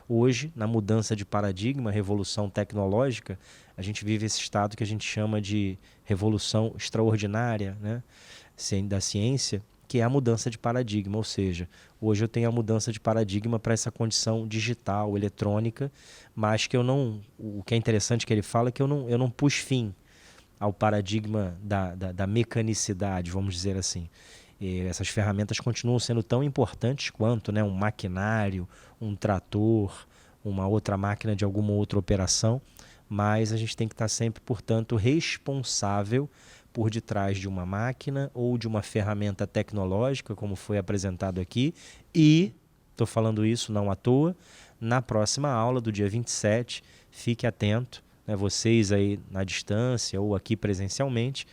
Hoje, na mudança de paradigma, revolução tecnológica, a gente vive esse estado que a gente chama de revolução extraordinária, né, da ciência, que é a mudança de paradigma. Ou seja, hoje eu tenho a mudança de paradigma para essa condição digital, eletrônica, mas que eu não... O que é interessante que ele fala é que eu não pus fim ao paradigma da mecanicidade, vamos dizer assim. E essas ferramentas continuam sendo tão importantes quanto, né, um maquinário, um trator, uma outra máquina de alguma outra operação, mas a gente tem que estar sempre, portanto, responsável por detrás de uma máquina ou de uma ferramenta tecnológica, como foi apresentado aqui. E, estou falando isso não à toa, na próxima aula do dia 27, fique atento, né, vocês aí na distância ou aqui presencialmente,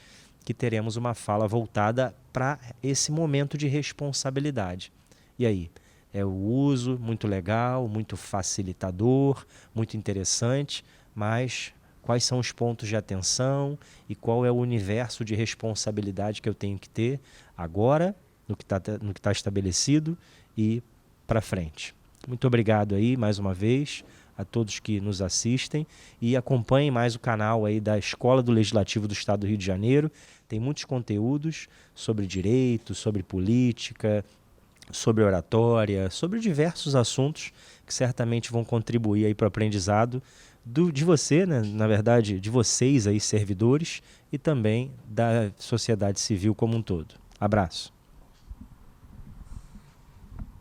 que teremos uma fala voltada para esse momento de responsabilidade. E aí? É o uso muito legal, muito facilitador, muito interessante, mas quais são os pontos de atenção e qual é o universo de responsabilidade que eu tenho que ter agora, no que tá estabelecido e para frente. Muito obrigado aí, mais uma vez, a todos que nos assistem e acompanhem mais o canal aí da Escola do Legislativo do Estado do Rio de Janeiro. Tem muitos conteúdos sobre direito, sobre política, sobre oratória, sobre diversos assuntos que certamente vão contribuir aí para o aprendizado de você, né? Na verdade, de vocês aí, servidores, e também da sociedade civil como um todo. Abraço.